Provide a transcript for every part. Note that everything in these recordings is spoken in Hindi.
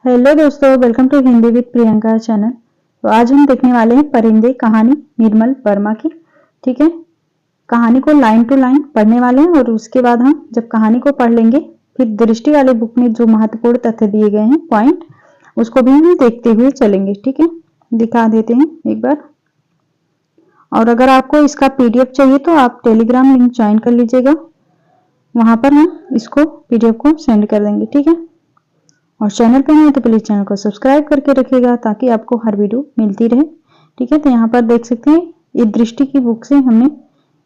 हेलो दोस्तों, welcome to Hindi with Priyanka channel. तो आज हम देखने वाले हैं परिंदे कहानी निर्मल वर्मा की। ठीक है, कहानी को लाइन टू लाइन पढ़ने वाले हैं और उसके बाद हम जब कहानी को पढ़ लेंगे फिर दृष्टि वाले बुक में जो महत्वपूर्ण तथ्य दिए गए हैं पॉइंट, उसको भी हम देखते हुए चलेंगे। ठीक है, दिखा देते हैं एक बार। और अगर आपको इसका पीडीएफ चाहिए तो आप टेलीग्राम लिंक ज्वाइन कर लीजिएगा, वहां पर हम इसको पीडीएफ को सेंड कर देंगे। ठीक है, और चैनल पे नहीं तो प्लीज चैनल को सब्सक्राइब करके रखिएगा ताकि आपको हर वीडियो मिलती रहे। ठीक है, तो यहाँ पर देख सकते हैं ये दृष्टि की बुक से हमने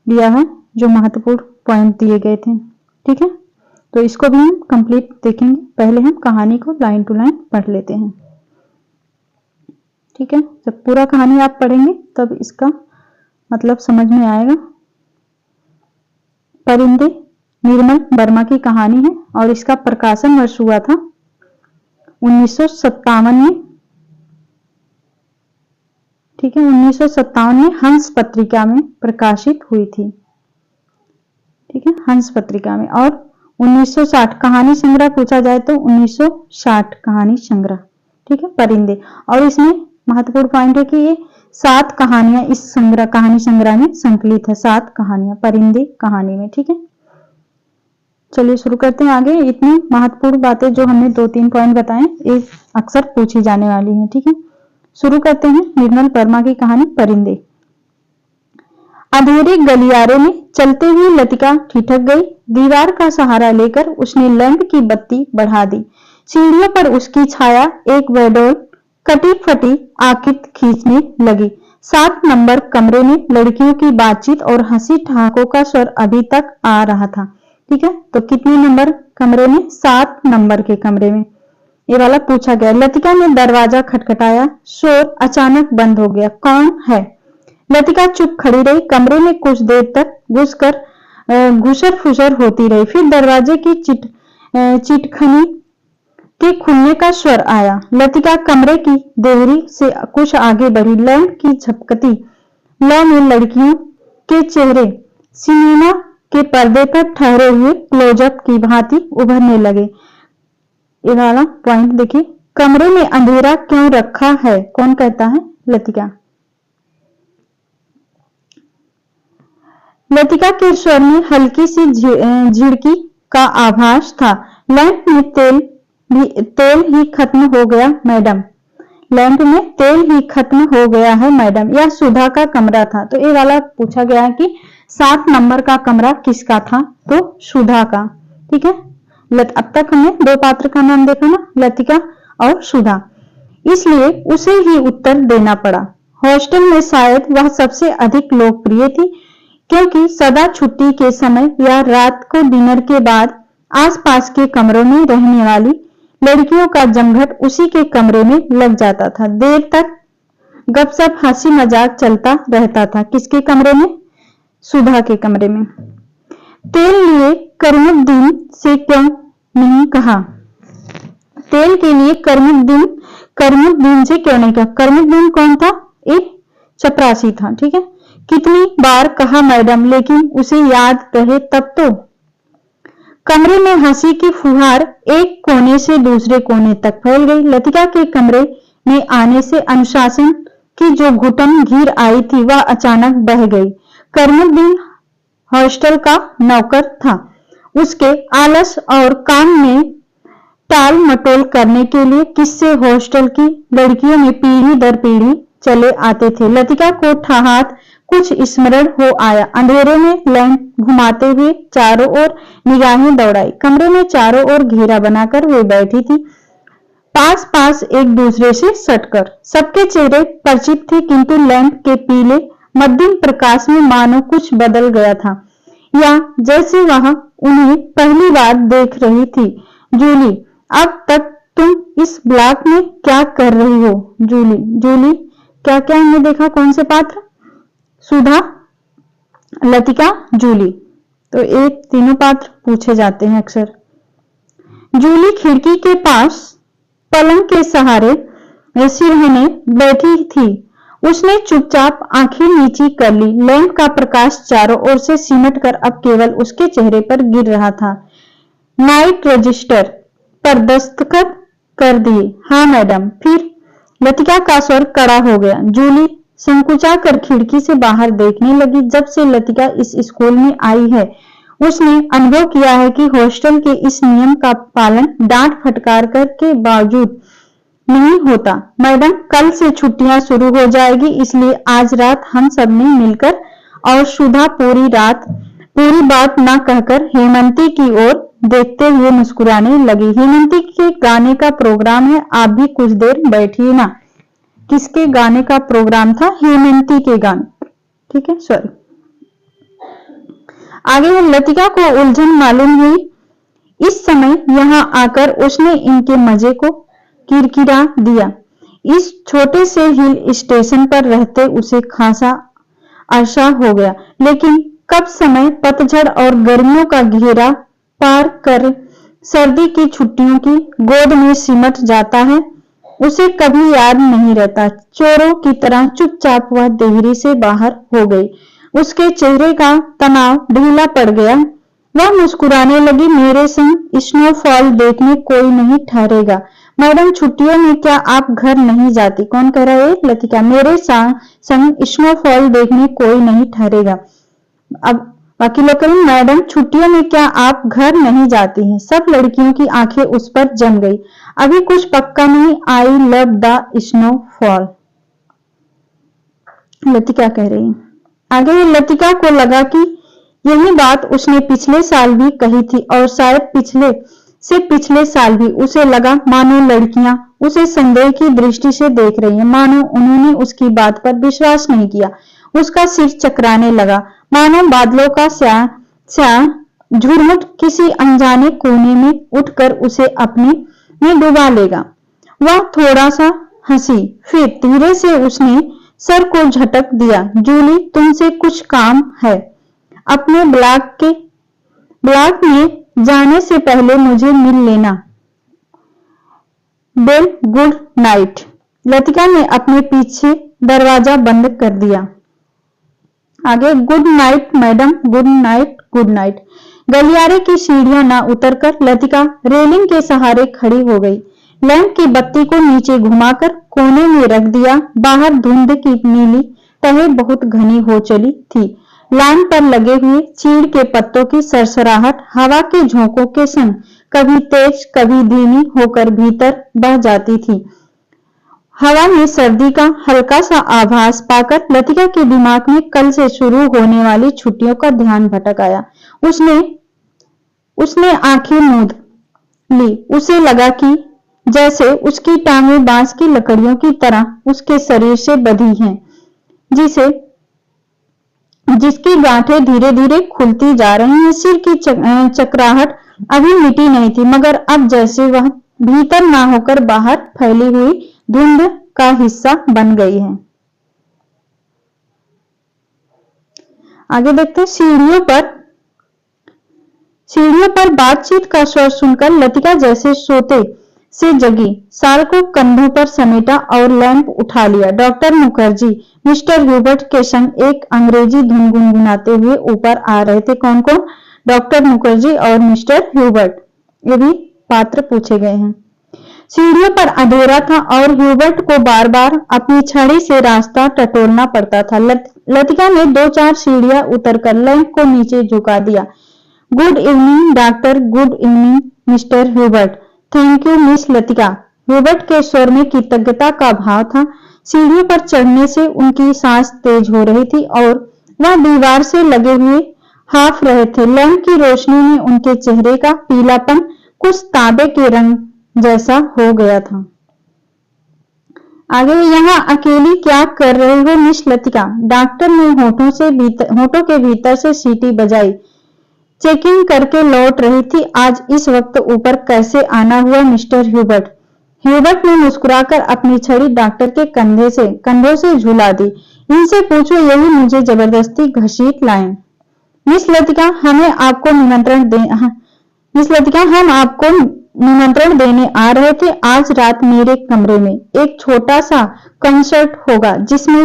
लिया है जो महत्वपूर्ण पॉइंट दिए गए थे। ठीक है, तो इसको भी हम कंप्लीट देखेंगे। पहले हम कहानी को लाइन टू लाइन पढ़ लेते हैं। ठीक है, जब पूरा कहानी आप पढ़ेंगे तब इसका मतलब समझ में आएगा। परिंदे निर्मल वर्मा की कहानी है और इसका प्रकाशन वर्ष हुआ था 1957 में। ठीक है, 1957 में हंस पत्रिका में प्रकाशित हुई थी। ठीक है, हंस पत्रिका में। और 1960 कहानी संग्रह पूछा जाए तो 1960 कहानी संग्रह। ठीक है, परिंदे। और इसमें महत्वपूर्ण पॉइंट है कि ये 7 कहानियां इस संग्रह कहानी संग्रह में संकलित है। 7 कहानियां परिंदे कहानी में। ठीक है, चलिए शुरू करते हैं आगे। इतनी महत्वपूर्ण बातें जो हमने 2-3 पॉइंट बताए ये अक्सर पूछी जाने वाली हैं। ठीक है, शुरू करते हैं निर्मल वर्मा की कहानी परिंदे। अंधेरे गलियारे में चलते हुए लतिका ठिठक गई। दीवार का सहारा लेकर उसने लैंप की बत्ती बढ़ा दी। सीढ़ियों पर उसकी छाया एक बेडोल कटी फटी आकृति खींचने लगी। 7 नंबर कमरे में लड़कियों की बातचीत और हंसी ठहाकों का स्वर अभी तक आ रहा था। ठीक है, तो कितने नंबर कमरे में? 7 नंबर के कमरे में ये वाला पूछा गया। लतिका ने दरवाजा खटखटाया। शोर अचानक बंद हो गया। कौन है? लतिका चुप खड़ी रही। कमरे में कुछ देर तक घुसकर घुसर फुसर होती रही। फिर दरवाजे की चिटखनी के खुलने का स्वर आया। लतिका कमरे की देहरी से कुछ आगे बढ़ी। लैंप की झपकती लौ में लड़कियों के चेहरे सिनेमा के पर्दे पर ठहरे हुए क्लोजअप की भांति उभरने लगे। ये वाला पॉइंट देखिए, कमरे में अंधेरा क्यों रखा है? कौन कहता है? लतिका। लतिका के स्वर में हल्की सी झिड़की का आभास था। लैंप में तेल ही खत्म हो गया मैडम। लैंप में तेल ही खत्म हो गया है मैडम। यह सुधा का कमरा था। तो ये वाला पूछा गया है कि 7 नंबर का कमरा किसका था? तो सुधा का। ठीक है, अब तक हमने 2 पात्र का नाम देखा ना, लतिका और सुधा, इसलिए उसे ही उत्तर देना पड़ा। हॉस्टल में शायद वह सबसे अधिक लोकप्रिय थी क्योंकि सदा छुट्टी के समय या रात को डिनर के बाद आसपास के कमरों में रहने वाली लड़कियों का जमघट उसी के कमरे में लग जाता था। देर तक गपशप हंसी मजाक चलता रहता था। किसके कमरे में? सुधा के कमरे में। तेल लिए करमुद्दीन से क्यों नहीं कहा? तेल के लिए करमुद्दीन से क्यों नहीं कहा? करमुद्दीन कौन था? एक चपरासी था। ठीक है, कितनी बार कहा मैडम, लेकिन उसे याद रहे तब तो। कमरे में हंसी की फुहार एक कोने से दूसरे कोने तक फैल गई। लतिका के कमरे में आने से अनुशासन की जो घुटन घिर आई थी वह अचानक बह गई। करमुद्दीन हॉस्टल का नौकर था। उसके आलस और काम में टाल मटोल करने के लिए किस्से हॉस्टल की लड़कियों में पीढ़ी दर पीढ़ी चले आते थे। लतिका को ठहात कुछ स्मरण हो आया। अंधेरे में लैंप घुमाते हुए चारों ओर निगाहें दौड़ाई। कमरे में चारों ओर घेरा बनाकर वे बैठी थी, पास पास एक दूसरे से सटकर। सबके चेहरे परिचित थे किंतु लैंप के पीले मध्यम प्रकाश में मानो कुछ बदल गया था, या जैसे वह उन्हें पहली बार देख रही थी। जूली, अब तक तुम इस ब्लॉक में क्या कर रही हो? जूली, क्या क्या हमने देखा? कौन से पात्र? सुधा, लतिका, जूली। तो एक तीनों पात्र पूछे जाते हैं अक्सर। जूली खिड़की के पास पलंग के सहारे सिरहाने बैठी थी। उसने चुपचाप आंखें नीची कर ली। लैंप का प्रकाश चारों ओर से सिमट कर अब केवल उसके चेहरे पर गिर रहा था। नाइट रजिस्टर पर दस्तखत कर दिए। हाँ मैडम। फिर? लतिका का स्वर कड़ा हो गया। जूली संकुचाकर खिड़की से बाहर देखने लगी। जब से लतिका इस स्कूल में आई है उसने अनुभव किया है कि हॉस्टल के इस नियम का पालन डांट फटकार कर के बावजूद नहीं होता। मैडम कल से छुट्टियां शुरू हो जाएगी, इसलिए आज रात हम सब ने मिलकर, और सुधा पूरी बात ना कहकर हेमंती की ओर देखते हुए मुस्कुराने लगी। हेमंती के गाने का प्रोग्राम है, आप भी कुछ देर बैठिए ना। किसके गाने का प्रोग्राम था? हेमंती के गाने। ठीक है, सॉरी। आगे लतिका को उलझन मालूम हुई। इस समय यहाँ आकर उसने इनके मजे को किरकिरा दिया। इस छोटे से हिल स्टेशन पर रहते उसे खासा अरसा हो गया, लेकिन कब समय पतझड़ और गर्मियों का घेरा पार कर सर्दी की छुट्टियों की गोद में सिमट जाता है उसे कभी याद नहीं रहता। चोरों की तरह चुपचाप वह देहरी से बाहर हो गई। उसके चेहरे का तनाव ढीला पड़ गया। वह मुस्कुराने लगी। मेरे संग स्नोफॉल देखने कोई नहीं ठहरेगा? मैडम छुट्टियों में क्या आप घर नहीं जाती? कौन कह रहा है? लतिका। मेरे संग स्नोफॉल देखने कोई नहीं ठहरेगा। अब बाकी लोग करें। मैडम छुट्टियों में क्या आप घर नहीं जाती हैं? सब लड़कियों की आंखें उस पर जम गई। अभी कुछ पक्का नहीं। I love the snowfall, Latika कह रही है। आगे लतिका को लगा कि यही बात उसने पिछले साल भी कही थी, और शायद पिछले साल भी। उसे लगा मानो लड़कियां उसे संदेह की दृष्टि से देख रही हैं, मानो उन्होंने उसकी बात पर विश्वास नहीं किया। उसका सिर चकराने लगा, मानो बादलों का स्याह झुरमुट किसी अनजाने कोने में उठकर उसे अपने में डुबा लेगा। वह थोड़ा सा हंसी, फिर धीरे से उसने सर को झटक दिया। जूली तुमसे कुछ काम है। अपने ब्लॉक में जाने से पहले मुझे मिल लेना। Bell good night. लतिका ने अपने पीछे दरवाजा बंद कर दिया। आगे good night madam, good night, good night. गलियारे की सीढ़ियां ना उतरकर लतिका रेलिंग के सहारे खड़ी हो गई। लैंप की बत्ती को नीचे घुमाकर कोने में रख दिया। बाहर धुंध की नीली तहें बहुत घनी हो चली थी। लाइन पर लगे हुए चीड़ के पत्तों की सरसराहट हवा के झोंकों के संग कभी तेज कभी धीमी होकर भीतर बह जाती थी। हवा में सर्दी का हल्का सा आभास पाकर लतिका के दिमाग में कल से शुरू होने वाली छुट्टियों का ध्यान भटक आया। उसने आंखें मूंद ली। उसे लगा कि जैसे उसकी टांगें बांस की लकड़ियों की तरह उसके शरीर से बंधी हैं, जिसकी गांठें धीरे धीरे खुलती जा रही हैं। सिर की चकराहट अभी मिटी नहीं थी, मगर अब जैसे वह भीतर ना होकर बाहर फैली हुई धुंध का हिस्सा बन गई है। आगे देखते हैं। सीढ़ियों पर बातचीत का स्वर सुनकर लतिका जैसे सोते से जगी। साल को कंधों पर समेटा और लैंप उठा लिया। डॉक्टर मुखर्जी मिस्टर ह्यूबर्ट के संग एक अंग्रेजी धुन गुनगुनाते हुए ऊपर आ रहे थे। कौन कौन? डॉक्टर मुखर्जी और मिस्टर ह्यूबर्ट, ये भी पात्र पूछे गए हैं। सीढ़ियों पर अंधेरा था और ह्यूबर्ट को बार बार अपनी छड़ी से रास्ता टटोलना पड़ता था। लतिका ने 2-4 सीढ़ियां उतरकर लैंप को नीचे झुका दिया। Good evening doctor, good evening mister Hubert. Thank you miss Latika. Hubert के स्वर में कृतज्ञता का भाव था। सीढ़ियों पर चढ़ने से उनकी सांस तेज हो रही थी और वह दीवार से लगे हुए हाफ रहे थे। लैंप की रोशनी में उनके चेहरे का पीलापन कुछ तांबे के रंग जैसा हो गया था। आगे, यहाँ अकेली क्या कर रही हो मिस लतिका? डॉक्टर ने होठों के भीतर से सीटी बजाई। चेकिंग करके लौट रही थी। आज इस वक्त ऊपर कैसे आना हुआ मिस्टर ह्यूबर्ट? ह्यूबर्ट ने मुस्कुराकर अपनी छड़ी डॉक्टर के कंधों से झुला दी। इनसे पूछो, यही मुझे जबरदस्ती घसीट लाए। मिस लतिका, हम आपको निमंत्रण देने आ रहे थे। आज रात मेरे कमरे में एक छोटा सा कंसर्ट होगा, जिसमें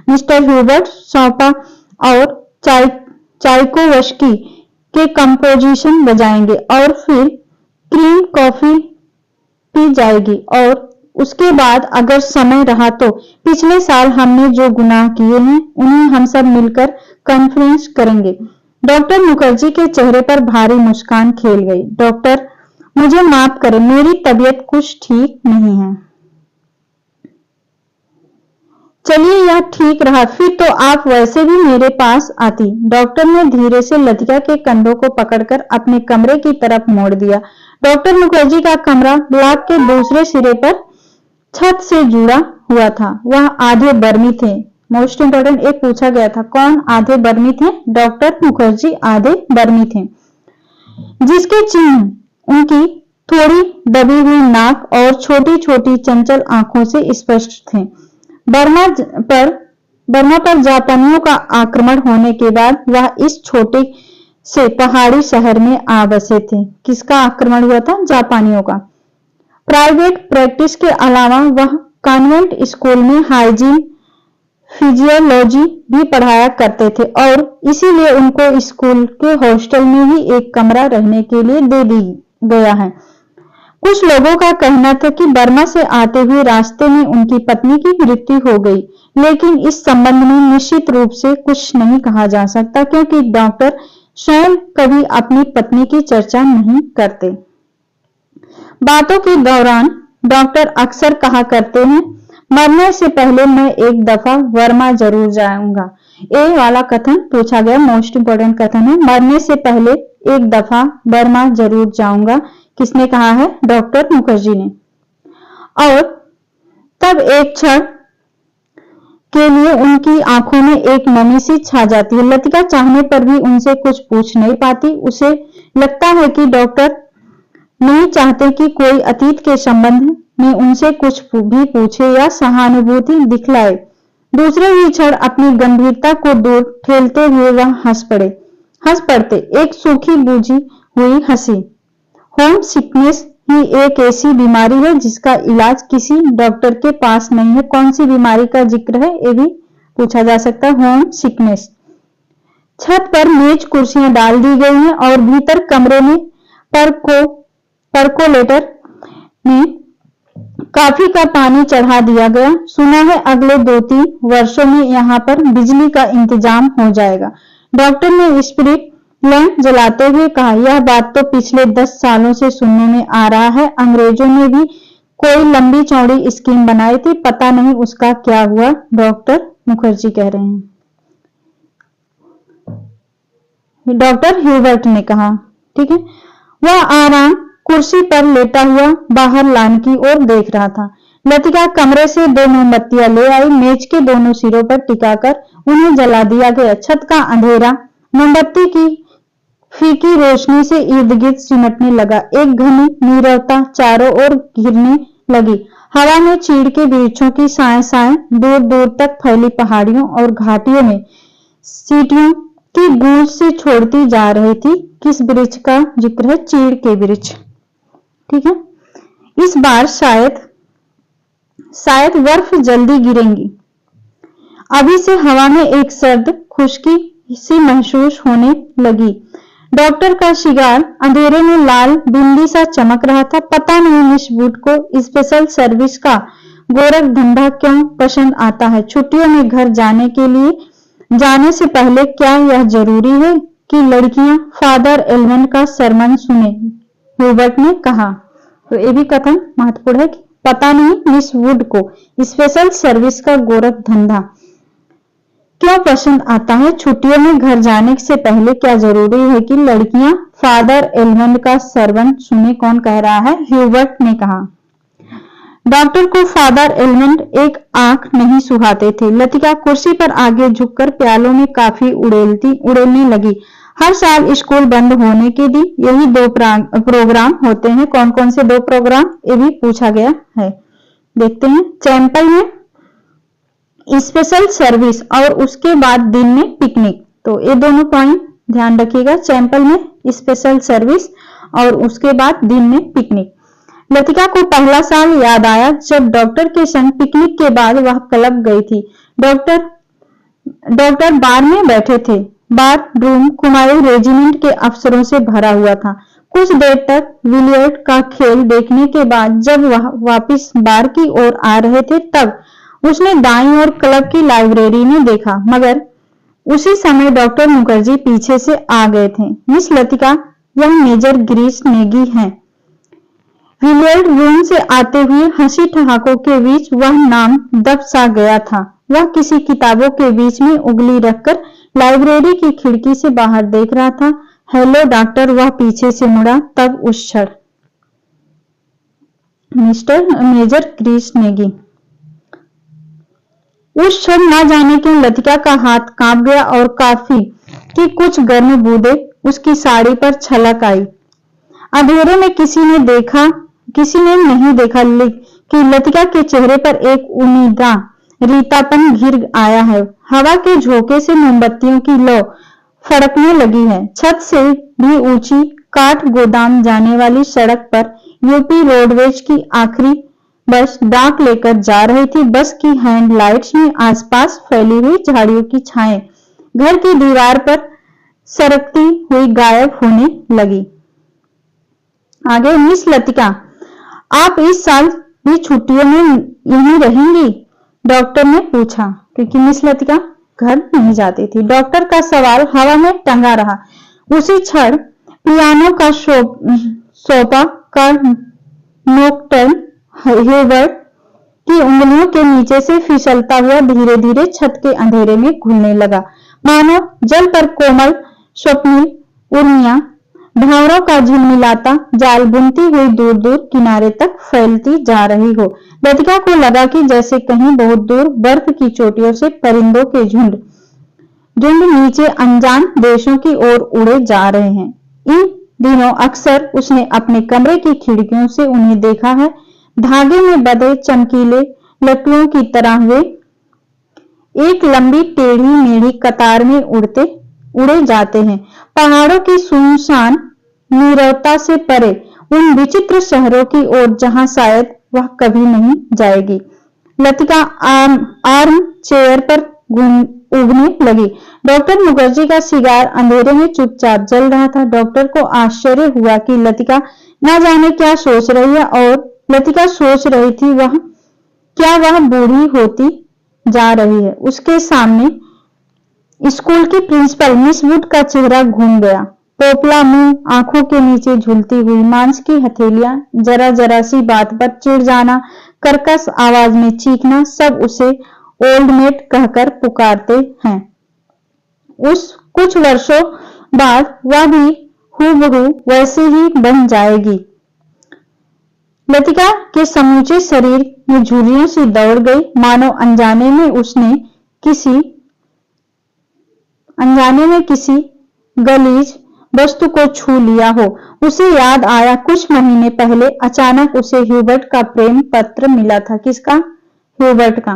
मिस्टर ह्यूबर्ट शोपा और की जाएगी और उसके बाद अगर समय रहा तो पिछले साल हमने जो गुनाह किए हैं उन्हें हम सब मिलकर कन्फ्रेंस करेंगे। डॉक्टर मुखर्जी के चेहरे पर भारी मुस्कान खेल गई। डॉक्टर, मुझे माफ करें, मेरी तबीयत कुछ ठीक नहीं है। चलिए, यह ठीक रहा, फिर तो आप वैसे भी मेरे पास आती। डॉक्टर ने धीरे से लतिका के कंधों को पकड़कर अपने कमरे की तरफ मोड़ दिया। डॉक्टर मुखर्जी का कमरा ब्लॉक के दूसरे सिरे पर छत से जुड़ा हुआ था। वह आधे बर्मी थे। मोस्ट इंपोर्टेंट एक पूछा गया था, कौन आधे बर्मी थे? डॉक्टर मुखर्जी आधे बर्मी थे, जिसके चिन्ह उनकी थोड़ी दबी हुई नाक और छोटी छोटी चंचल आंखों से स्पष्ट थे। बर्मा पर जापानियों का आक्रमण होने के बाद वह इस छोटे से पहाड़ी शहर में आ बसे थे। किसका आक्रमण हुआ था? जापानियों का। प्राइवेट प्रैक्टिस के अलावा वह कॉन्वेंट स्कूल में हाइजीन, फिजियोलॉजी भी पढ़ाया करते थे और इसीलिए उनको स्कूल के हॉस्टल में ही एक कमरा रहने के लिए दे दी गया है। कुछ लोगों का कहना था कि बर्मा से आते हुए रास्ते में उनकी पत्नी की मृत्यु हो गई, लेकिन इस संबंध में निश्चित रूप से कुछ नहीं कहा जा सकता क्योंकि डॉक्टर स्वयं कभी अपनी पत्नी की चर्चा नहीं करते। बातों के दौरान डॉक्टर अक्सर कहा करते हैं, मरने से पहले मैं एक दफा बर्मा जरूर जाऊंगा। ए वाला कथन पूछा गया, मोस्ट इंपोर्टेंट कथन है, मरने से पहले एक दफा बर्मा जरूर जाऊंगा। किसने कहा है? डॉक्टर मुखर्जी ने। और तब एक क्षण के लिए उनकी आंखों में एक नमी सी छा जाती है। लतिका चाहने पर भी उनसे कुछ पूछ नहीं पाती। उसे लगता है कि डॉक्टर नहीं चाहते कि कोई अतीत के संबंध में उनसे कुछ भी पूछे या सहानुभूति दिखलाए। दूसरे ही क्षण अपनी गंभीरता को दूर ठेलते हुए वह हंस पड़ते, एक सूखी बूझी हुई हंसी। होम सिकनेस ही एक ऐसी बीमारी है जिसका इलाज किसी डॉक्टर के पास नहीं है। कौन सी बीमारी का जिक्र है? ये भी पूछा जा सकता है, होम सिकनेस। छत पर मेज कुर्सियां डाल दी गई हैं और भीतर कमरे में परकोलेटर में कॉफी का पानी चढ़ा दिया गया। सुना है अगले 2-3 वर्षों में यहाँ पर बिजली का इंतजाम हो जाएगा। डॉक्टर ने स्पिरिट लैंप जलाते हुए कहा, यह बात तो पिछले 10 सालों से सुनने में आ रहा है। अंग्रेजों ने भी कोई लंबी चौड़ी स्कीम बनाई थी, पता नहीं उसका क्या हुआ। डॉक्टर मुखर्जी कह रहे हैं, डॉक्टर ह्यूबर्ट ने कहा। ठीक है। वह आराम कुर्सी पर लेटा हुआ बाहर लान की ओर देख रहा था। लतिका कमरे से 2 मोमबत्तियां ले आई, मेज के दोनों सिरों पर टिकाकर उन्हें जला दिया गया। छत का अंधेरा मोमबत्ती की फीकी रोशनी से इर्द गिर्द सिमटने लगा। एक घनी नीरवता चारों ओर घिरने लगी। हवा में चीड़ के वृक्षों की साए दूर दूर तक फैली पहाड़ियों और घाटियों में सीटियों की गूंज से छोड़ती जा रही थी। किस वृक्ष का जिक्र है? चीड़ के वृक्ष। ठीक है। इस बार शायद बर्फ जल्दी गिरेंगी। अभी से हवा में एक सर्द खुश्की सी महसूस होने लगी। डॉक्टर का शिगार अंधेरे में लाल बिंदी सा चमक रहा था। पता नहीं मिस वुड को स्पेशल सर्विस का गोरख धंधा क्यों पसंद आता है। छुट्टियों में घर जाने से पहले क्या यह जरूरी है कि लड़कियां फादर एल्मंड का सरमन सुने? ह्यूबर्ट ने कहा। तो ये भी कथन महत्वपूर्ण है कि पता नहीं मिस वुड को स्पेशल सर्विस का गोरख धंधा क्यों पसंद आता है। छुट्टियों में घर जाने से पहले क्या जरूरी है कि लड़कियां फादर एल्मंड का सरमन सुने? कौन कह रहा है? ह्यूबर्ट ने कहा। डॉक्टर को फादर एल्मंड एक आंख नहीं सुहाते थे। लतिका कुर्सी पर आगे झुककर प्यालों में कॉफी उड़ेलने लगी। हर साल स्कूल बंद होने के दिन यही 2 प्रोग्राम होते हैं। कौन कौन से 2 प्रोग्राम? ये भी पूछा गया है, देखते हैं। चैंपल में स्पेशल सर्विस और उसके बाद दिन में पिकनिक। तो ये दोनों पॉइंट ध्यान रखिएगा, चैंपल में स्पेशल सर्विस और उसके बाद दिन में पिकनिक। लतिका को पहला साल याद आया जब डॉक्टर के संग पिकनिक के बाद वह क्लब गई थी। डॉक्टर बार में बैठे थे। बार रूम कुमायूं रेजिमेंट के अफसरों से भरा हुआ था। कुछ देर तक विलियर्ड का खेल देखने के बाद जब वह वापस बार की ओर आ रहे थे तब उसने दाईं ओर क्लब की लाइब्रेरी में देखा, मगर उसी समय डॉक्टर मुखर्जी पीछे से आ गए थे। मिस लतिका, यह मेजर ग्रीस नेगी हैं। विलियर्ड रूम से आते हुए हंसी ठहाकों के बीच वह नाम दब सा गया था। वह किसी किताबों के बीच में उंगली रखकर लाइब्रेरी की खिड़की से बाहर देख रहा था। हेलो डॉक्टर, वह पीछे से मुड़ा तब उस क्षण मिस्टर मेजर ग्रीस नेगी। उस क्षण न जाने क्यों लतिका का हाथ कांप गया और कॉफी की कुछ गर्म बूंदें उसकी साड़ी पर छलक आई। अंधेरे में किसी ने नहीं देखा कि लतिका के चेहरे पर एक उम्मीदा रीतापन घिर आया है। हवा के झोंके से मोमबत्तियों की लौ फड़कने लगी है। छत से भी ऊंची काठ गोदाम जाने वाली सड़क पर यूपी रोडवेज की आखिरी बस डाक लेकर जा रही थी। बस की हैंड लाइट्स में आसपास फैली हुई झाड़ियों की छाएं घर की दीवार पर सरकती हुई गायब होने लगी। आगे, मिस लतिका, आप इस साल भी छुट्टियों में यहीं रहेंगी? डॉक्टर ने पूछा, क्योंकि मिस लतिका घर नहीं जाती थी। डॉक्टर का सवाल हवा में टंगा रहा। उसी क्षण पियानो का सोफा का नोकटर्न ह्यूबर्ट की उंगलियों के नीचे से फिसलता हुआ धीरे धीरे छत के अंधेरे में घुलने लगा, मानो जल पर कोमल स्वप्निल उर्मियां भंवरों का झिलमिलाता जाल बुनती हुई दूर दूर किनारे तक फैलती जा रही हो। लतिका को लगा कि जैसे कहीं बहुत दूर बर्फ की चोटियों से परिंदों के झुंड नीचे अनजान देशों की ओर उड़े जा रहे हैं। इन दिनों अक्सर उसने अपने कमरे की खिड़कियों से उन्हें देखा है। धागे में बंधे चमकीले लट्टुओं की तरह वे एक लंबी टेढ़ी मेढ़ी कतार में उड़े जाते हैं, पहाड़ों की सुनसान नीरवता से परे उन विचित्र शहरों की ओर जहां शायद वह कभी नहीं जाएगी। लतिका आर्म चेयर पर उगने लगी। डॉक्टर मुखर्जी का सिगार अंधेरे में चुपचाप जल रहा था। डॉक्टर को आश्चर्य हुआ कि लतिका न जाने क्या सोच रही है, और लतिका सोच रही थी क्या वह बूढ़ी होती जा रही है। उसके सामने स्कूल की प्रिंसिपल मिस वुड का चेहरा घूम गया। पोपला मुंह, आंखों के नीचे झूलती हुई मांस की हथेलियां, जरा जरा सी बात पर चिढ़ जाना, कर्कश आवाज में चीखना, सब उसे ओल्ड मेट कहकर पुकारते हैं। उस कुछ वर्षों बाद वह भी हूबहू वैसे ही बन जाएगी। लतिका के समूचे शरीर में झुर्रियों सी दौड़ गई, मानो अनजाने में किसी गलीज वस्तु को छू लिया हो। उसे याद आया कुछ महीने पहले अचानक उसे ह्यूबर्ट का प्रेम पत्र मिला था। किसका? ह्यूबर्ट का।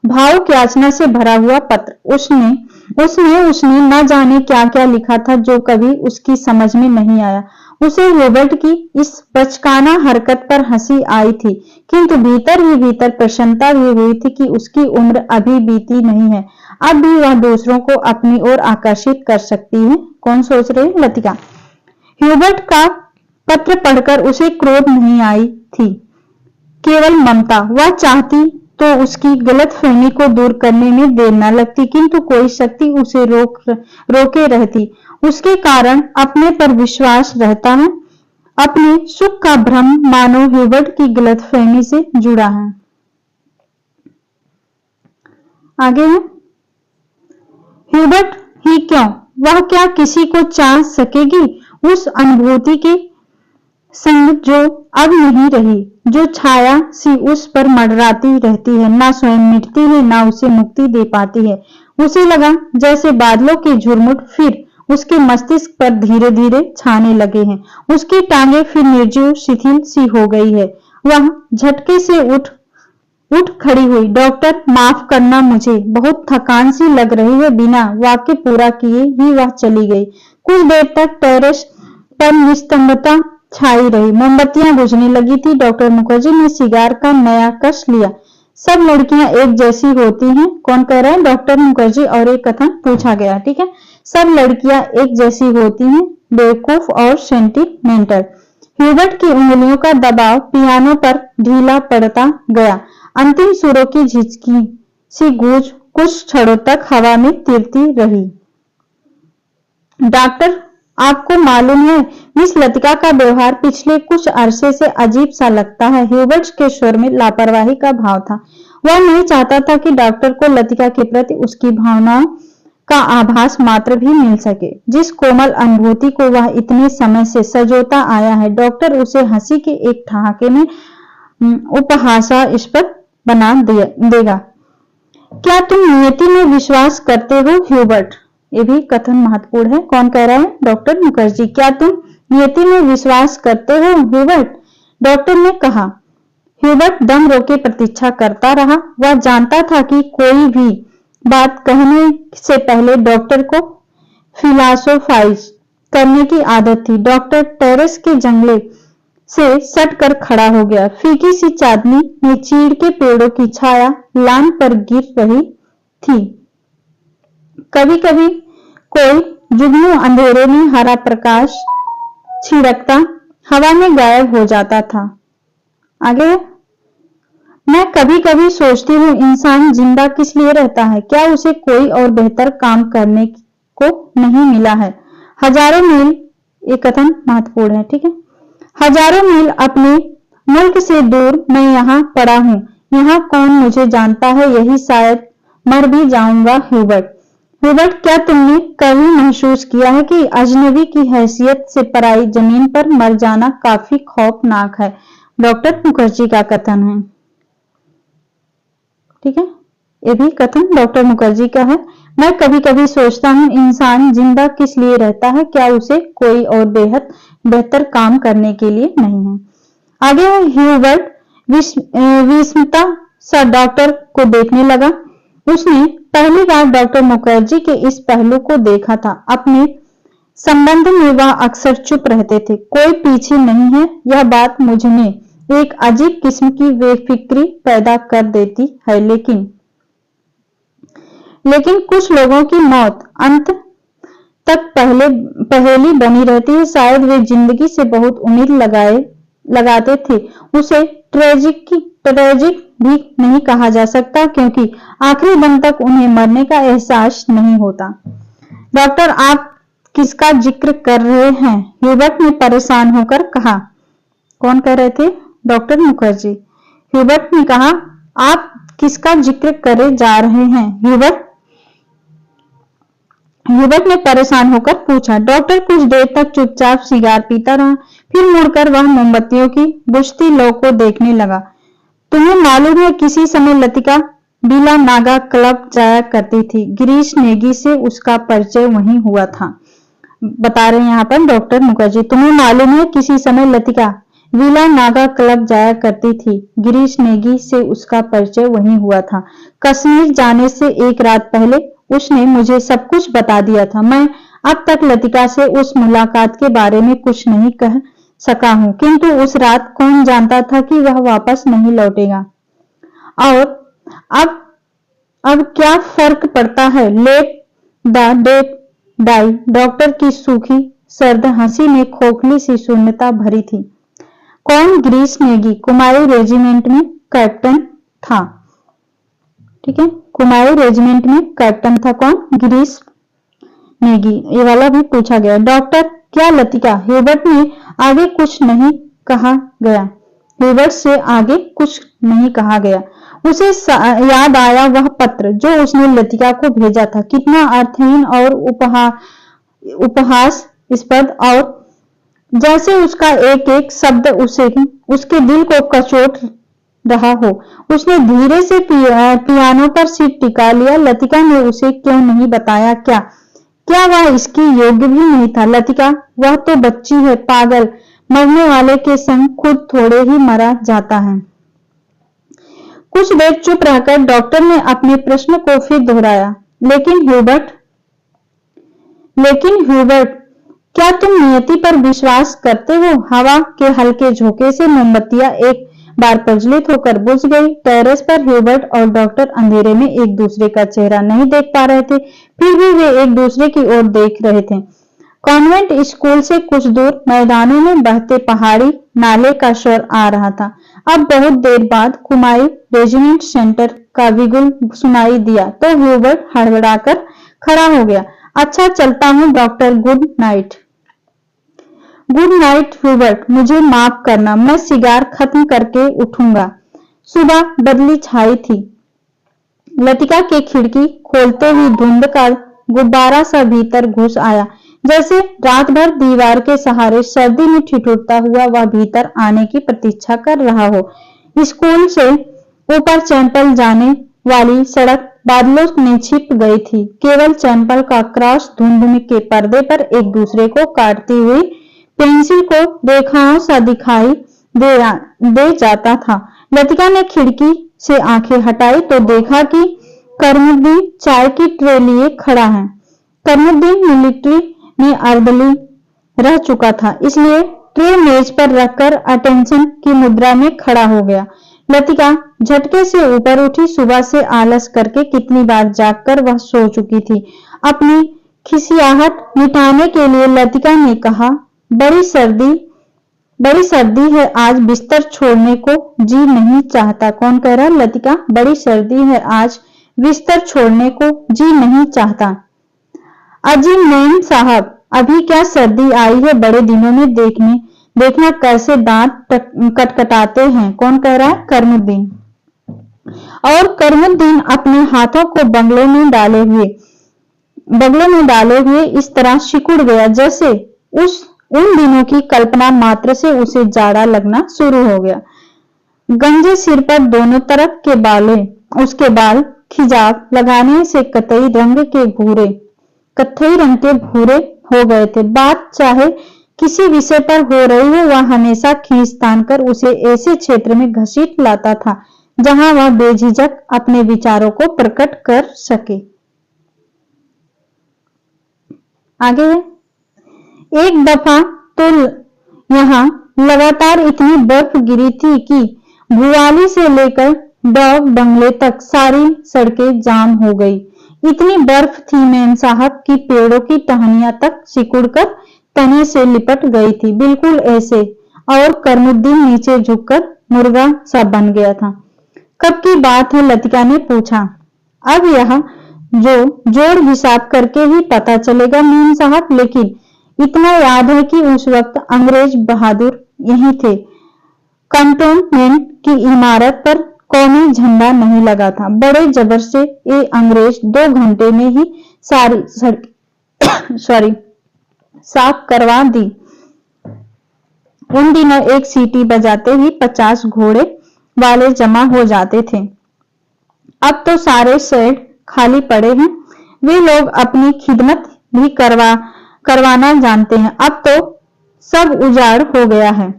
भावुक याचना से भरा हुआ पत्र। उसने न जाने क्या क्या लिखा था जो कभी उसकी समझ में नहीं आया। उसे ह्यूबर्ट की इस बचकाना हरकत पर हंसी आई थी, किंतु भीतर ही भीतर प्रसन्नता भी हुई थी कि उसकी उम्र अभी बीती नहीं है। अब भी वह दूसरों को अपनी ओर आकर्षित कर सकती है। कौन सोच रही? लतिका। ह्यूबर्ट का पत्र पढ़कर उसे क्रोध नहीं आई थी, केवल ममता। वह चाहती तो उसकी गलतफहमी को दूर करने में देर न लगती, किंतु कोई शक्ति उसे रोके रहती। उसके कारण अपने पर विश्वास रहता है। अपने सुख का भ्रम मानो ह्यूबर्ट की गलतफहमी से जुड़ा है। आगे है, ह्यूबर्ट ही क्यों, वह क्या किसी को चाह सकेगी उस अनुभूति के संग जो अब नहीं रही, जो छाया सी उस पर मंडराती रहती है, ना स्वयं मिटती है, ना उसे मुक्ति दे पाती है। उसे लगा जैसे बादलों के झुरमुट फिर उसके मस्तिष्क पर धीरे धीरे छाने लगे हैं। उसकी टांगे फिर निर्जीव शिथिल सी हो गई है। वह झटके से उठ खड़ी हुई। डॉक्टर, माफ करना, मुझे बहुत थकान सी लग रही है। बिना वाक्य पूरा किए ही वह चली गई। कुछ देर तक टेरेस पर निस्तंभता छाई रही। मोमबत्तियां बुझने लगी थी। डॉक्टर मुखर्जी ने सिगार का नया कश लिया। सब लड़कियां एक जैसी होती हैं? कौन कह रहा है? डॉक्टर मुखर्जी। और एक कथन पूछा गया। ठीक है, सब लड़कियां एक जैसी होती हैं, बेवकूफ और सेंटिमेंटल। ह्यूबर्ट की उंगलियों का दबाव पियानो पर ढीला पड़ता गया। अंतिम सुरों की झिझकी सी गूंज कुछ क्षणों तक हवा में तिरती रही। डॉक्टर, आपको मालूम है मिस लतिका का व्यवहार पिछले कुछ अरसे से अजीब सा लगता है। ह्यूबर्ट के स्वर में लापरवाही का भाव था। वह नहीं चाहता था कि डॉक्टर को लतिका के प्रति उसकी भावनाओं का आभास मात्र भी मिल सके, जिस कोमल अनुभूति को वह इतने समय से सजोता आया है। डॉक्टर उसे हंसी के एक ठहाके में उपहासास्पद बना देगा। क्या तुम नियति में विश्वास करते हो ह्यूबर्ट? ये भी कथन महत्वपूर्ण है। कौन कह रहा है? डॉक्टर मुखर्जी। क्या तुम नियति में विश्वास करते हो ह्यूबर्ट? डॉक्टर ने कहा। ह्यूबर्ट दम रोके प्रतीक्षा करता रहा। वह जानता था कि कोई भी बात कहने से पहले डॉक्टर को फिलॉसोफाइज करने की आदत थी। डॉक्टर टेरेस के जंगले से सटकर खड़ा हो गया। फीकी सी चांदनी में चीड़ के पेड़ों की छाया लान पर गिर रही थी। कभी कभी कोई जुगनू अंधेरे में हरा प्रकाश छिड़कता हवा में गायब हो जाता था। आगे, मैं कभी कभी सोचती हूँ इंसान जिंदा किस लिए रहता है? क्या उसे कोई और बेहतर काम करने को नहीं मिला है? हजारों मील, ये कथन महत्वपूर्ण है, ठीक है। हजारों मील अपने मुल्क से दूर मैं यहाँ पड़ा हूँ। यहाँ कौन मुझे जानता है? यही शायद मर भी जाऊंगा ह्यूबर्ट। ह्यूबर्ट, क्या तुमने कभी महसूस किया है कि अजनबी की हैसियत से पराई जमीन पर मर जाना काफी खौफनाक है? डॉक्टर मुखर्जी का कथन है, ठीक है। ये भी कथन डॉक्टर मुखर्जी का है। मैं कभी कभी सोचता हूँ इंसान जिंदा किस लिए रहता है? क्या उसे कोई और बेहद बेहतर काम करने के लिए नहीं है? आगे ह्यूबर्ट विस्मता सा डॉक्टर को देखने लगा। उसने पहली बार डॉक्टर मुखर्जी के इस पहलू को देखा था। अपने संबंध में वह अक्सर चुप रहते थे। कोई पीछे नहीं है, यह बात मुझ में एक अजीब किस्म की बेफिक्री पैदा कर देती है। लेकिन कुछ लोगों की मौत अंत तक पहेली बनी रहती है। शायद वे जिंदगी से बहुत उम्मीद लगाते थे। उसे ट्रेजिक भी नहीं कहा जा सकता, क्योंकि आखिरी दम तक उन्हें मरने का एहसास नहीं होता। डॉक्टर, आप किसका जिक्र कर रहे हैं? ह्यूबर्ट ने परेशान होकर कहा। कौन कह रहे थे? डॉक्टर मुखर्जी। ह्यूबर्ट ने कहा, आप किसका जिक्र करे जा रहे हैं ह्यूबर्ट ने परेशान होकर पूछा। डॉक्टर कुछ देर तक चुपचाप सिगार पीता रहा। फिर मुड़कर वह मोमबत्तियों की बुझती लौ को देखने लगा। तुम्हें मालूम है किसी समय लतिका बीला नागा क्लब जाया करती थी। गिरीश नेगी से उसका परिचय वहीं हुआ था। बता रहे हैं यहाँ पर डॉक्टर मुखर्जी। तुम्हें मालूम है किसी समय लतिका वीला नागा क्लब जाया करती थी। गिरीश नेगी से उसका परिचय वहीं हुआ था। कश्मीर जाने से एक रात पहले उसने मुझे सब कुछ बता दिया था। मैं अब तक लतिका से उस मुलाकात के बारे में कुछ नहीं कह सका हूं, किंतु उस रात कौन जानता था कि वह वापस नहीं लौटेगा। और अब क्या फर्क पड़ता है? Let the dead die. Doctor की सूखी सर्द हंसी में खोखली सी शून्यता भरी थी। कौन? गिरीश नेगी कुमारी रेजिमेंट में कैप्टन था, ठीक है। कुमारी रेजिमेंट में कैप्टन था। कौन? गिरीश नेगी। ये वाला भी पूछा गया। डॉक्टर, क्या लतिका? ह्यूबर्ट ने आगे कुछ नहीं कहा गया। ह्यूबर्ट से आगे कुछ नहीं कहा गया। उसे याद आया वह पत्र जो उसने लतिका को भेजा था। कितना अर्थहीन और उपहासास्पद, और जैसे उसका एक एक शब्द उसके दिल को कचोट रहा हो। उसने धीरे से पियानो पर सिर टिका लिया। लतिका ने उसे क्यों नहीं बताया? क्या वह इसकी योग्य भी नहीं था? लतिका, वह तो बच्ची है, पागल। मरने वाले के संग खुद थोड़े ही मरा जाता है। कुछ देर चुप रहकर डॉक्टर ने अपने प्रश्न को फिर दोहराया। लेकिन ह्यूबर्ट, क्या तुम नियति पर विश्वास करते हो? हवा के हल्के झोंके से मोमबत्तियां एक बार प्रज्वलित होकर बुझ गई। टेरेस पर ह्यूबर्ट और डॉक्टर अंधेरे में एक दूसरे का चेहरा नहीं देख पा रहे थे। फिर भी वे एक दूसरे की ओर देख रहे थे। कॉन्वेंट स्कूल से कुछ दूर मैदानों में बहते पहाड़ी नाले का शोर आ रहा था। अब बहुत देर बाद कुमाई रेजिमेंट सेंटर का बिगुल सुनाई दिया तो ह्यूबर्ट हड़बड़ाकर खड़ा हो गया। अच्छा चलता हूँ doctor, good night. Good night Hubert, मुझे माफ करना, मैं सिगार खत्म करके उठूंगा। सुबह बदली छाई थी। लतिका के खिड़की खोलते ही धुंध का गुब्बारा सा भीतर घुस आया। जैसे रात भर दीवार के सहारे सर्दी में ठिठुरता हुआ वह भीतर आने की प्रतीक्षा कर रहा हो। स्कूल से ऊपर चैंपल जाने वाली सड़क बादलों में छिप गई थी। केवल चैंपल का क्रॉस धुंध के पर्दे पर एक दूसरे को काटती हुई पेंसिल को रेखाओं सा दिखाई दे जाता था। लतिका ने खिड़की से आंखें हटाई तो देखा कि करमुद्दीन चाय की ट्रे लिए खड़ा है। करमुद्दीन मिलिट्री में अर्दली रह चुका था, इसलिए ट्रे मेज पर रखकर अटेंशन की मुद्रा में खड़ा हो गया। लतिका झटके से ऊपर उठी। सुबह से आलस करके कितनी बार जागकर वह सो चुकी थी। अपनी खिसियाहट मिटाने के लिए लतिका ने कहा, बड़ी सर्दी है, आज बिस्तर छोड़ने को जी नहीं चाहता। कौन कह रहा है? लतिका, बड़ी सर्दी है, आज बिस्तर छोड़ने को जी नहीं चाहता। अजी मेम साहब, अभी क्या सर्दी आई है, बड़े दिनों में देखना कैसे दांत कटकटाते हैं। कौन कह रहा है? करमुद्दीन। और करमुद्दीन अपने हाथों को बगलों में डाले हुए इस तरह सिकुड़ गया जैसे उन दिनों की कल्पना मात्र से उसे जाड़ा लगना शुरू हो गया। गंजे सिर पर दोनों तरफ के उसके बाल खिजाब लगाने से कत्थई रंग के भूरे हो गए थे। बात चाहे किसी विषय पर हो रही हो, वह हमेशा खींच तान कर उसे ऐसे क्षेत्र में घसीट लाता था जहां वह बेझिझक अपने विचारों को प्रकट कर सके। आगे है, एक दफा तो यहाँ लगातार इतनी बर्फ गिरी थी कि भुवाली से लेकर डॉग बंगले तक सारी सड़कें जाम हो गई। इतनी बर्फ थी मेम साहब की पेड़ों की टहनियां तक सिकुड़कर तने से लिपट गई थी, बिल्कुल ऐसे। और करमुद्दीन नीचे झुककर मुर्गा सा बन गया था। कब की बात है? लतिका ने पूछा। अब यह जोड़ हिसाब करके ही पता चलेगा मेम साहब, लेकिन इतना याद है कि उस वक्त अंग्रेज बहादुर यहीं थे। कंटोनमेंट की इमारत पर कौमी झंडा नहीं लगा था। बड़े जबर से ये अंग्रेज 2 घंटे में ही सारी सड़क साफ करवा दी। उन दिनों एक सीटी बजाते ही 50 घोड़े वाले जमा हो जाते थे। अब तो सारे शेड खाली पड़े हैं। वे लोग अपनी खिदमत भी करवाना जानते हैं। अब तो सब उजाड़ हो गया है।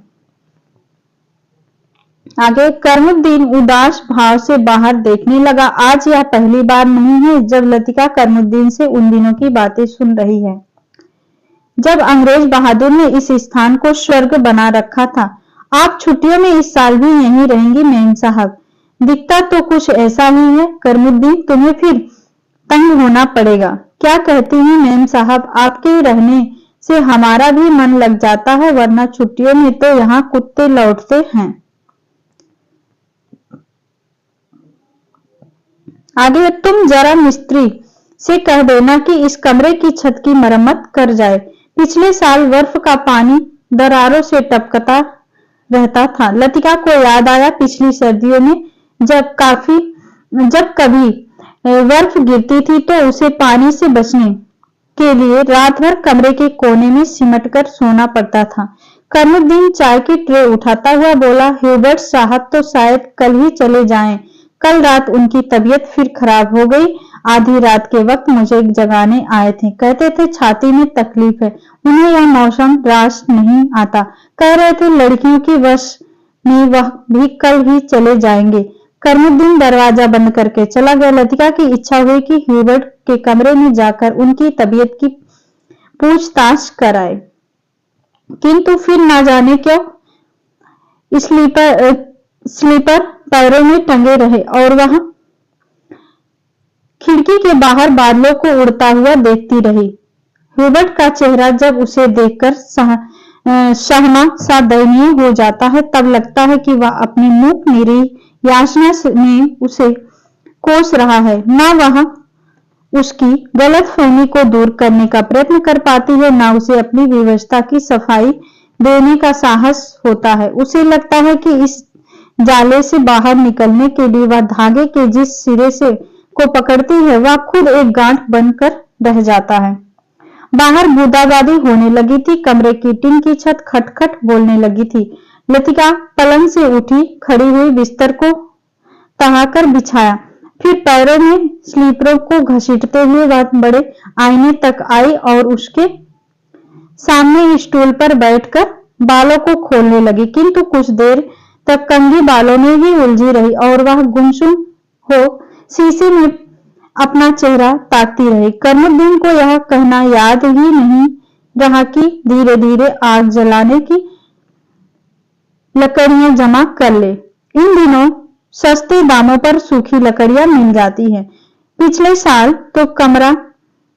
आगे, करमुद्दीन उदास भाव से बाहर देखने लगा। आज यह पहली बार नहीं है जब लतिका करमुद्दीन से उन दिनों की बातें सुन रही है, जब अंग्रेज बहादुर ने इस स्थान को स्वर्ग बना रखा था। आप छुट्टियों में इस साल भी यहीं रहेंगी मेम साहब? दिखता तो कुछ ऐसा ही है। करमुद्दीन, तुम्हें फिर तंग होना पड़ेगा। क्या कहती हैं मेम साहब? आपके रहने से हमारा भी मन लग जाता है, वरना छुट्टियों में तो यहाँ कुत्ते लौटते हैं। आगे, तुम जरा मिस्त्री से कह देना कि इस कमरे की छत की मरम्मत कर जाए। पिछले साल बर्फ का पानी दरारों से टपकता रहता था। लतिका को याद आया पिछली सर्दियों में जब कभी बर्फ गिरती थी तो उसे पानी से बचने के लिए रात भर कमरे के कोने में सिमट कर सोना पड़ता था। करमुद्दीन चाय की ट्रे उठाता हुआ बोला, ह्यूबर्ट साहब तो शायद कल ही चले जाएं। कल रात उनकी तबीयत फिर खराब हो गई। आधी रात के वक्त मुझे जगाने आए थे, कहते थे छाती में तकलीफ है। उन्हें यह मौसम रास नहीं आता। कह रहे थे लड़कियों की वश में वह भी कल ही चले जाएंगे। करमुद्दीन दरवाजा बंद करके चला गया। लतिका की इच्छा हुई कि ह्यूबर्ट के कमरे में जाकर उनकी तबीयत की पूछताछ कराए, किंतु फिर ना जाने क्यों स्लीपर पैरों में टंगे रहे और वह खिड़की के बाहर बादलों को उड़ता हुआ देखती रही। ह्यूबर्ट का चेहरा जब उसे देखकर शहमा सा दयनीय हो जाता है, तब लगता है कि वह अपनी मूक निरीह याचना में उसे कोस रहा है। न वह उसकी गलतफहमी को दूर करने का प्रयत्न कर पाती है, न उसे अपनी विवशता की सफाई देने का साहस होता है। उसे लगता है कि इस जाले से बाहर निकलने के लिए वह धागे के जिस सिरे से को पकड़ती है, वह खुद एक गांठ बनकर रह जाता है। बाहर बूंदाबांदी होने लगी थी। कमरे की टीन की छत खटखट बोलने लगी थी। लतिका पलंग से उठी, खड़ी हुई, बिस्तर को तहाकर बिछाया, फिर पैरों में स्लीपरों को घसीटते हुए वह बड़े आईने तक आई और उसके सामने स्टूल पर बैठकर बालों को खोलने लगी, किंतु कुछ देर तक कंघी बालों में ही उलझी रही और वह गुमसुम हो शीशे में अपना चेहरा ताकती रही। करमुद्दीन को यह कहना याद ही नहीं रहा कि धीरे धीरे आग जलाने की लकड़ियां जमा कर ले। इन दिनों सस्ते दामों पर सूखी लकड़ियां मिल जाती हैं। पिछले साल तो कमरा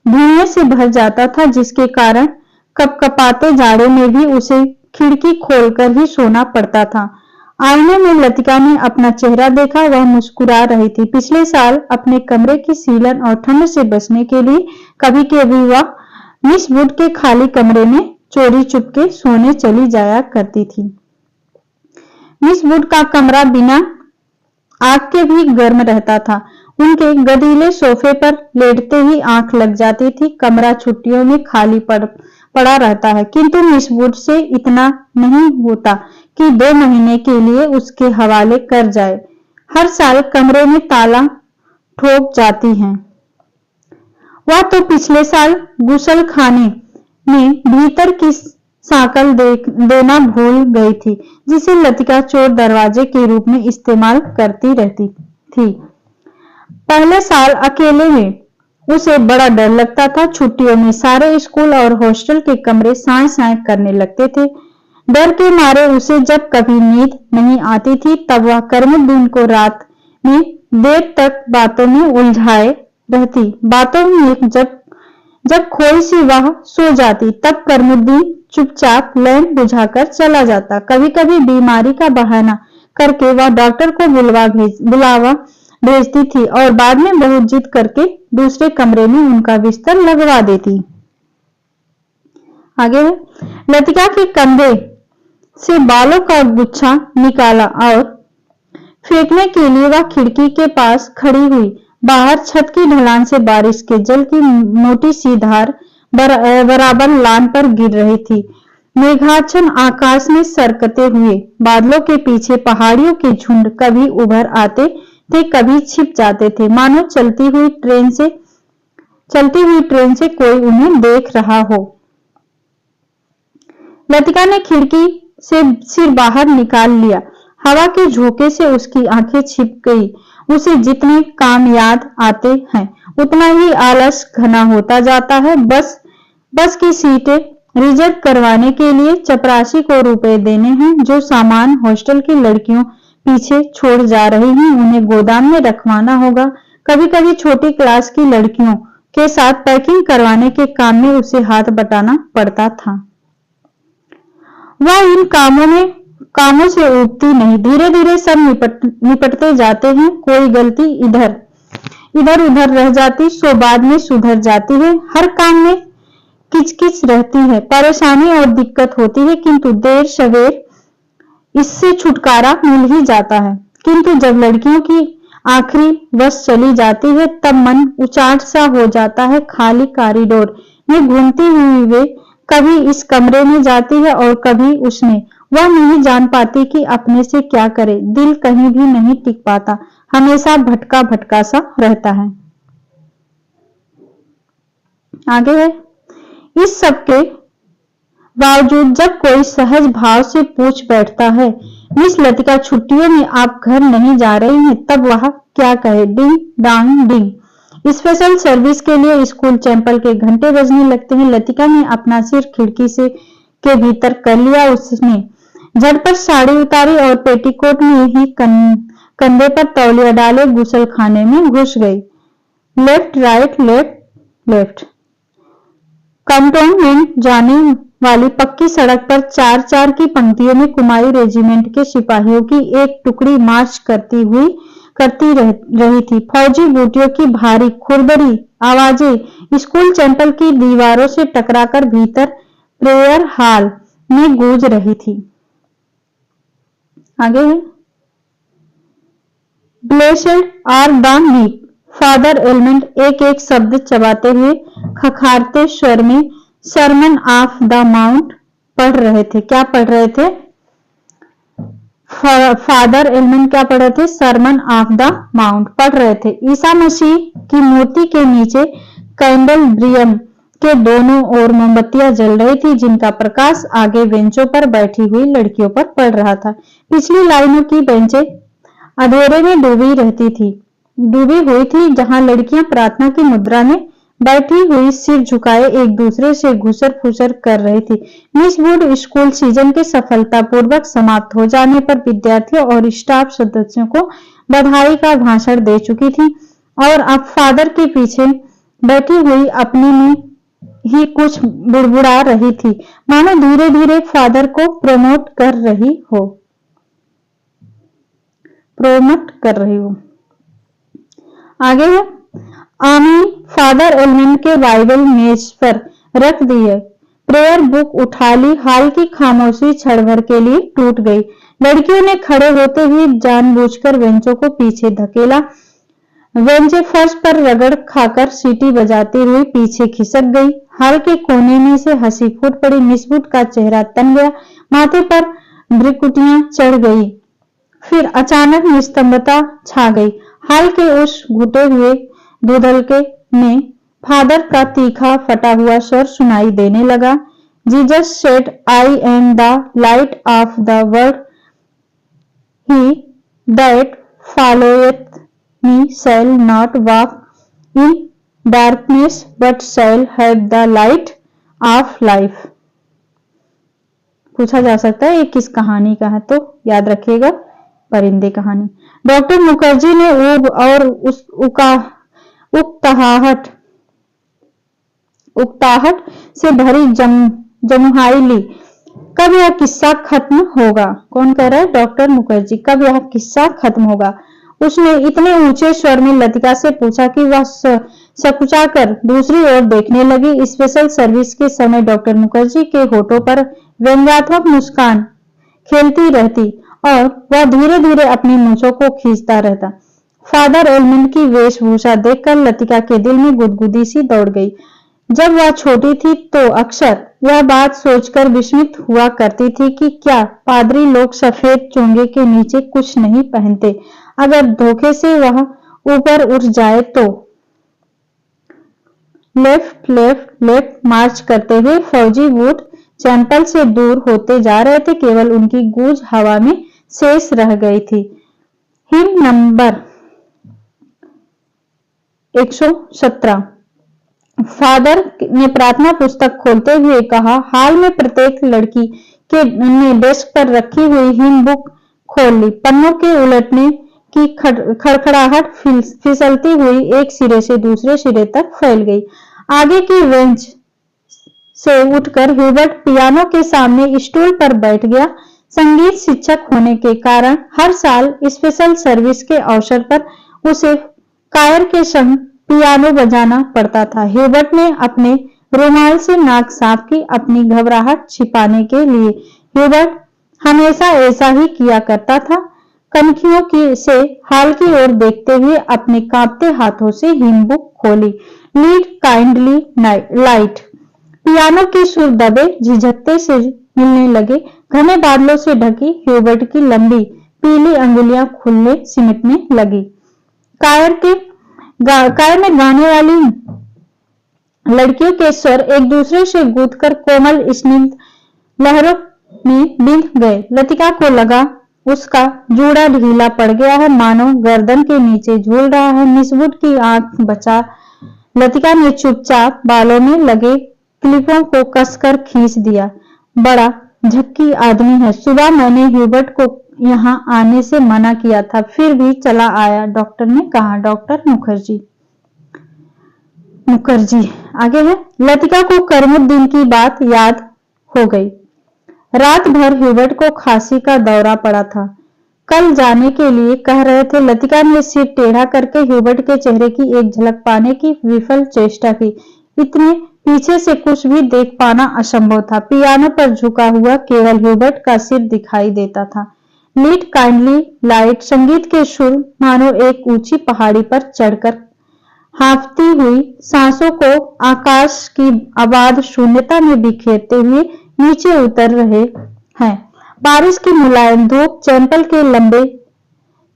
धुएं से भर जाता था, जिसके कारण कपकपाते जाड़े में भी उसे खिड़की खोलकर ही सोना पड़ता था। आईने में लतिका ने अपना चेहरा देखा। वह मुस्कुरा रही थी। पिछले साल अपने कमरे की सीलन और ठंड से बचने के लिए कभी कभी वह मिस वुड के खाली कमरे में चोरी चुपके सोने चली जाया करती थी। मिस वुड का कमरा बिना आग के भी गर्म रहता था। उनके गदीले सोफे पर लेटते ही आंख लग जाती थी। कमरा छुट्टियों में खाली पड़ा रहता है, किंतु मिस वुड से इतना नहीं होता कि 2 महीने के लिए उसके हवाले कर जाए। हर साल कमरे में ताला ठोक जाती हैं। वह तो पिछले साल गुसल खाने में भीतर की साकल देना भूल गई थी, जिसे लतिका चोर दरवाजे के रूप में इस्तेमाल करती रहती थी। पहले साल अकेले में उसे बड़ा डर लगता था। छुट्टियों में सारे स्कूल और हॉस्टल के कमरे साए साए करने लगते थे। डर के मारे उसे जब कभी नींद नहीं आती थी, तब वह करमुद्दीन को रात में देर तक बातों में उलझाए रहती। बातों में जब खोई सी वह सो जाती, तब करमुद्दीन चुपचाप लैंप बुझाकर चला जाता। कभी कभी बीमारी का बहाना करके वह डॉक्टर को बुलावा भेजती थी और बाद में बहुत जिद करके दूसरे कमरे में उनका बिस्तर लगवा देती। आगे लतिका के कंधे से बालों का गुच्छा निकाला और फेंकने के लिए वह खिड़की के पास खड़ी हुई। बाहर छत की ढलान से बारिश के जल की मोटी सी धार बराबर लान पर गिर रही थी। मेघाच्छन्न आकाश में सरकते हुए बादलों के पीछे पहाड़ियों के झुंड कभी उभर आते थे, कभी छिप जाते थे, मानो चलती हुई ट्रेन से कोई उन्हें देख रहा हो। लतिका ने खिड़की से सिर बाहर निकाल लिया। हवा के झोंके से उसकी आंखें छिप गई। उसे जितने काम याद आते हैं, उतना ही आलस घना होता जाता है। बस की सीटें रिजर्व करवाने के लिए चपरासी को रुपए देने हैं। जो सामान हॉस्टल की लड़कियों पीछे छोड़ जा रही हैं, उन्हें गोदाम में रखवाना होगा। कभी कभी छोटी क्लास की लड़कियों के साथ पैकिंग करवाने के काम में उसे हाथ बटाना पड़ता था। वह इन कामों से उबती नहीं। धीरे धीरे सब निपटते जाते हैं। कोई गलती इधर उधर रह जाती, सो बाद में सुधर जाती है। हर काम में किचकिच रहती है, परेशानी और दिक्कत होती है, किंतु देर सवेर इससे छुटकारा मिल ही जाता है। किंतु जब लड़कियों की आखिरी बस चली जाती है, तब मन उचाट सा हो जाता है। खाली कॉरिडोर में घूमती हुई वे कभी इस कमरे में जाती है और कभी उसमें। वह नहीं जान पाती कि अपने से क्या करे। दिल कहीं भी नहीं टिक पाता, हमेशा भटका भटका सा रहता है। आगे है, इस सब के बावजूद जब कोई सहज भाव से पूछ बैठता है, मिस लतिका छुट्टियों में आप घर नहीं जा रही हैं, तब वह क्या कहे। डिंग डांग डिंग। स्पेशल सर्विस के लिए स्कूल चैंपल के घंटे बजने लगते हैं। लतिका ने अपना सिर खिड़की से के भीतर कर लिया। उसने झटपट साड़ी उतारी और पेटीकोट में ही कंधे पर तौलिया डाले गुसल खाने में घुस गई। Left right left left. Cantonment जाने वाली पक्की सड़क पर 4-4 की पंक्तियों में कुमाऊं रेजिमेंट के सिपाहियों की एक टुकड़ी मार्च करती रही थी। फौजी बूटियों की भारी खुरदरी आवाजें स्कूल चैपल की दीवारों से टकराकर भीतर प्रेयर हॉल में गूंज रही थी। आगे है blessed are the meek. Father एलमेंट एक एक शब्द चबाते हुए खखारते स्वर में सरमन ऑफ द माउंट पढ़ रहे थे। क्या पढ़ रहे थे? फादर एलमेंट क्या पढ़ रहे थे? सरमन ऑफ द माउंट पढ़ रहे थे। ईसा मसीह की मूर्ति के नीचे कैंडलब्रियम के दोनों ओर मोमबत्तियां जल रही थी, जिनका प्रकाश आगे बेंचों पर बैठी हुई लड़कियों पर पड़ रहा था। पिछली लाइनों की बेंचें अंधेरे में डूबी हुई थी, जहां लड़कियां प्रार्थना की मुद्रा में बैठी हुई सिर झुकाए एक दूसरे से घुसर फुसर कर रही थी। मिस वुड स्कूल सीजन के सफलतापूर्वक समाप्त हो जाने पर विद्यार्थियों और स्टाफ सदस्यों को बधाई का भाषण दे चुकी थी और अब फादर के पीछे बैठी हुई अपने में ही कुछ बुड़बुड़ा रही थी, मानो धीरे धीरे फादर को प्रमोट कर रही हो। आगे है आमी फादर एलमेंट के बाइबल मेज पर रख दी है। प्रेयर बुक उठा ली। हाल की खामोशी क्षण भर के लिए टूट गई। लड़कियों ने खड़े होते हुए जानबूझकर बेंचों को पीछे धकेला। बेंचें फर्श पर रगड़ खाकर सीटी बजाती हुई पीछे खिसक गई। हाल के कोने में से हंसी फूट पड़ी। मिस वुड का चेहरा तन गया, माथे पर भ्रिकुटियां चढ़ गई। फिर अचानक निस्तंभता छा गई। हाल के उस घुटे हुए धुंधलके में फादर का तीखा फटा हुआ स्वर सुनाई देने लगा। Jesus said, I am the light of the world, he that followeth me shall not walk in darkness but shall have the light of life. पूछा जा सकता है ये किस कहानी का है, तो याद रखिएगा परिंदे कहानी। डॉक्टर मुखर्जी ने ऊब और उकताहट से भरी जमुहाई ली। कब यह किस्सा खत्म होगा? कौन कह रहा है? डॉक्टर मुखर्जी। कब यह किस्सा खत्म होगा? उसने इतने ऊंचे स्वर में लतिका से पूछा कि वह सकुचाकर दूसरी ओर देखने लगी। स्पेशल सर्विस के समय डॉक्टर मुखर्जी के होठों पर व्यंग्यात्मक मुस्कान खेलती रहती और वह धीरे धीरे अपनी मूंछों को खींचता रहता। फादर एलमेंट की वेशभूषा देखकर लतिका के दिल में गुदगुदी सी दौड़ गई। जब वह छोटी थी तो अक्सर यह बात सोचकर विस्मित हुआ करती थी कि क्या पादरी लोग सफेद चोंगे के नीचे कुछ नहीं पहनते? अगर धोखे से वह ऊपर उठ जाए तो। लेफ्ट लेफ्ट लेफ्ट मार्च करते हुए फौजी वुड चैपल से दूर होते जा रहे थे। केवल उनकी गूंज हवा में शेष रह गई थी। Him number 117। फादर ने प्रार्थना पुस्तक खोलते हुए कहा, हाल में प्रत्येक लड़की के ने डेस्क पर रखी हुई हिम बुक खोल ली। पन्नों के उलटने की खड़खड़ाहट फिसलती हुई एक सिरे से दूसरे सिरे तक फैल गई। आगे की बेंच से उठकर ह्यूबर्ट पियानो के सामने स्टूल पर बैठ गया। संगीत शिक्षक होने के कारण हर साल स्पेशल सर्विस के अवसर पर उसे कायर के संग पियानो बजाना पड़ता था। ह्यूबर्ट ने अपने रुमाल से नाक साफ की, अपनी घबराहट छिपाने के लिए। ह्यूबर्ट हमेशा ऐसा ही किया करता था। कनखियों से हाल की ओर देखते हुए अपने कांपते हाथों से हिम बुक खोली। Lead kindly light. पियानो के सुर दबे झिझकते से मिलने लगे। घने बादलों से ढकी ह्यूबर्ट की लंबी पीली अंगुलियां खुलने सिमटने लगी। कायर में गाने वाली लड़कियों के स्वर एक दूसरे से गूंथकर कोमल स्निग्ध लहरों में बिंध गए। लतिका को लगा उसका जूड़ा ढीला पड़ गया है, मानो गर्दन के नीचे झूल रहा है। मिस वुड की आंख बचा लतिका ने चुपचाप बालों में लगे क्लिपों को कसकर खींच दिया। बड़ा झक्की आदमी है। सुबह मैंने ह्यूबर्ट को यहाँ आने से मना किया था, फिर भी चला आया, डॉक्टर ने कहा। डॉक्टर मुखर्जी। मुखर्जी। आगे है, लतिका को करमुद्दीन की बात याद हो गई। रात भर ह्यूबर्ट को खांसी का दौरा पड़ा था। कल जाने के लिए कह रहे थे। लतिका ने सिर टेढ़ा करके ह्यूबर्ट के चेहरे की एक झलक पाने की विफल चेष्टा की। इतने पीछे से कुछ भी देख पाना असंभव था। पियानो पर झुका हुआ केवल ह्यूबर्ट का सिर दिखाई देता था। लीड काइंडली लाइट संगीत के सुर मानो एक ऊंची पहाड़ी पर चढ़कर हाँफती हुई सांसों को आकाश की अबाध शून्यता में बिखेरते हुए नीचे उतर रहे हैं। बारिश की मुलायम धूप चैंपल के लंबे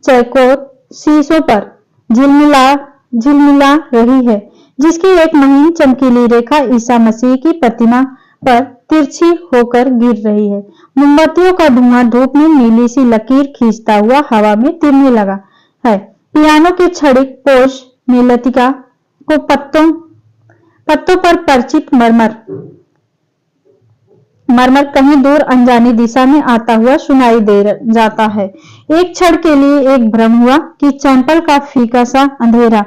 चौकोर शीशों पर झिलमिला रही है, जिसकी एक महीन चमकीली रेखा ईसा मसीह की प्रतिमा पर तिरछी होकर गिर रही है। मोमबत्तियों का धुआं धूप में नीली सी लकीर खींचता हुआ हवा में तिरने लगा है। पियानो के क्षणिक पोज में लतिका को पत्तों पर परिचित मरमर कहीं दूर अनजानी दिशा में आता हुआ सुनाई दे जाता है। एक क्षण के लिए एक भ्रम हुआ कि चैंपल का फीका सा अंधेरा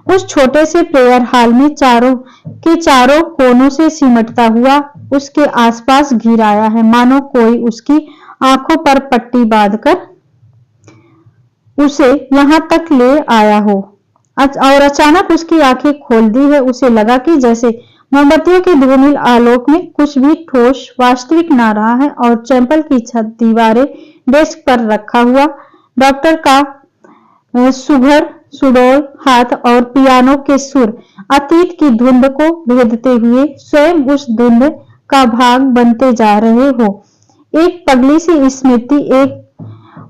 उस छोटे से प्रेयर हॉल में चारों कोनों से सिमटता हुआ उसके आसपास घिर आया है, मानो कोई उसकी आंखों पर पट्टी बांधकर उसे यहां तक ले आया हो। और अचानक उसकी आंखें खोल दी है। उसे लगा कि जैसे मोमबत्तियों के धूमिल आलोक में कुछ भी ठोस वास्तविक ना रहा है और चैंपल की छत, दीवारें, डेस्क पर रखा हुआ डॉक्टर का सुघड़ सुडौल हाथ और पियानो के सुर अतीत की धुंध को भेदते हुए स्वयं उस धुंध का भाग बनते जा रहे हो। एक पगली सी स्मृति, एक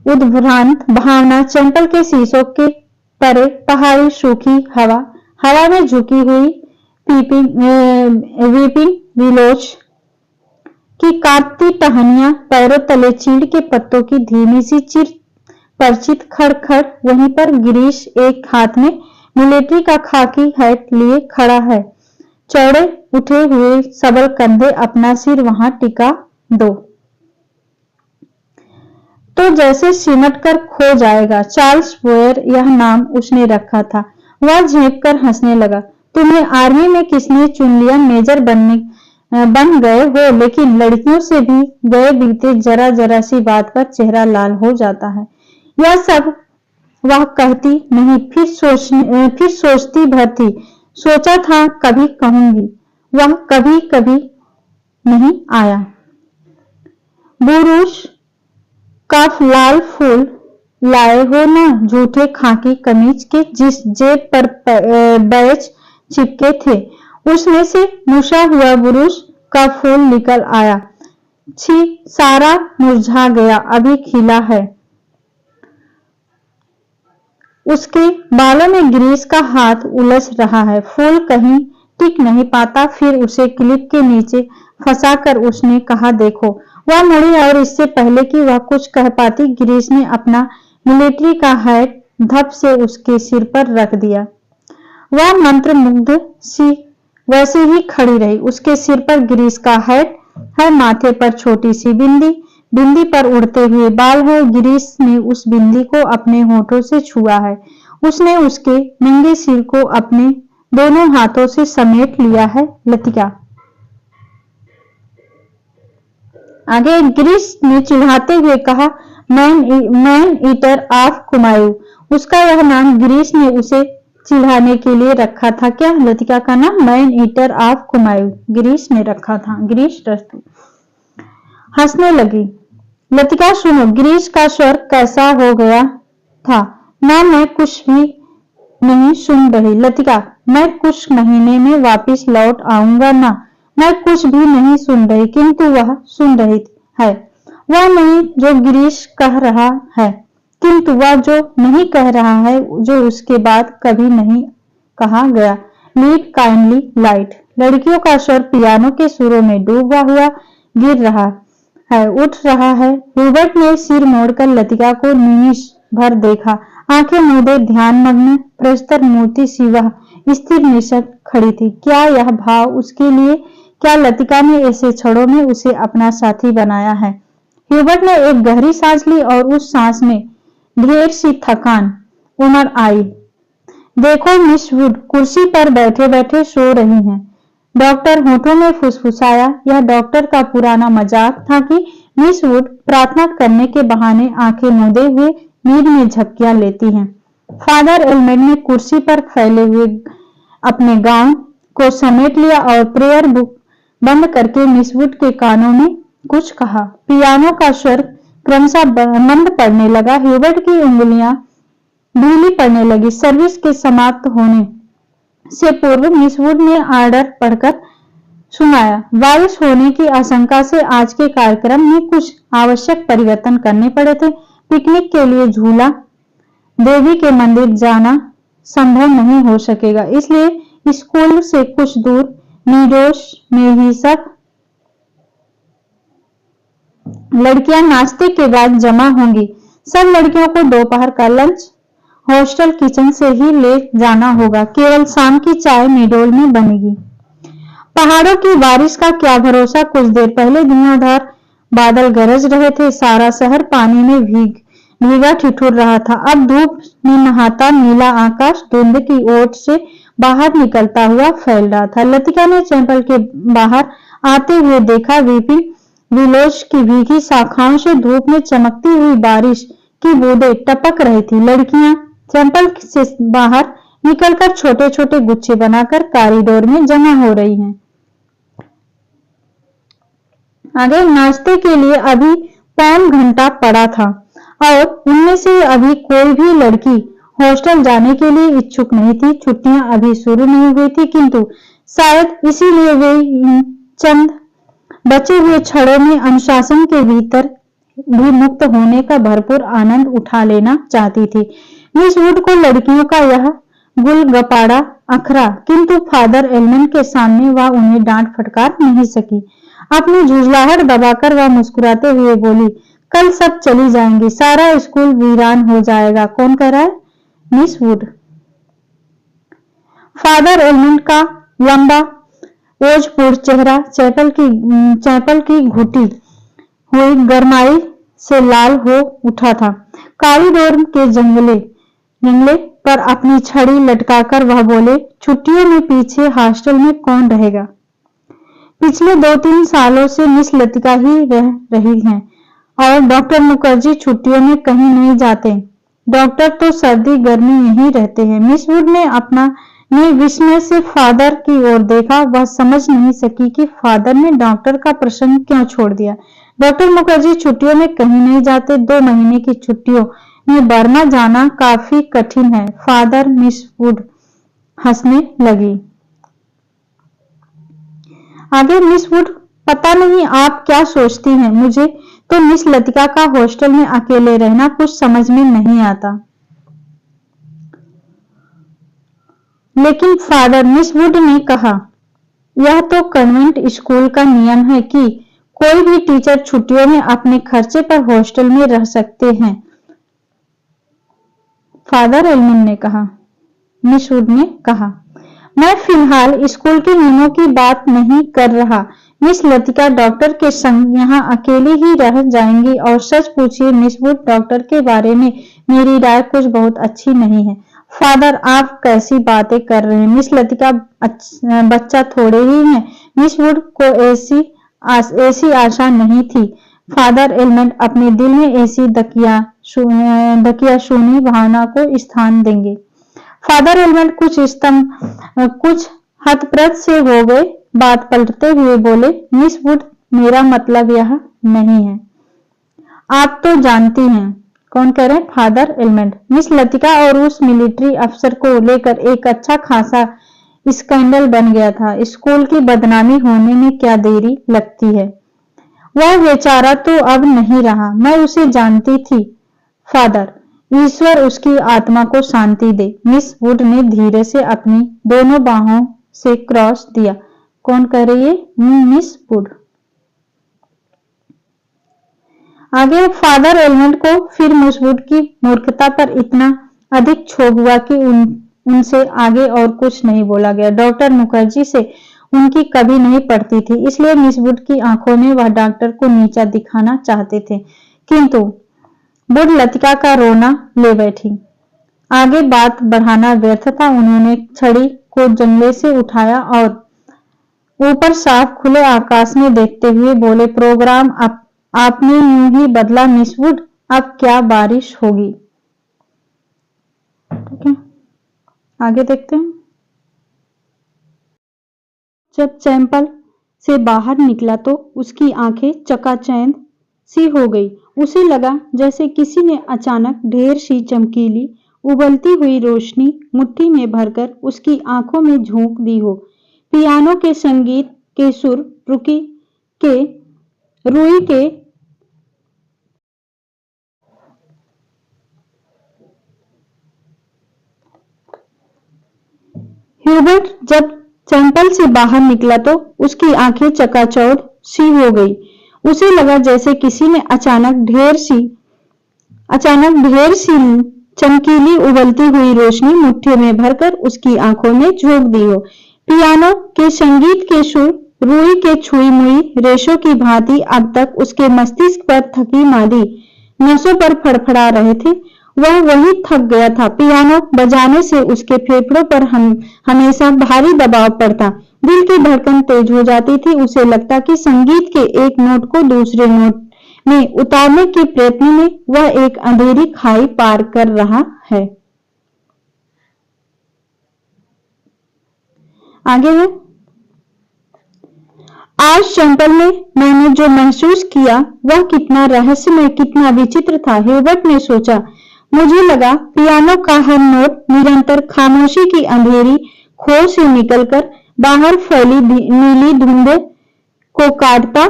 उद्भ्रांत भावना चैंपल के शीशों के परे पहाड़ी सूखी हवा में झुकी हुई वीपिंग विलोच की काटती टहनियां, पैरों तले चीड़ के पत्तों की धीमी सी चिर परिचित खड़खड़। वहीं पर गिरीश एक हाथ में मिलिट्री का खाकी हैट लिए खड़ा है, चौड़े उठे हुए सबल कंधे, अपना सिर वहां टिका दो तो जैसे सिमट कर खो जाएगा। चार्ल्स बोयर यह नाम उसने रखा था। वह झेंप कर हंसने लगा। तुम्हें आर्मी में किसने चुन लिया? मेजर बन गए हो, लेकिन लड़कियों से भी गए बीते जरा जरा सी बात पर चेहरा लाल हो जाता है। यह सब वह कहती नहीं, फिर सोचती भर थी। सोचा था कभी कहूंगी, वह कभी नहीं आया। बुरुश का लाल फूल लाए हो ना? झूठे खाकी कमीज के जिस जेब पर बैच चिपके थे, उसमें से मुसा हुआ बुरुश का फूल निकल आया। छी, सारा मुरझा गया, अभी खिला है। उसके बालों में ग्रीस का हाथ उलझ रहा है। फूल कहीं टिक नहीं पाता। फिर उसे क्लिप के नीचे फंसाकर उसने कहा, देखो। वह मुड़ी और इससे पहले कि वह कुछ कह पाती, गिरीश ने अपना मिलिट्री का हैट धप से उसके सिर पर रख दिया। वह मंत्रमुग्ध सी वैसे ही खड़ी रही। उसके सिर पर गिरीश का हैट है, माथे पर छोटी सी बिंदी पर उड़ते हुए बाल है। गिरीश ने उस बिंदी को अपने होठों से छुआ है। उसने उसके नंगे सिर को अपने दोनों हाथों से समेट लिया है। लतिका आगे, गिरीश ने चिढ़ाते हुए कहा, मैन ईटर ऑफ कुमायूं। उसका यह नाम गिरीश ने उसे चिढ़ाने के लिए रखा था क्या? लतिका का नाम man eater of Kumaon Girish ने रखा था। गिरीश हंसने लगी। लतिका, सुनो। गिरीश का स्वर कैसा हो गया था ना? मैं कुछ भी नहीं सुन रही। लतिका, मैं कुछ महीने में वापिस लौट आऊंगा ना? मैं कुछ भी नहीं सुन रही, किंतु वह सुन रही है। वह नहीं जो गिरीश कह रहा है, किंतु वह जो नहीं कह रहा है, जो उसके बाद कभी नहीं कहा गया। Lead kindly light. लड़कियों का स्वर पियानो के सुरों में डूबा हुआ गिर रहा है, उठ रहा है। ह्यूबर्ट ने सिर मोड़कर लतिका को निमिष भर देखा। आंखें मूंदे ध्यानमग्न प्रस्तर मूर्ति सी वह स्थिर निश्चल खड़ी थी। क्या यह भाव उसके लिए? क्या लतिका ने ऐसे क्षणों में उसे अपना साथी बनाया है? ह्यूबर्ट ने एक गहरी सांस ली और उस सांस में ढेर सी थकान उमड़ आई। देखो मिस वुड कुर्सी पर बैठे बैठे सो रही हैं। डॉक्टर होठों में फुसफुसाया। यह डॉक्टर का पुराना मजाक था कि मिस वुड प्रार्थना करने के बहाने आंखें मूंदे हुए नींद में झपकियां लेती हैं। फादर एलमेंट ने कुर्सी पर फैले हुए अपने गाउन को समेट लिया और प्रेयर बुक बंद करके मिस वुड के कानों में कुछ कहा। पियानो का स्वर क्रमशः मंद पड़ने लगा। ह्यूबर्ट की उंगलियां ढीली पड़ने लगी। सर्विस के समाप्त होने से पूर्व मिस वुड ने ऑर्डर पढ़कर सुनाया। बारिश होने की आशंका से आज के कार्यक्रम में कुछ आवश्यक परिवर्तन करने पड़े थे। पिकनिक के लिए झूला, देवी के मंदिर जाना संभव नहीं हो सकेगा, इसलिए स्कूल से कुछ दूर नीडोस में ही सब लड़कियां नाश्ते के बाद जमा होंगी। सब लड़कियों को दोपहर का लंच हॉस्टल किचन से ही ले जाना होगा। केवल शाम की चाय मीडोल में बनेगी। पहाड़ों की बारिश का क्या भरोसा। कुछ देर पहले धुआंधार बादल गरज रहे थे। सारा शहर पानी में भीगा ठिठुर रहा था। अब धूप में नहाता नीला आकाश धुंध की ओट से बाहर निकलता हुआ फैल रहा था। लतिका ने चैपल के बाहर आते हुए देखा। वीपी विलोज की भीगी शाखाओं से धूप में चमकती हुई बारिश की बूंदें टपक रही थी। लड़कियां चैपल से बाहर निकलकर छोटे छोटे गुच्छे बनाकर कॉरिडोर में जमा हो रही हैं। आगे नाश्ते के लिए अभी पौन घंटा पड़ा था और उनमें से अभी कोई भी लड़की हॉस्टल जाने के लिए इच्छुक नहीं थी। छुट्टियां अभी शुरू नहीं हुई थी, किंतु शायद इसीलिए वे इन चंद बचे हुए क्षणों में अनुशासन के भीतर भी मुक्त होने का भरपूर आनंद उठा लेना चाहती थी। मिस वुड को लड़कियों का यह गुलगपाड़ा अखरा, किंतु फादर एलमेंट के सामने वह उन्हें डांट फटकार नहीं सकी। अपनी झुंझलाहट दबाकर वह मुस्कुराते हुए बोली, कल सब चली जाएंगी, सारा स्कूल वीरान हो जाएगा। कौन कह रहा है? Miss would. फादर एलमेंट का लंबा ओजपूर्ण चेहरा चैपल की घुटी हुई गरमाई से लाल हो उठा था। कॉरिडोर के जंगले पर अपनी छड़ी लटकाकर वह बोले, छुट्टियों में पीछे हॉस्टल में कौन रहेगा? पिछले 2-3 सालों से मिस लतिका ही रह रही हैं और डॉक्टर मुखर्जी छुट्टियों में कहीं नहीं जाते। डॉक्टर तो सर्दी गर्मी यहीं रहते हैं। मिस वुड ने विस्मय से फादर की ओर देखा। वह समझ नहीं सकी कि फादर ने डॉक्टर का प्रसंग क्यों छोड़ दिया। डॉक्टर मुखर्जी छुट्टियों में कहीं नहीं जाते। 2 महीने की छुट्टियों में बर्मा जाना काफी कठिन है। फादर मिस वुड हंसने लगी। आगे मिस वुड, पता नहीं आप क्या सोचती हैं, मुझे तो मिस लतिका का हॉस्टल में अकेले रहना कुछ समझ में नहीं आता। लेकिन फादर, मिस वुड ने कहा, यह तो कन्वेंट स्कूल का नियम है कि कोई भी टीचर छुट्टियों में अपने खर्चे पर हॉस्टल में रह सकते हैं। फादर एलमेंट ने कहा। मिस वुड ने कहा, मैं फिलहाल स्कूल के नियमों की बात नहीं कर रहा। मिस लतिका डॉक्टर के संग यहाँ अकेली ही रह जाएंगी और सच पूछिए मिस वुड, डॉक्टर के बारे में मेरी राय कुछ बहुत अच्छी नहीं है। फादर, आप कैसी बातें कर रहे हैं? मिस लतिका बच्चा थोड़े ही हैं। मिस वुड को ऐसी आशा नहीं थी। फादर एलमेंट अपने दिल में ऐसी दकियाशूनी भावना को स्थान देंगे। फादर एलमेंट कुछ हतप्रभ से हो गए। बात पलटते हुए बोले, मिस वुड, मेरा मतलब यह नहीं है। आप तो जानती हैं। कौन कह रहे हैं? Father element. मिस लतिका और उस मिलिट्री अफसर को लेकर एक अच्छा खासा स्कैंडल बन गया था। स्कूल की बदनामी होने में क्या देरी लगती है। वह बेचारा तो अब नहीं रहा। मैं उसे जानती थी। फादर, ईश्वर उसकी आत्मा को शांति दे। मिस वुड ने धीरे से अपनी दोनों बाहों से क्रॉस दिया। कौन कह रही है? Miss would. आगे फादर एलमेंट को फिर मिस वुड की मूर्खता पर इतना अधिक क्षोभ हुआ कि उनसे आगे और कुछ नहीं बोला गया। डॉक्टर मुखर्जी से उनकी कभी नहीं पड़ती थी, इसलिए मिस वुड की आंखों में वह डॉक्टर को नीचा दिखाना चाहते थे, किंतु वुड लतिका का रोना ले बैठी। आगे बात बढ़ाना व्यर्थ था। उन्होंने छड़ी को जंगले से उठाया और ऊपर साफ खुले आकाश में देखते हुए बोले, प्रोग्राम आपने यूं ही बदला मिस वुड, अब क्या बारिश होगी। ठीक है, आगे देखते हैं। जब चैंपल से बाहर निकला तो उसकी आंखें चकाचौंध सी हो गई। उसे लगा जैसे किसी ने अचानक ढेर सी चमकीली उबलती हुई रोशनी मुट्ठी में भरकर उसकी आंखों में झोंक दी हो। पियानो के संगीत के सुर रूई के ह्यूबर्ट जब चैंपल से बाहर निकला तो उसकी आंखें चकाचौंध सी हो गई। उसे लगा जैसे किसी ने अचानक ढेर सी चमकीली उबलती हुई रोशनी मुट्ठी में भरकर उसकी आंखों में झोंक दी हो। पियानो के संगीत के सुर रूई के छुई मुई रेशों की भांति अब तक उसके मस्तिष्क पर थकी मादी नसों पर फड़फड़ा रहे थे। वह वही थक गया था। पियानो बजाने से उसके फेफड़ों पर हमेशा भारी दबाव पड़ता, दिल की धड़कन तेज हो जाती थी। उसे लगता कि संगीत के एक नोट को दूसरे नोट में उतारने के प्रयत्न में वह एक अंधेरी खाई पार कर रहा है। आगे है, आज चैंपल में मैंने जो महसूस किया वह कितना रहस्यमय, कितना विचित्र था। ह्यूबर्ट ने सोचा। मुझे लगा पियानो का हर नोट निरंतर खामोशी की अंधेरी खो से निकलकर बाहर फैली नीली धुंध को काटता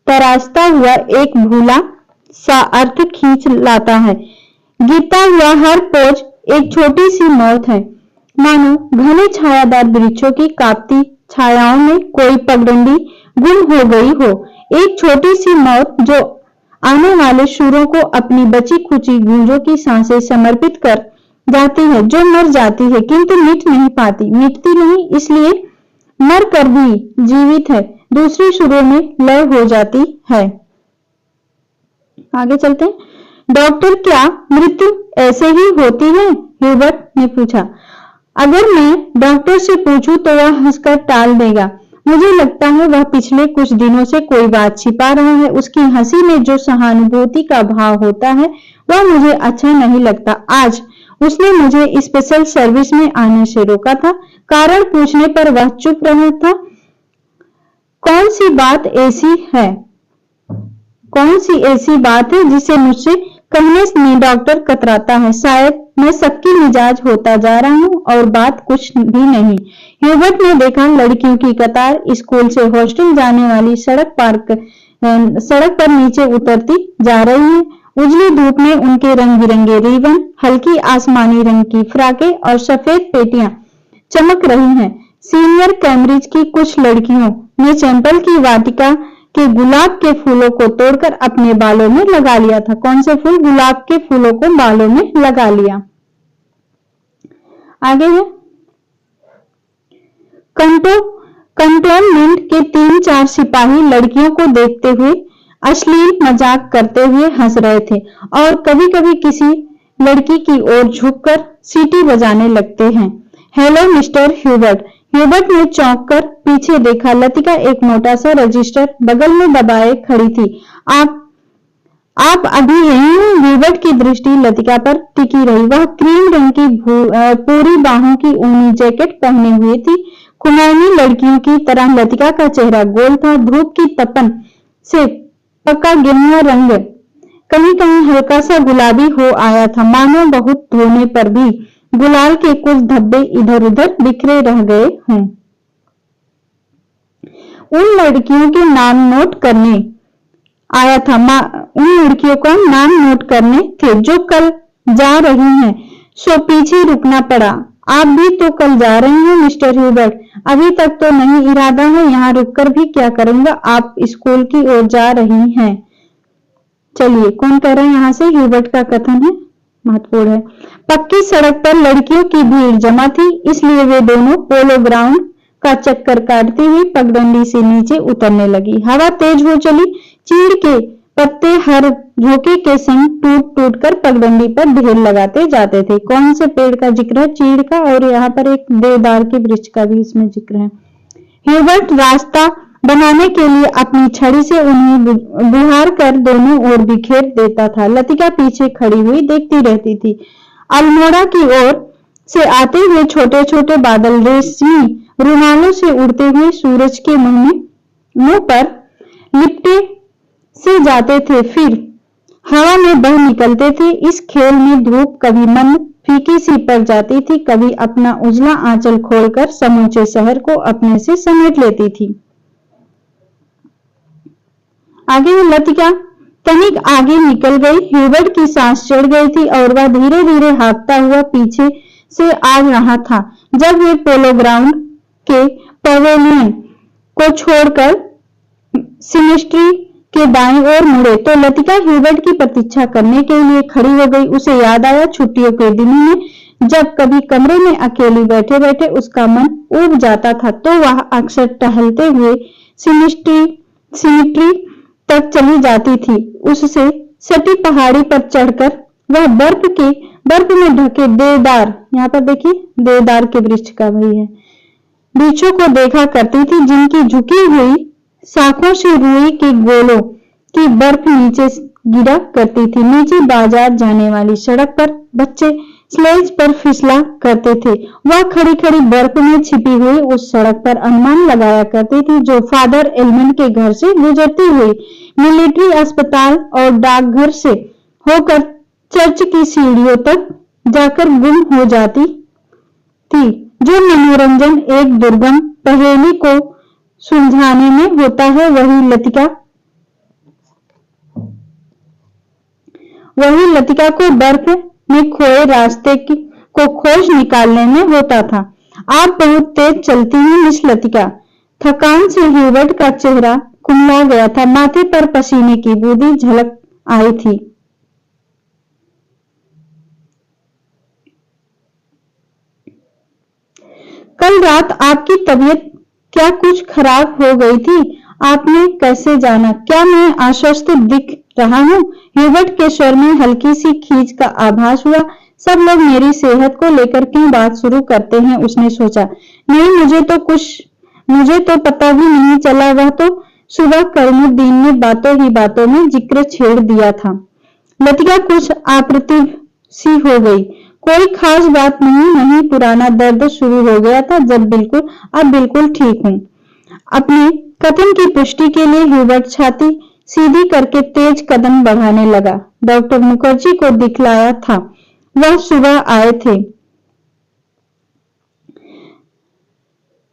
तराशता हुआ एक भूला सा अर्थ खींच लाता है। गिरता हुआ हर पोज एक छोटी सी मौत है, मानो घने छायादार वृक्षों की कांपती छायाओं में कोई पगडंडी गुम हो गई हो। एक छोटी सी मौत जो आने वाले शूरों को अपनी बची खुची गूंजों की सांसें समर्पित कर जाती है, जो मर जाती है किंतु मिट नहीं पाती, मिटती नहीं इसलिए मर कर भी जीवित है, दूसरे सुरों में लय हो जाती है। आगे चलते हैं। डॉक्टर, क्या मृत्यु ऐसे ही होती है? ह्यूबर्ट ने पूछा। अगर मैं डॉक्टर से पूछूं तो वह हंसकर टाल देगा। मुझे लगता है वह पिछले कुछ दिनों से कोई बात छिपा रहा है। उसकी हंसी में जो सहानुभूति का भाव होता है वह मुझे अच्छा नहीं लगता। आज उसने मुझे स्पेशल सर्विस में आने से रोका था। कारण पूछने पर वह चुप रहा था। कौन सी ऐसी बात है जिसे मुझसे कहने में डॉक्टर कतराता है? शायद मैं सबकी मिजाज होता जा रहा हूं और बात कुछ भी नहीं। ह्यूबर्ट ने देखा लड़कियों की कतार स्कूल से हॉस्टल जाने वाली सड़क पर नीचे उतरती जा रही है। उजली धूप में उनके रंग बिरंगे रिबन, हल्की आसमानी रंग की फ्राकें और सफेद पेटियां चमक रही हैं। सीनियर कैम्ब्रिज की कुछ लड़कियों ने चैंपल की वाटिका के गुलाब के फूलों को तोड़कर अपने बालों में लगा लिया था। कौन से फूल? गुलाब के फूलों को बालों में लगा लिया। आगे है, कंटोनमेंट के 3-4 सिपाही लड़कियों को देखते हुए अश्लील मजाक करते हुए हंस रहे थे और कभी-कभी किसी लड़की की ओर झुककर सीटी बजाने लगते हैं। Hello mister Hubert. ह्यूबर्ट ने चौंक कर पीछे देखा। लतिका एक मोटा सा रजिस्टर बगल में दबाए खड़ी थी। आप अभी यहीं हैं? ह्यूबर्ट की दृष्टि लतिका पर टिकी रही। वह क्रीम रंग की पूरी बाहों की ऊनी जैकेट पहने हुए थी। कुमाऊनी लड़कियों की तरह लतिका का चेहरा गोल था। धूप की तपन से पका गेहुआ रंग कहीं-कहीं हल्का सा गुलाबी हो आया था, मानो बहुत धोने पर भी गुलाल के कुछ धब्बे इधर-उधर बिखरे रह गए हों। उन लड़कियों के नाम नोट करने आया था। उन लड़कियों का नाम नोट करने थे जो कल जा रही हैं, सो पीछे रुकना पड़ा। आप भी तो कल जा रहे हैं मिस्टर ह्यूबर्ट? अभी तक तो नहीं इरादा है। यहाँ रुककर भी क्या करूंगा? आप स्कूल की ओर जा रही हैं। चलिए, कौन कह रहा है? यहाँ से ह्यूबर्ट का कथन है, महत्वपूर्ण है। पक्की सड़क पर लड़कियों की भीड़ जमा थी, इसलिए वे दोनों पोलो ग्राउंड का चक्कर काटती हुई पगडंडी से नीचे उतरने लगी। हवा तेज हो चली। चीड़ के पत्ते हर झोंके के संग टूट टूट कर पगडंडी पर ढेर लगाते जाते थे। कौन से पेड़ का जिक्र है? चीड़ का, और यहाँ पर एक देवदार के वृक्ष का भी इसमें जिक्र है। ह्यूबर्ट रास्ता बनाने के लिए अपनी छड़ी से उन्हें बुहार कर दोनों ओर बिखेर देता था। लतिका पीछे खड़ी हुई देखती रहती थी। अल्मोड़ा की ओर से आते हुए छोटे छोटे बादल रेशमी रुमालों से उड़ते हुए सूरज के मुंह पर लिपटे से जाते थे, फिर हवा में बह निकलते थे। इस खेल में धूप कभी मन फीकी सी पड़ जाती थी, कभी अपना उजला आंचल खोलकर समूचे शहर को अपने से समेट लेती थी। आगे लतिका तनिक आगे निकल गई। ह्यूबर्ट की सांस चढ़ गई थी और वह धीरे धीरे हाँफता हुआ पीछे से आ रहा था। जब वे पोलो ग्राउंड के पवेलियन को छोड़कर सिमेट्री के दाईं ओर मुड़े तो लतिका ह्यूबर्ट की प्रतीक्षा करने के लिए खड़ी हो गई। उसे याद आया छुट्टियों के दिनों में जब कभी कमरे में अकेली बैठे बैठे उसका मन ऊब जाता था तो वह अक्सर टहलते हुए सिमेट्री तक चली जाती थी। उससे सटी पहाड़ी पर चढ़कर वह बर्फ में ढके देवदार, यहाँ पर देखिए देवदार के वृक्ष का वही है, वृक्षों को देखा करती थी जिनकी झुकी हुई शाखों से रुई के गोलों की बर्फ नीचे गिरा करती थी। नीचे बाजार जाने वाली सड़क पर बच्चे स्लेज पर फिसला करते थे। वह खड़ी खड़ी बर्फ में छिपी हुई उस सड़क पर अनुमान लगाया करती थी जो फादर एलमन के घर से गुजरती हुई मिलिट्री अस्पताल और डाकघर से होकर चर्च की सीढ़ियों तक जाकर गुम हो जाती थी। जो मनोरंजन एक दुर्गम पहेली को सुलझाने में होता है वही लतिका को बर्फ में खोए रास्ते को खोज निकालने में होता था। आप बहुत तेज चलती हैं मिस लतिका। थकान से ह्यूबर्ट का चेहरा कुम्हला गया था, माथे पर पसीने की बूंदें झलक आई थी। कल रात आपकी तबीयत क्या कुछ खराब हो गई थी? आपने कैसे जाना? क्या मैं आश्वस्त दिख रहा हूँ? ह्यूबर्ट के स्वर में हल्की सी खींच का आभास हुआ। सब लोग मेरी सेहत को लेकर क्यों बात शुरू करते हैं, उसने सोचा। नहीं, मुझे तो पता भी नहीं चला। वह तो सुबह करीमुद्दीन ने बातों ही बातों में जिक्र छेड़ दिया था। लतिका कुछ अप्रतिभ सी हो गई। कोई खास बात नहीं, पुराना दर्द शुरू हो गया था अब बिल्कुल ठीक हूँ। अपने कथन की पुष्टि के लिए ह्यूबर्ट छाती सीधी करके तेज कदम बढ़ाने लगा। डॉक्टर मुखर्जी को दिखलाया था, वह सुबह आए थे।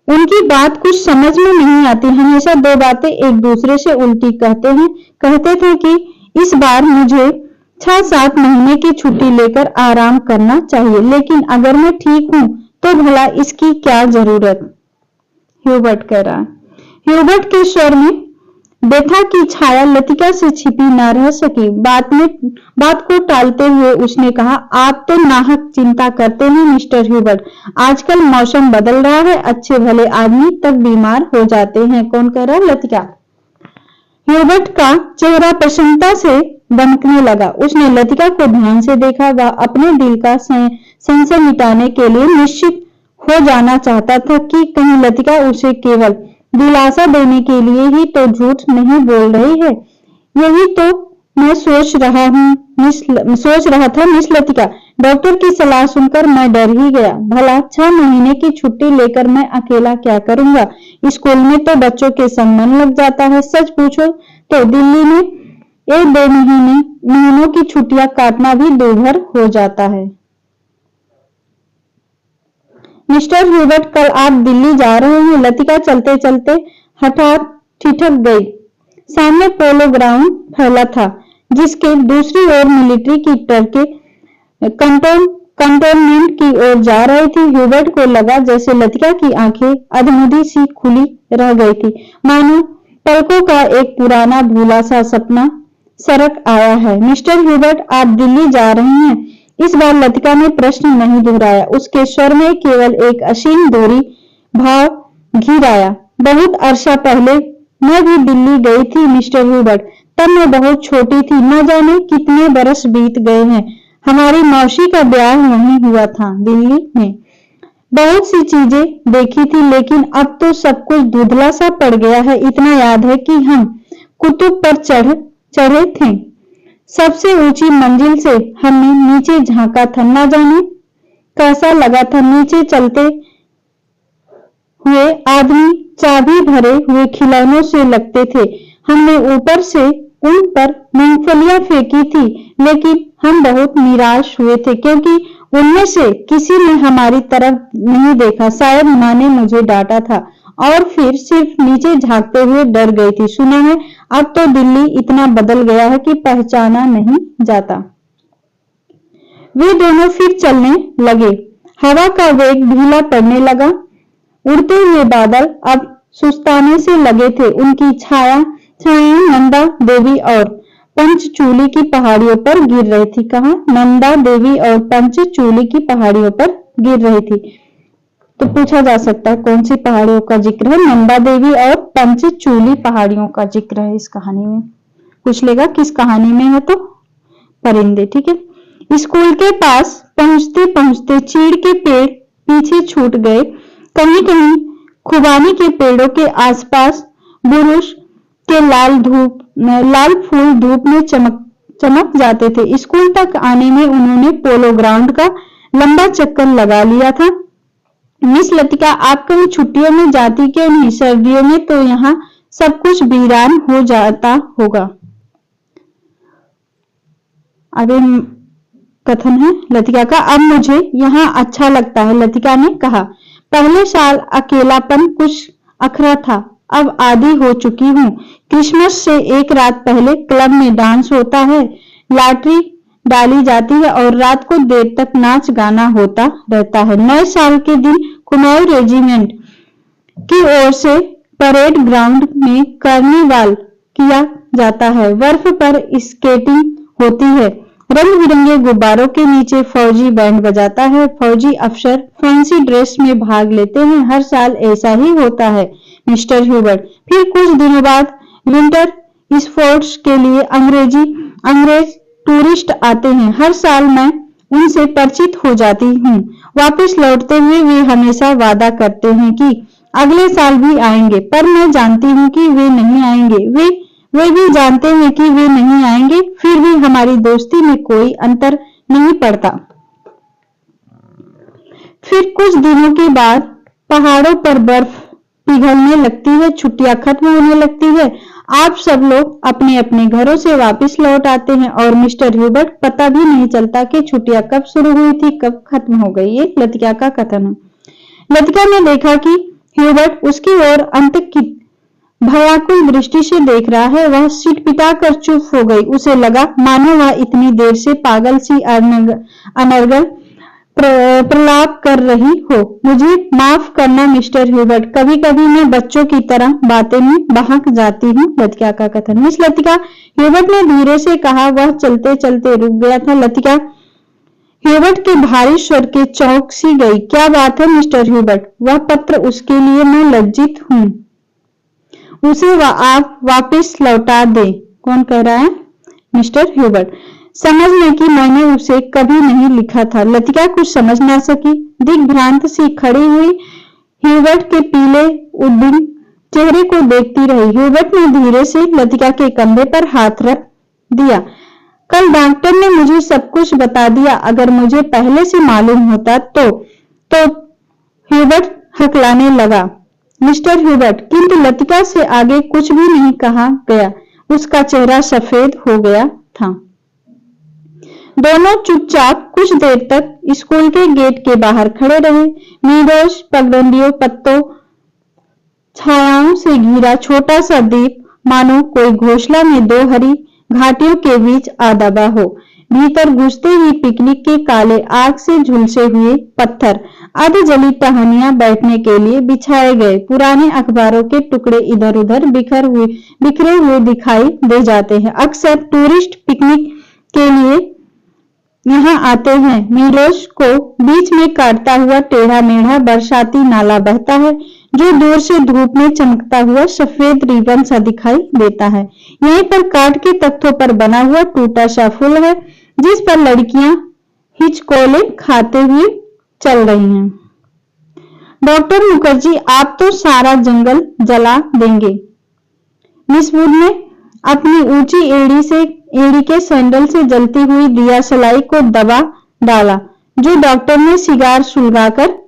उनकी बात कुछ समझ में नहीं आती, हमेशा दो बातें एक दूसरे से उल्टी कहते थे कि इस बार मुझे 6-7 महीने की छुट्टी लेकर आराम करना चाहिए, लेकिन अगर मैं ठीक हूं तो भला इसकी क्या जरूरत? ह्यूबर्ट कह रहा। ह्यूबर्ट के स्वर में व्यथा की छाया लतिका से छिपी न रह सकी। बात को टालते हुए उसने कहा, आप तो नाहक चिंता करते हैं मिस्टर ह्यूबर्ट। आजकल मौसम बदल रहा है, अच्छे भले आदमी तक बीमार हो जाते हैं। कौन कह रहा है? लतिका। ह्यूबर्ट का चेहरा प्रसन्नता से दमकने लगा। उसने लतिका को ध्यान से देखा। वह अपने दिल का संशय मिटाने के लिए निश्चित हो जाना चाहता था कि कहीं लतिका उसे केवल दिलासा देने के लिए ही तो झूठ नहीं बोल रही है। यही तो मैं सोच रहा था मिस लतिका। डॉक्टर की सलाह सुनकर मैं डर ही गया। भला 6 महीने की छुट्टी लेकर मैं अकेला क्या करूंगा? स्कूल में तो बच्चों के संग मन लग जाता है। सच पूछो तो दिल्ली में 1-2 महीनों की छुट्टियां काटना भी दूभर हो जाता है। मिस्टर ह्यूबर्ट, कल आप दिल्ली जा रहे हैं? लतिका चलते चलते हठात ठिठक गई। सामने पोलो ग्राउंड फैला था जिसके दूसरी ओर मिलिट्री की ट्रकें कंटोनमेंट की ओर जा रही थी। ह्यूबर्ट को लगा जैसे लतिका की आंखें अधमुधी सी खुली रह गई थी, मानो पलकों का एक पुराना भूला सा सपना सरक आया है। मिस्टर ह्यूबर्ट, आप दिल्ली जा रहे हैं? इस बार लतिका ने प्रश्न नहीं दोहराया। उसके स्वर में केवल एक असीम दूरी भाव घिर आया। बहुत अरसा पहले मैं भी दिल्ली गई थी मिस्टर ह्यूबर्ट। तब मैं बहुत छोटी थी, न जाने कितने बरस बीत गए हैं। हमारी मौसी का ब्याह वहीं हुआ था, दिल्ली में। बहुत सी चीजें देखी थी, लेकिन अब तो सब कुछ धुंधला सा पड़ गया है। इतना याद है कि हम कुतुब पर चढ़े थे। सबसे ऊंची मंजिल से हमने नीचे झांका था। न जाने कैसा लगा था। नीचे चलते हुए आदमी चाबी भरे हुए खिलौनों से लगते थे। हमने ऊपर से उन पर मूंगफलियां फेंकी थी, लेकिन हम बहुत निराश हुए थे क्योंकि उनमें से किसी ने हमारी तरफ नहीं देखा। शायद मां ने मुझे डांटा था और फिर सिर्फ नीचे झांकते हुए डर गई थी। सुना है अब तो दिल्ली इतना बदल गया है कि पहचाना नहीं जाता। वे दोनों फिर चलने लगे। हवा का वेग ढीला पड़ने लगा। उड़ते हुए बादल अब सुस्ताने से लगे थे। उनकी छायाएं नंदा देवी और पंचचूली की पहाड़ियों पर गिर रही थी। कहा? नंदा देवी और पंचचूली की पहाड़ियों पर गिर रही थी। तो पूछा जा सकता है कौन सी पहाड़ियों का जिक्र है? नंदा देवी और पंचचूली पहाड़ियों का जिक्र है इस कहानी में। पूछ लेगा किस कहानी में है, तो परिंदे। ठीक है। स्कूल के पास पहुंचते पहुंचते चीड़ के पेड़ पीछे छूट गए। कहीं कहीं खुबानी के पेड़ों के आसपास बुरुश के लाल फूल धूप में चमक जाते थे। स्कूल तक आने में उन्होंने पोलो ग्राउंड का लंबा चक्कर लगा लिया था। मिस लतिका, आप कभी छुट्टियों में जाती क्यों नहीं? सर्दियों में तो यहाँ सब कुछ वीरान हो जाता होगा। आगे कथन है लतिका का, अब मुझे यहाँ अच्छा लगता है। लतिका ने कहा, पहले साल अकेलापन कुछ अखरा था, अब आदी हो चुकी हूँ। क्रिसमस से एक रात पहले क्लब में डांस होता है, लॉटरी डाली जाती है और रात को देर तक नाच गाना होता रहता है। नए साल के दिन कुमाऊं रेजिमेंट की ओर से परेड ग्राउंड में कार्निवाल किया जाता है। बर्फ पर स्केटिंग होती है। रंग बिरंगे गुब्बारों के नीचे फौजी बैंड बजाता है। फौजी अफसर फैंसी ड्रेस में भाग लेते हैं। हर साल ऐसा ही होता है मिस्टर ह्यूबर्ट। फिर कुछ दिनों बाद विंटर स्पोर्ट्स के लिए अंग्रेज टूरिस्ट आते हैं। हर साल मैं उनसे परिचित हो जाती हूँ। वापस लौटते हुए वे हमेशा वादा करते हैं कि अगले साल भी आएंगे, पर मैं जानती हूँ कि वे नहीं आएंगे। वे भी जानते हैं कि वे नहीं आएंगे, फिर भी हमारी दोस्ती में कोई अंतर नहीं पड़ता। फिर कुछ दिनों के बाद पहाड़ों पर बर्फ पिघलने लगती है, छुट्टियां खत्म होने लगती है। आप सब लोग अपने अपने घरों से वापस लौट आते हैं और मिस्टर ह्यूबर्ट पता भी नहीं चलता कि छुट्टियां कब शुरू हुई थी, कब खत्म हो गई। ये लतिका का कथन है। लतिका ने देखा कि ह्यूबर्ट उसकी ओर अंतर्कित भयाकुल दृष्टि से देख रहा है। वह सिटपिटा कर चुप हो गई। उसे लगा मानो वह इतनी देर से पागल सी अनर्गल प्रलाप कर रही हो। मुझे माफ करना मिस्टर ह्यूबर्ट, कभी कभी मैं बच्चों की तरह बातें में बहक जाती हूँ। लतिका का कथन। मिस लतिका, ह्यूबर्ट ने धीरे से कहा। वह चलते चलते रुक गया था। लतिका ह्यूबर्ट के भारी स्वर के चौंक सी गई। क्या बात है मिस्टर ह्यूबर्ट? वह पत्र, उसके लिए मैं लज्जित हूँ। उसे आप वापस लौटा दे। कौन कह रहा है? Mister Hubert. समझ लें कि मैंने उसे कभी नहीं लिखा था। लतिका कुछ समझ ना सकी, दिग्भ्रांत सी खड़ी हुई ह्यूबर्ट के पीले उद्दीन चेहरे को देखती रही। ह्यूबर्ट ने धीरे से लतिका के कंधे पर हाथ रख दिया। कल डॉक्टर ने मुझे सब कुछ बता दिया। अगर मुझे पहले से मालूम होता तो ह्यूबर्ट हकलाने लगा। मिस्टर ह्यूबर्ट, किंतु लतिका से आगे कुछ भी नहीं कहा गया। उसका चेहरा सफेद हो गया था। दोनों चुपचाप कुछ देर तक स्कूल के गेट के बाहर खड़े रहे। निर्दोष पगडंडियों, पत्तों, छायाओं से घिरा छोटा सा द्वीप मानो कोई घोंसला में दो हरी घाटियों के बीच आ दबा हो। भीतर घुसते ही पिकनिक के काले आग से झुलसे हुए पत्थर, आधी जली टहनियां बैठने के लिए बिछाए गए पुराने अखबारों के टुकड़े इधर उधर बिखरे हुए दिखाई दे जाते हैं। अक्सर टूरिस्ट पिकनिक के लिए यहाँ आते हैं। नीलोश को बीच में काटता हुआ टेढ़ा मेढ़ा बरसाती नाला बहता है। जो दूर से धूप में चमकता हुआ सफेद रिबन सा दिखाई देता है। यहीं पर काठ के तख्तों पर बना हुआ टूटा सा फूल है, जिस पर लड़कियां हिचकोले खाते हुए चल रही हैं। डॉक्टर मुखर्जी, आप तो सारा जंगल जला देंगे। मिस वुड ने अपनी ऊंची एड़ी के सैंडल से जलती हुई दियासलाई को दबा डाला, जो डॉक्टर ने सिगार सुलगाकर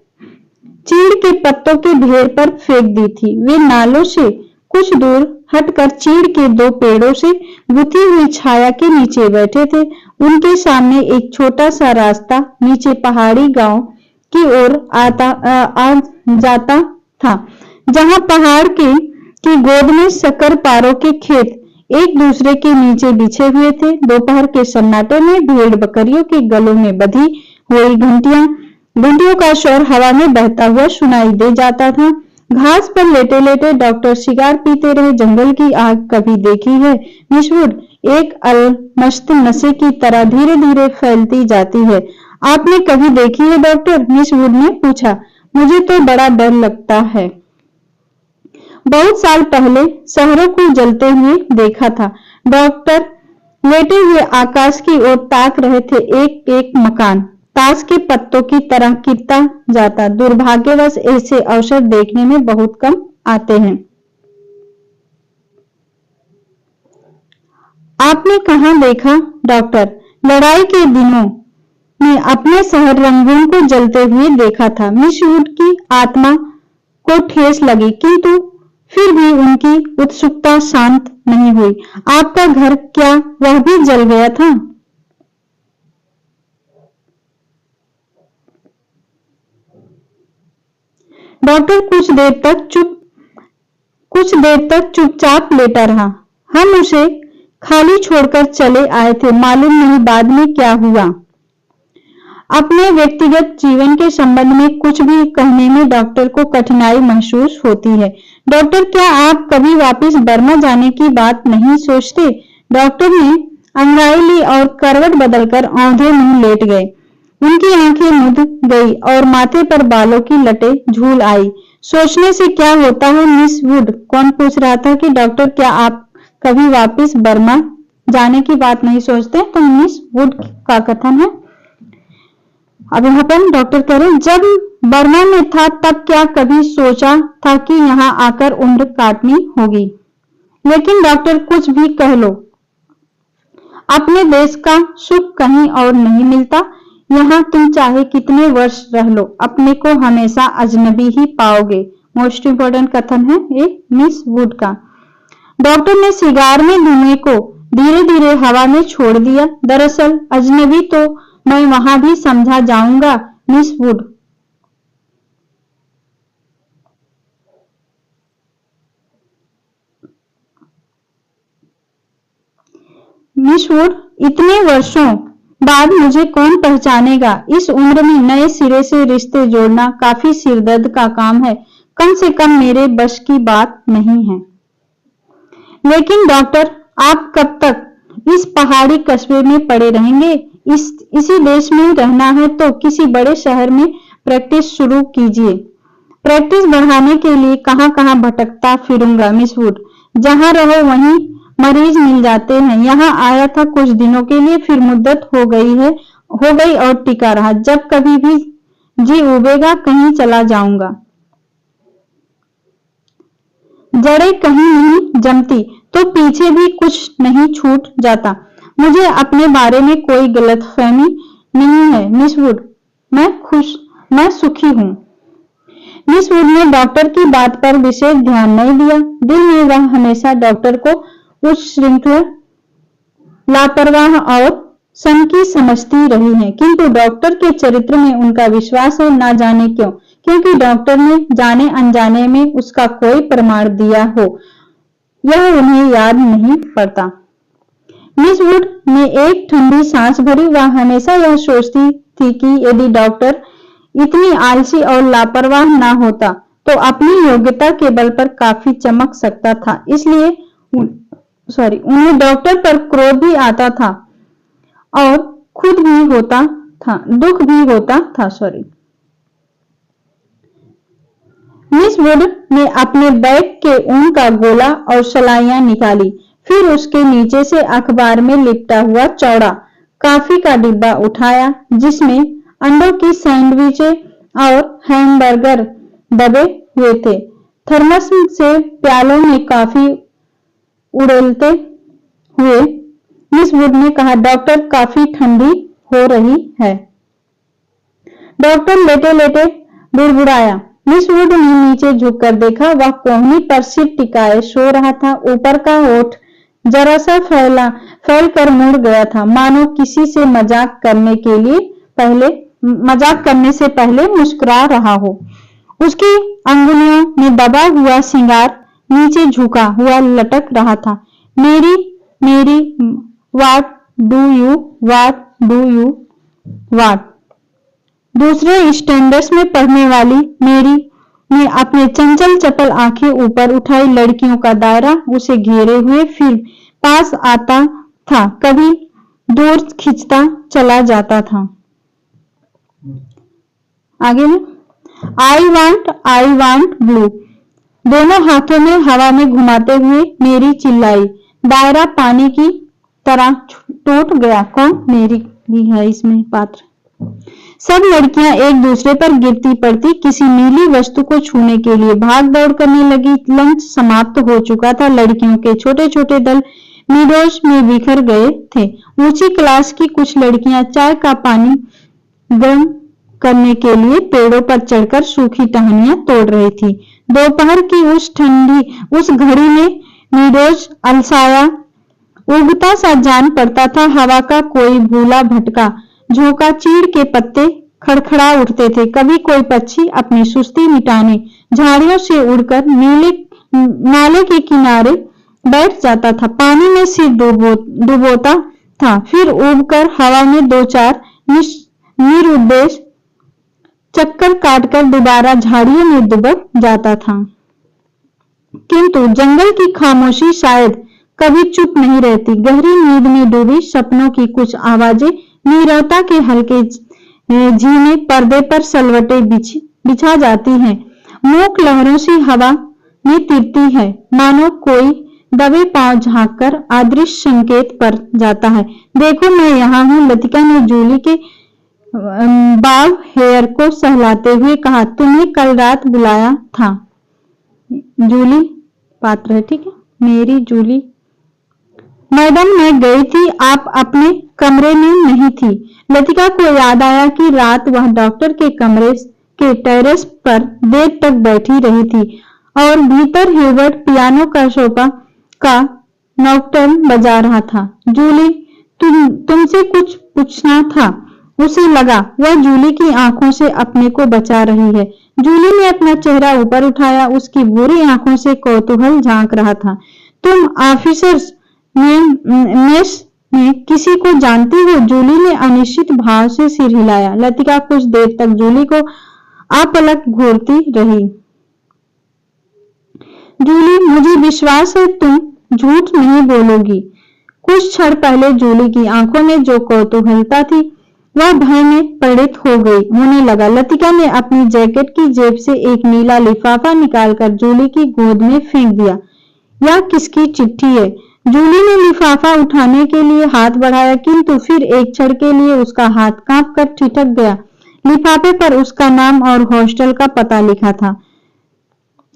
चीड़ के पत्तों के ढेर पर फेंक दी थी। वे नालों से कुछ दूर हटकर चीड़ के दो पेड़ों से गुथी हुई छाया के नीचे बैठे थे। उनके सामने एक छोटा सा रास्ता नीचे पहाड़ी गांव की ओर आ जाता था, जहां पहाड़ की गोद में शक्कर पारों के खेत एक दूसरे के नीचे बिछे हुए थे। दोपहर के सन्नाटे में भेड़ बकरियों के गलों में बंधी हुई घंटियों का शोर हवा में बहता हुआ सुनाई दे जाता था। घास पर लेटे लेटे डॉक्टर सिगार पीते रहे। जंगल की आग कभी देखी है मिस वुड? एक अलमस्त नशे की तरह धीरे धीरे फैलती जाती है। आपने कभी देखी है डॉक्टर? मिस वुड ने पूछा। मुझे तो बड़ा डर लगता है। बहुत साल पहले शहरों को जलते हुए देखा था। डॉक्टर लेटे हुए आकाश की ओर ताक रहे थे। एक एक मकान ताश के पत्तों की तरह गिरता जाता। दुर्भाग्यवश ऐसे अवसर देखने में बहुत कम आते हैं। आपने कहां देखा डॉक्टर? लड़ाई के दिनों में अपने शहर रंगून को जलते हुए देखा था। मिस वुड की आत्मा को ठेस लगी, किंतु फिर भी उनकी उत्सुकता शांत नहीं हुई। आपका घर, क्या वह भी जल गया था? डॉक्टर कुछ देर तक चुपचाप लेटा रहा। हम उसे खाली छोड़कर चले आए थे, मालूम नहीं बाद में क्या हुआ। अपने व्यक्तिगत जीवन के संबंध में कुछ भी कहने में डॉक्टर को कठिनाई महसूस होती है। डॉक्टर, क्या आप कभी वापस बर्मा जाने की बात नहीं सोचते? डॉक्टर ने अंगड़ाई ली और करवट बदलकर औंधे मुंह लेट गए। उनकी आंखें मुद गई और माथे पर बालों की लटें झूल आई। सोचने से क्या होता है मिस वुड? कौन पूछ रहा था कि डॉक्टर, क्या आप कभी वापस बर्मा जाने की बात नहीं सोचते? तो मिस वुड का कथन है। अब यहाँ पर डॉक्टर कह रहे, जब बर्मा में था तब क्या कभी सोचा था कि यहाँ आकर उम्र काटनी होगी? लेकिन डॉक्टर, कुछ भी कह लो, अपने देश का सुख कहीं और नहीं मिलता। यहाँ तुम चाहे कितने वर्ष रह लो, अपने को हमेशा अजनबी ही पाओगे। मोस्ट इंपोर्टेंट कथन है ये मिस वुड का। डॉक्टर ने सिगार में धुएं को धीरे धीरे हवा में छोड़ दिया। दरअसल अजनबी तो मैं वहां भी समझा जाऊंगा मिस वुड। मिस वुड, इतने वर्षों बाद मुझे कौन पहचानेगा? इस उम्र में नए सिरे से रिश्ते जोड़ना काफी सिरदर्द का काम है। कम से कम मेरे बस की बात नहीं है। लेकिन डॉक्टर, आप कब तक इस पहाड़ी कस्बे में पड़े रहेंगे? इसी देश में रहना है तो किसी बड़े शहर में प्रैक्टिस शुरू कीजिए। प्रैक्टिस बढ़ाने के लिए कहां कहां भटकता फिरूंगा मिस वुड। जहां रहो वहीं मरीज मिल जाते हैं। यहाँ आया था कुछ दिनों के लिए, फिर मुद्दत हो गई और टिका रहा। जब कभी भी जी उबेगा कहीं चला जाऊंगा। जड़ें कहीं नहीं जमती तो पीछे भी कुछ नहीं छूट जाता। मुझे अपने बारे में कोई गलतफहमी नहीं है मिस वुड। मैं सुखी हूं। मिस वुड ने डॉक्टर की बात पर विशेष ध्यान नहीं दिया। दिल में वह हमेशा डॉक्टर को उच्च श्रृंखला, लापरवाह और सनकी समझती रही है, किंतु डॉक्टर के चरित्र में उनका विश्वास है, ना जाने क्यों। क्योंकि डॉक्टर ने जाने अनजाने में उसका कोई प्रमाण दिया हो, यह उन्हें याद नहीं पड़ता। मिस वुड ने एक ठंडी सांस भरी। वह हमेशा यह सोचती थी कि यदि डॉक्टर इतनी आलसी और लापरवाह ना होता तो अपनी योग्यता के बल पर काफी चमक सकता था। इसलिए उन्हें डॉक्टर पर क्रोध भी आता था और खुद भी होता था, दुख भी होता था। मिस वुड ने अपने बैग के ऊन का गोला और सलाइयां निकाली। फिर उसके नीचे से अखबार में लिपटा हुआ चौड़ा कॉफी का डिब्बा उठाया, जिसमें अंडों की सैंडविचें और हैमबर्गर दबे हुए थे। थर्मस से प्यालों में कॉफी उड़ेलते हुए मिस वुड ने कहा, डॉक्टर, काफी ठंडी हो रही है। डॉक्टर लेटे लेटे बुड़बुड़ाया। मिस वुड ने नीचे झुककर देखा। वह कोहनी पर सिर टिकाए सो रहा था। ऊपर का होठ जरा सा फैल कर मुड़ गया था, मानो किसी से मजाक करने से पहले मुस्कुरा रहा हो। उसकी अंगुलियों में दबा हुआ सिंगार नीचे झुका हुआ लटक रहा था। मेरी मेरी व्हाट डू यू वाट। दूसरे स्टैंडर्ड्स में पढ़ने वाली मेरी ने अपने चंचल चपल आंखें ऊपर उठाई। लड़कियों का दायरा उसे घेरे हुए फिर पास आता था, कभी दूर खिंचता चला जाता था। आगे में आई वांट ब्लू। दोनों हाथों में हवा में घुमाते हुए मेरी चिल्लाई। दायरा पानी की तरह टूट गया। कौन? मेरी भी है इसमें पात्र। सब लड़कियां एक दूसरे पर गिरती पड़ती किसी नीली वस्तु को छूने के लिए भाग दौड़ करने लगी। लंच समाप्त हो चुका था। लड़कियों के छोटे छोटे दल मीडोज में बिखर गए थे। ऊंची क्लास की कुछ लड़कियां चाय का पानी गर्म करने के लिए पेड़ों पर चढ़कर सूखी टहनियां तोड़ रही थी। दोपहर की उस घड़ी में मीडोज अलसाया उगता सा जान पड़ता था। हवा का कोई भूला भटका झोंका चीड़ के पत्ते खड़खड़ा उठते थे। कभी कोई पक्षी अपनी सुस्ती मिटाने झाड़ियों से उड़कर नाले के किनारे बैठ जाता था, पानी में सिर डुबोता था, फिर उबकर हवा में दो चार निरुद्देश चक्कर काटकर दोबारा झाड़ियों में दुबक जाता था। किंतु जंगल की खामोशी शायद कभी चुप नहीं रहती। गहरी नींद में डूबी सपनों की कुछ आवाजें नीरवता के हल्के झीने पर्दे पर सलवटे बिछा जाती हैं। मूक लहरों से हवा में तिरती है, मानो कोई दबे पांव झांककर अदृश्य संकेत पर जाता है। देखो मैं यहाँ हूँ, लतिका ने जूली के बाव हेयर को सहलाते हुए कहा। तुम्हें कल रात बुलाया था। जूली पात्र है, ठीक है। मेरी जूली। मैडम मैं गई थी, आप अपने कमरे में नहीं थी। लतिका को याद आया कि रात वह डॉक्टर के कमरे के टेरेस पर देर तक बैठी रही थी और भीतर ह्यूबर्ट पियानो का शोपा का नॉकटर्न बजा रहा था। जूली, तुमसे कुछ पूछना था। उसे लगा वह जूली की आंखों से अपने को बचा रही है। जूली ने अपना चेहरा ऊपर उठाया। उसकी बुरी आंखों से कौतूहल झांक रहा था। तुम ऑफिसर्स मेस में किसी को जानती हो? जूली ने अनिश्चित भाव से सिर हिलाया। लतिका कुछ देर तक जूली को अपलक घूरती रही। जूली, मुझे विश्वास है तुम झूठ नहीं बोलोगी। कुछ क्षण पहले जूली की आंखों में जो कौतूहलता थी वह भय में परिणित होने लगा। लतिका ने अपनी जैकेट की जेब से एक नीला लिफाफा निकालकर जूली की गोद में फेंक दिया। यह किसकी चिट्ठी है? जूली ने लिफाफा उठाने के लिए हाथ बढ़ाया, किंतु फिर एक क्षण के लिए उसका हाथ कांपकर ठिठक गया। लिफाफे पर उसका नाम और हॉस्टल का पता लिखा था।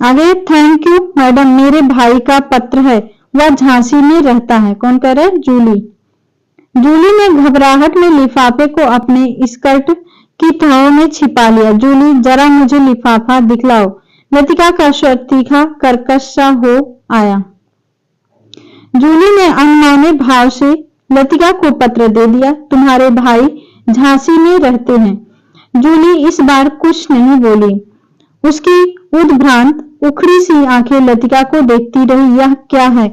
आगे, थैंक यू मैडम, मेरे भाई का पत्र है, वह झांसी में रहता है। कौन कह रहा है? जूली। जूली ने घबराहट में लिफाफे को अपने स्कर्ट की तहों में छिपा लिया। जूली, जरा मुझे लिफाफा दिखलाओ। लतिका का स्वर तीखा कर्कश सा हो आया। जूली ने अनमाने भाव से लतिका को पत्र दे दिया। तुम्हारे भाई झांसी में रहते हैं। जूली इस बार कुछ नहीं बोली। उसकी उद्भ्रांत उखड़ी सी आंखें लतिका को देखती रही। यह क्या है?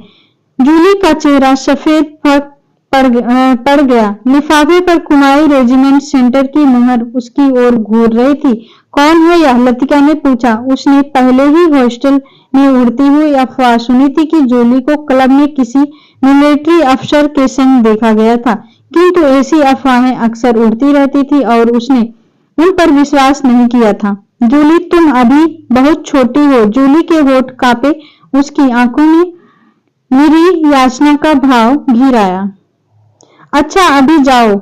जूली का चेहरा सफेद पड़ गया। लिफाफे पर कुमाई रेजिमेंट सेंटर की मुहर उसकी ओर घूर रही थी। कौन है यह? लतिका ने पूछा। उसने पहले ही हॉस्टल में उड़ती हुई अफवाह सुनी थी कि जूली को क्लब में किसी मिलिट्री अफसर के संग देखा गया था, किंतु ऐसी अफवाहें अक्सर उड़ती रहती थी और उसने उन पर विश्वास नहीं किया था। जूली तुम अभी बहुत छोटी हो। जूली के होठ कांपे, उसकी आंखों में मेरी याचना का भाव घिर आया। अच्छा अभी जाओ,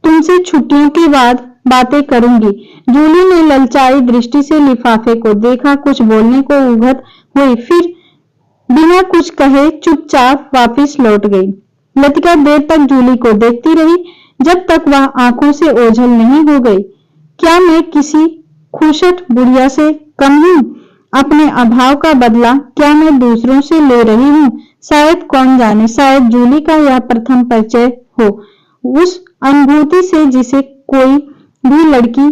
तुमसे छुट्टियों के बाद बातें करूंगी। जूली ने ललचाई दृष्टि से लिफाफे को देखा, कुछ बोलने को उगत हुई, फिर बिना कुछ कहे चुपचाप वापस लौट गई। लतिका देर तक जूली को देखती रही, जब तक वह आंखों से ओझल नहीं हो गई। क्या मैं किसी खुशट बुढ़िया से कम हूं? अपने अभाव का बदला क्या मैं दूसरों से ले रही हूं? शायद, कौन जाने, शायद जूली का यह प्रथम परिचय हो उस अनुभूति से जिसे कोई भी लड़की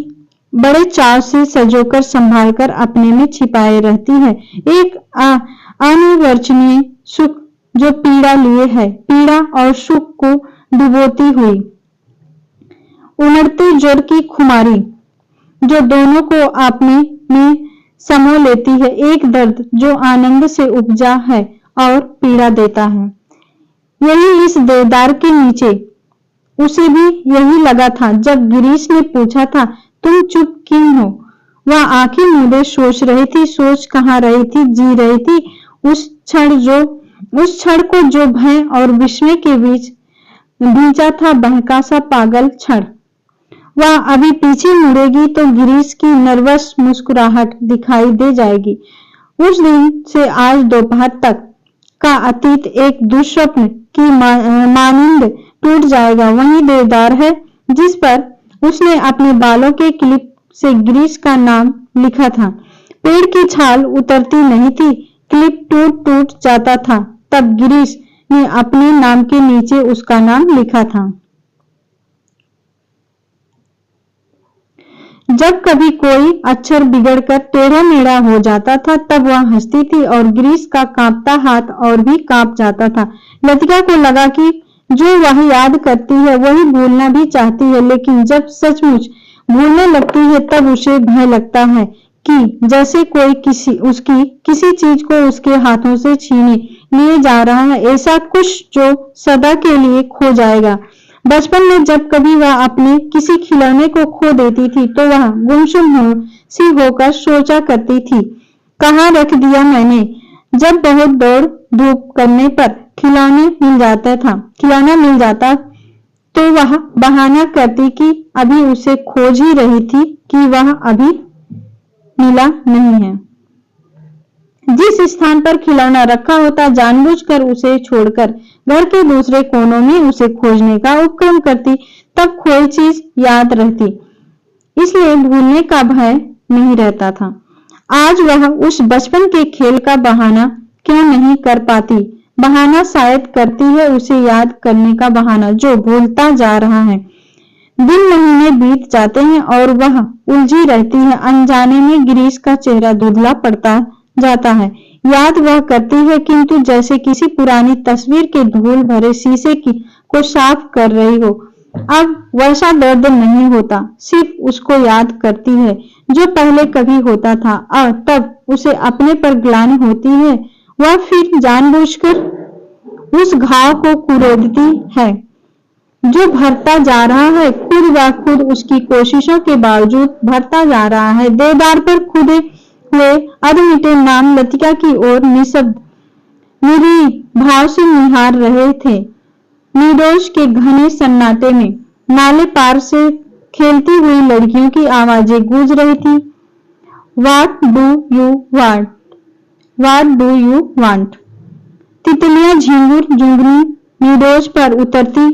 बड़े चाव से सजोकर संभालकर अपने में छिपाए रहती है। एक अनिर्वचनीय सुख जो पीड़ा लिए है, पीड़ा और सुख को डुबोती हुई उमड़ते ज्वर की खुमारी जो दोनों को अपने में समो लेती है। एक दर्द जो आनंद से उपजा है और पीड़ा देता है। यही इस देवदार के नीचे उसे भी यही लगा था जब गिरीश ने पूछा था, तुम चुप क्यों हो? वह आंखें मूंदे सोच रही थी। सोच कहाँ रही थी, जी रही थी उस क्षण को जो भय और विस्मय के बीच भींचा था, बहका सा पागल क्षण। वह अभी पीछे मुड़ेगी तो गिरीश की नर्वस मुस्कुराहट दिखाई दे जाएगी। उस दिन से आज दोपहर तक का अतीत एक दुस्वप्न की मानिंद टूट जाएगा। वही देवदार है जिस पर उसने अपने बालों के क्लिप से गिरीश का नाम लिखा था। पेड़ की छाल उतरती नहीं थी, क्लिप टूट टूट जाता था, तब गिरीश ने अपने नाम के नीचे उसका नाम लिखा था। जब कभी कोई अक्षर बिगड़कर टेढ़ा मेढ़ा हो जाता था तब वह हंसती थी और गिरीश का कांपता हाथ और भी कांप जाता था। लतिका को लगा कि जो वह याद करती है वही भूलना भी चाहती है, लेकिन जब सचमुच भूलने लगती है तब उसे भय लगता है कि जैसे कोई किसी चीज को उसके हाथों से छीने लिए जा रहा है, ऐसा कुछ जो सदा के लिए खो जाएगा। बचपन में जब कभी वह अपने किसी खिलौने को खो देती थी तो वह गुमसुम सी होकर सोचा करती थी, कहाँ रख दिया मैंने। जब बहुत दौड़ धूप करने पर खिलौना मिल जाता तो वह बहाना करती कि अभी उसे खोज ही रही थी कि वह अभी मिला नहीं है। जिस स्थान पर खिलौना रखा होता जानबूझकर उसे छोड़कर घर के दूसरे कोनों में उसे खोजने का उपक्रम करती, तब खोई चीज याद रहती, इसलिए भूलने का भय नहीं रहता था। आज वह उस बचपन के खेल का बहाना क्यों नहीं कर पाती? बहाना शायद करती है, उसे याद करने का बहाना जो भूलता जा रहा है। दिन महीने बीत जाते हैं और वह उलझी रहती है। अनजाने में गिरीश का चेहरा धुंधला पड़ता जाता है। याद वह करती है किंतु जैसे किसी पुरानी तस्वीर के धूल भरे शीशे को साफ कर रही हो। अब वैसा दर्द नहीं होता, सिर्फ उसको याद करती है जो पहले कभी होता था और तब उसे अपने पर ग्लानि होती है। वह फिर जानबूझकर उस घाव को कुरेदती है जो भरता जा रहा है, खुद व खुद उसकी कोशिशों के बावजूद भरता जा रहा है। देवदार पर खुदे हुए अधमिटे नाम लतिका की ओर निशब्द निरीह भाव से निहार रहे थे। निर्दोष के घने सन्नाटे में नाले पार से खेलती हुई लड़कियों की आवाजें गूंज रही थी। What do you want? What do you want? तितलियां झिंगुर जुगनी निर्दोष पर उतरती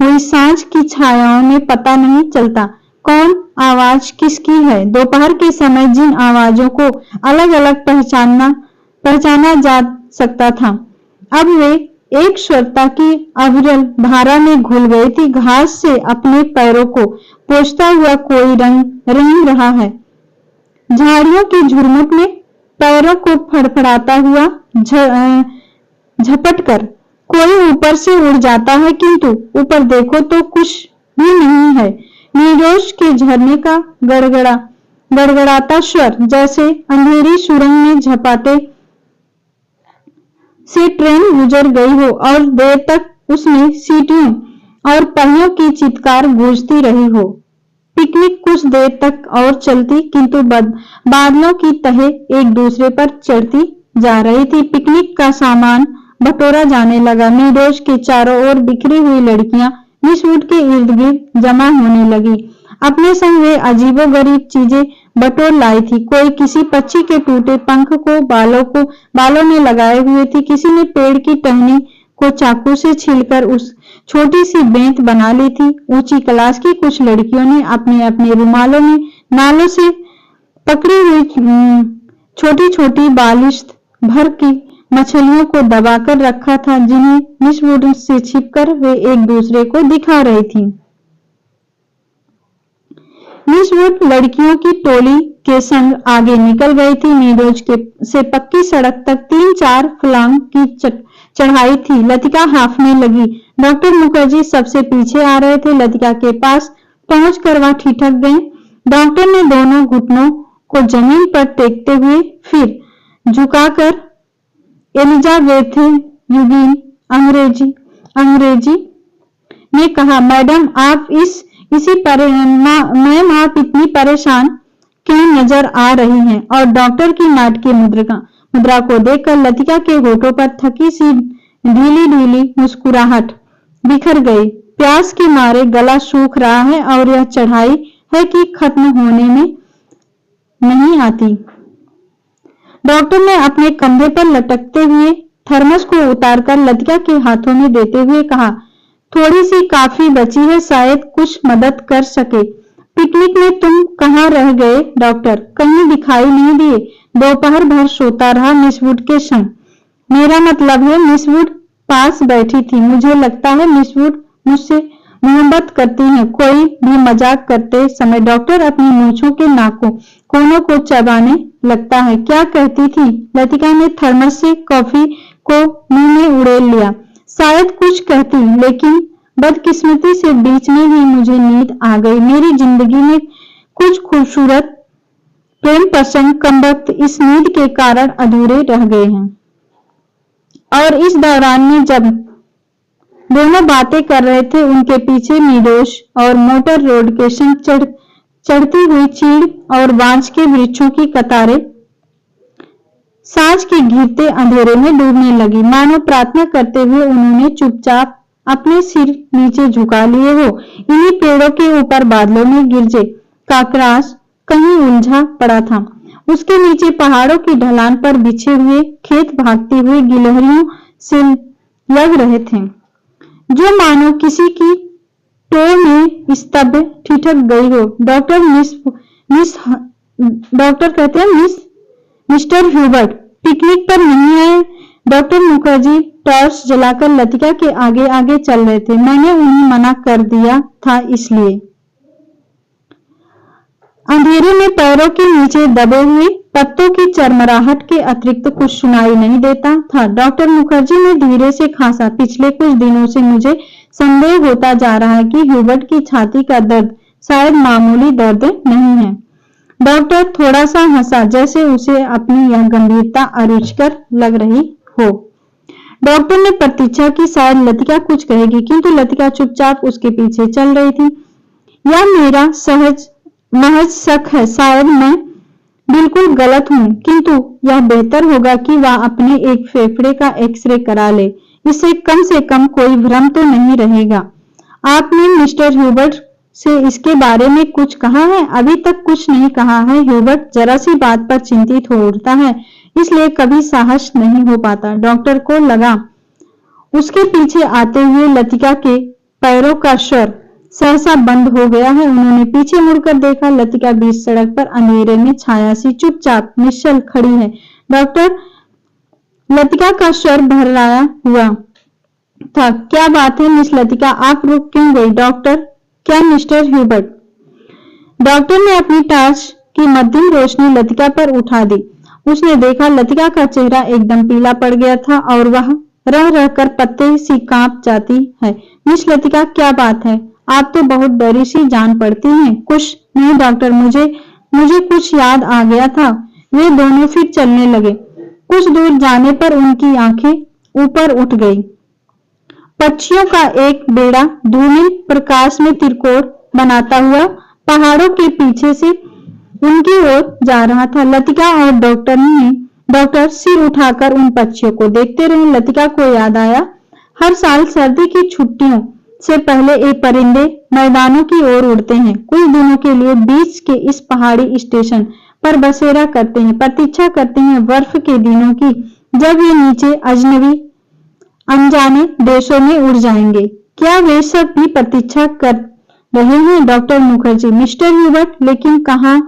हुई सांझ की छायाओं में पता नहीं चलता कौन आवाज किसकी है। दोपहर के समय जिन आवाजों को अलग अलग पहचाना जा सकता था, अब वे एक स्वरता की अविरल धारा में घुल गई थी। घास से अपने पैरों को पोंछता हुआ कोई रेंग रहा है। झाड़ियों की झुरमुट में पैरों को फड़फड़ाता हुआ झपट कर कोई ऊपर से उड़ जाता है, किंतु ऊपर देखो तो कुछ भी नहीं है। निर्दोष के झरने का गड़गड़ाता स्वर जैसे अंधेरी सुरंग में झपाटे से ट्रेन गुजर गई हो और देर तक उसमें सीटियों और पहियों की चित्कार गूंजती रही हो। पिकनिक कुछ देर तक और चलती, किंतु बादलों की तह एक दूसरे पर चढ़ती जा रही थी। पिकनिक का सामान बटोरा जाने लगा। मीडोज के चारों ओर बिखरी हुई लड़कियां मिस वुड के इर्द गिर्द जमा होने लगी। अपने संग वे अजीबोगरीब चीजें बटोर लाई थी। कोई किसी पक्षी के टूटे पंख को बालों में लगाए हुए थी, किसी ने पेड़ की टहनी को चाकू से छीलकर उस छोटी सी बेंत बना ली थी। ऊंची क्लास की कुछ लड़कियों ने अपने अपने रुमालों में नालों से पकड़ी हुई छोटी छोटी बालिश भर की मछलियों को दबाकर रखा था, जिन्हें मिस वुड से छिपकर वे एक दूसरे को दिखा रही थी। मिस वुड लड़कियों की टोली के संग आगे निकल गई थी। मीडोज से पक्की सड़क तक 3-4 फर्लांग की चढ़ाई थी। लतिका हांफने लगी। डॉक्टर मुखर्जी सबसे पीछे आ रहे थे। लतिका के पास पहुंचकर वह ठिठक गए। डॉक्टर ने दोनों घुटनों को जमीन पर टेकते हुए फिर झुकाकर एलिजाबेथ यूजीन अंग्रेजी ने कहा, मैडम आप मैम आप इतनी परेशान क्यों नजर आ रही हैं? और डॉक्टर की नाटकीय मुद्रा को देखकर लतिका के होठों पर थकी सी ढीली ढीली मुस्कुराहट बिखर गई। प्यास के मारे गला सूख रहा है और यह चढ़ाई है कि खत्म होने में नहीं आती। डॉक्टर ने अपने कंधे पर लटकते हुए थर्मस को उतारकर लतिका के हाथों में देते हुए कहा, थोड़ी सी काफी बची है, शायद कुछ मदद कर सके। पिकनिक में तुम कहाँ रह गए डॉक्टर? कहीं दिखाई नहीं दिए। दोपहर भर सोता रहा मिस वुड के संग। मेरा मतलब है मिस वुड पास बैठी थी। मुझे लगता है मिस वुड मुझसे मोहब्बत करती हैं। कोई भी मजाक करते समय डॉक्टर अपनी मूंछों के नाकों कोनों को चबाने लगता है। क्या कहती थी? लतिका ने थर्मस से कॉफी को मुंह में उड़ेल लिया। शायद कुछ कहती, लेकिन बदकिस्मती से बीच में ही मुझे नींद आ गई। मेरी जिंदगी में कुछ खूबसूरत प्रेम प्रसंग कमबख्त इस नींद के कारण अधूरे रह गए हैं। और इस दौरान में जब दोनों बातें कर रहे थे, उनके पीछे मीडोज और मोटर रोड के संग चढ़ती हुई चीड़ और बांज के वृक्षों की कतारें सांझ के घिरते अंधेरे में डूबने लगी। मानो प्रार्थना करते हुए उन्होंने चुपचाप अपने सिर नीचे झुका लिए हो। इन्हीं पेड़ों के ऊपर बादलों में गिरजे काकरास कहीं उलझा पड़ा था। उसके नीचे पहाड़ों की ढलान पर बिछे हुए खेत भागती हुई गिलहरियों से लग रहे थे, जो मानो किसी की टो में स्तब्ध ठिठक गई हो। डॉक्टर कहते हैं मिस्टर ह्यूबर्ट पिकनिक पर नहीं आए। डॉक्टर मुखर्जी टॉर्च जलाकर लतिका के आगे आगे चल रहे थे। मैंने उन्हें मना कर दिया था, इसलिए। अंधेरे में पैरों के नीचे दबे हुए पत्तों की चरमराहट के अतिरिक्त कुछ सुनाई नहीं देता था। डॉक्टर मुखर्जी ने धीरे से खांसा। पिछले कुछ दिनों से मुझे संदेह होता जा रहा है कि ह्यूबर्ट की छाती का दर्द शायद मामूली दर्द नहीं है। डॉक्टर थोड़ा सा हंसा, जैसे उसे अपनी यह गंभीरता अरुचिकर लग रही हो। डॉक्टर ने प्रतीक्षा की शायद लतिका कुछ कहेगी, किंतु लतिका चुपचाप उसके पीछे चल रही थी। यह मेरा महज शक है, शायद मैं बिल्कुल गलत हूं, किंतु यह बेहतर होगा कि वह अपने एक फेफड़े का एक्सरे करा ले। इससे कम से कम कोई भ्रम तो नहीं रहेगा। आपने मिस्टर ह्यूबर्ट से इसके बारे में कुछ कहा है? अभी तक कुछ नहीं कहा है। ह्यूबर्ट जरा सी बात पर चिंतित हो उठता है, इसलिए कभी साहस नहीं हो पाता। डॉक्टर को लगा उसके पीछे आते हुए लतिका के पैरों का स्वर सहसा बंद हो गया है। उन्होंने पीछे मुड़कर देखा। लतिका बीच सड़क पर अंधेरे में छाया सी चुपचाप निश्चल खड़ी है। डॉक्टर, लतिका का स्वर भर्राया हुआ था। क्या बात है मिस लतिका, आप रुक क्यों गई? डॉक्टर, क्या मिस्टर ह्यूबर्ट? डॉक्टर ने अपनी टॉर्च की मध्यम रोशनी लतिका पर उठा दी। उसने देखा लतिका का चेहरा एकदम पीला पड़ गया था और वह रह रहकर पत्ते सी कांप जाती है। मिस लतिका, क्या बात है? आप तो बहुत डरी सी जान पड़ती हैं। कुछ नहीं डॉक्टर, मुझे कुछ याद आ गया था। वे दोनों फिर चलने लगे। कुछ दूर जाने पर उनकी आंखें ऊपर उठ गई। पक्षियों का एक बेड़ा धूमिल प्रकाश में त्रिकोण बनाता हुआ पहाड़ों के पीछे से उनकी ओर जा रहा था। लतिका और डॉक्टर सिर उठाकर उन पक्षियों को देखते रहे। लतिका को याद आया, हर साल सर्दी की छुट्टियों से पहले ये परिंदे मैदानों की ओर उड़ते हैं, कुछ दिनों के लिए बीच के इस पहाड़ी स्टेशन पर बसेरा करते हैं, प्रतीक्षा करते हैं बर्फ के दिनों की, जब ये नीचे अनजाने देशों में उड़ जाएंगे। क्या वे सब भी प्रतीक्षा कर रहे हैं? डॉक्टर मुखर्जी, मिस्टर ह्यूबर्ट, लेकिन कहाँ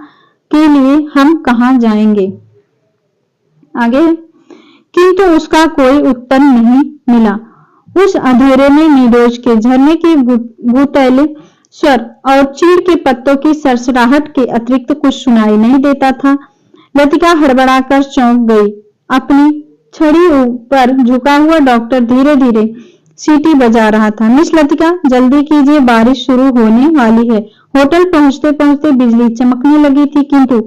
के लिए? हम कहाँ जाएंगे? आगे, किंतु उसका कोई उत्तर नहीं मिला। उस अंधेरे में नीरोज के झरने के भूतैले स्वर और चीड़ के पत्तों की सरसराहट के अतिरिक्त कुछ सुनाई नहीं देता था। लतिका हड़बड़ाकर चौंक गई। अपनी छड़ी पर झुका हुआ डॉक्टर धीरे धीरे सीटी बजा रहा था। मिस लतिका, जल्दी कीजिए, बारिश शुरू होने वाली है। होटल पहुंचते पहुंचते बिजली चमकने लगी थी, किंतु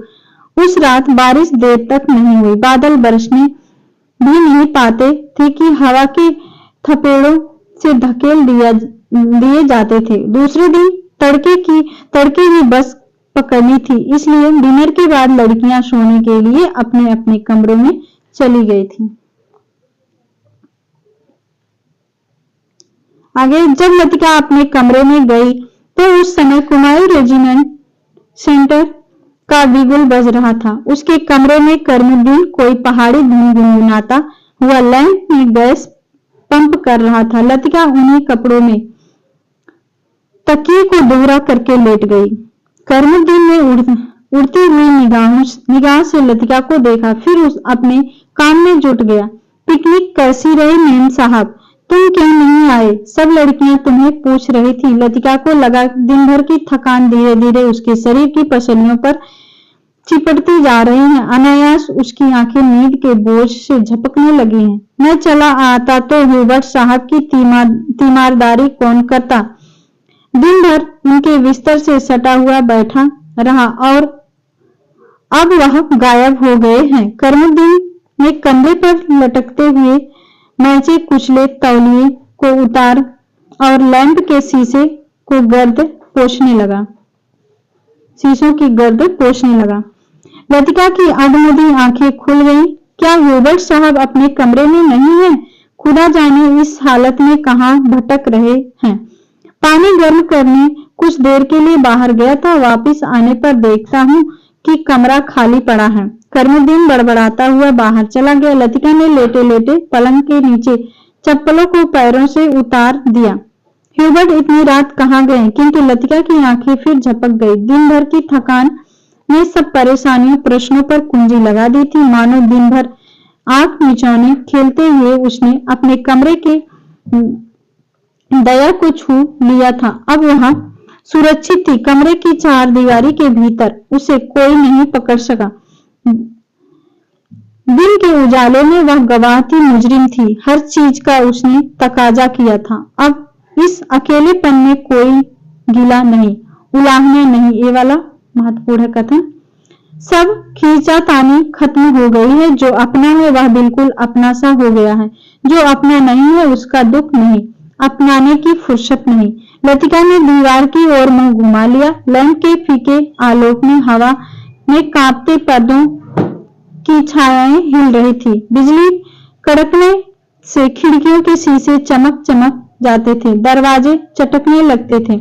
उस रात बारिश देर तक नहीं हुई। बादल बरसने भी नहीं पाते थे कि हवा के थपेड़ों से धकेल दिए जाते थे। दूसरे दिन तड़के ही बस पकड़नी थी, इसलिए डिनर के बाद लड़कियां सोने के लिए अपने अपने कमरों में चली गई थी। आगे, जब लतिका अपने कमरे में गई तो उस समय कुमाऊं रेजिमेंट सेंटर का बिगुल बज रहा था। उसके कमरे में करमुद्दीन कोई पहाड़ी धुन गुनगुनाता हुआ लैंप में गैस पंप कर रहा था। लतिका उन्हीं कपड़ों में तकिए को दोहरा करके लेट गई। करमुद्दीन ने उड़ती हुई निगाह से लतिका को देखा, फिर अपने काम में जुट गया। पिकनिक कैसी रही मेम साहब? तुम क्यों नहीं आए? सब लड़कियां तुम्हें पूछ रही थी। लतिका को लगा दिन भर की थकान धीरे धीरे उसके शरीर की पसलियों पर चिपटती जा रही है। अनायास उसकी आंखें नींद के बोझ से झपकने लगी हैं। मैं चला आता तो ह्यूबर्ट साहब की तीमारदारी कौन करता? दिन भर उनके बिस्तर से सटा हुआ बैठा रहा और अब वह गायब हो गए हैं। करमुद्दीन ने कंधे पर लटकते हुए मैचे कुचले तौलिए को उतार और लैंप के शीशों की गर्द पोंछने लगा। लतिका की अधमधी आंखें खुल गईं। क्या ह्यूबर्ट साहब अपने कमरे में नहीं है? खुदा जाने इस हालत में कहाँ भटक रहे हैं। पानी गर्म करने कुछ देर के लिए बाहर गया था। वापस आने पर देखता हूँ कि कमरा खाली पड़ा है। करमुद्दीन बड़बड़ाता हुआ बाहर चला गया। लतिका ने लेटे लेटे पलंग के नीचे चप्पलों को पैरों से उतार दिया। ह्यूबर्ट इतनी रात कहाँ गए? किंतु लतिका की आंखें फिर झपक गई। दिन भर की थकान ने सब परेशानियों प्रश्नों पर कुंजी लगा दी थी। मानो दिन भर आंख मिचौने खेलते हुए उसने अपने कमरे के दया को छू लिया था। अब वह सुरक्षित थी। कमरे की चार दीवारी के भीतर उसे कोई नहीं पकड़ सका। दिन के उजाले में वह गवाह थी, मुजरिम थी। हर चीज का उसने तकाजा किया था। अब इस अकेलेपन में कोई गिला नहीं, उलाहना नहीं। ये वाला महत्वपूर्ण है कथन। सब खींचातानी खत्म हो गई है। जो अपना है वह बिल्कुल अपना सा हो गया है। जो अपना नहीं है उसका दुख नहीं, अपनाने की फुर्सत नहीं। लतिका ने दीवार की ओर मुंह घुमा लिया। लैंप के फीके आलोक में हवा में कांपते पर्दों की छायाएं हिल रही थी। बिजली कड़कने से खिड़कियों के शीशे चमक जाते थे। दरवाजे चटकने लगते थे,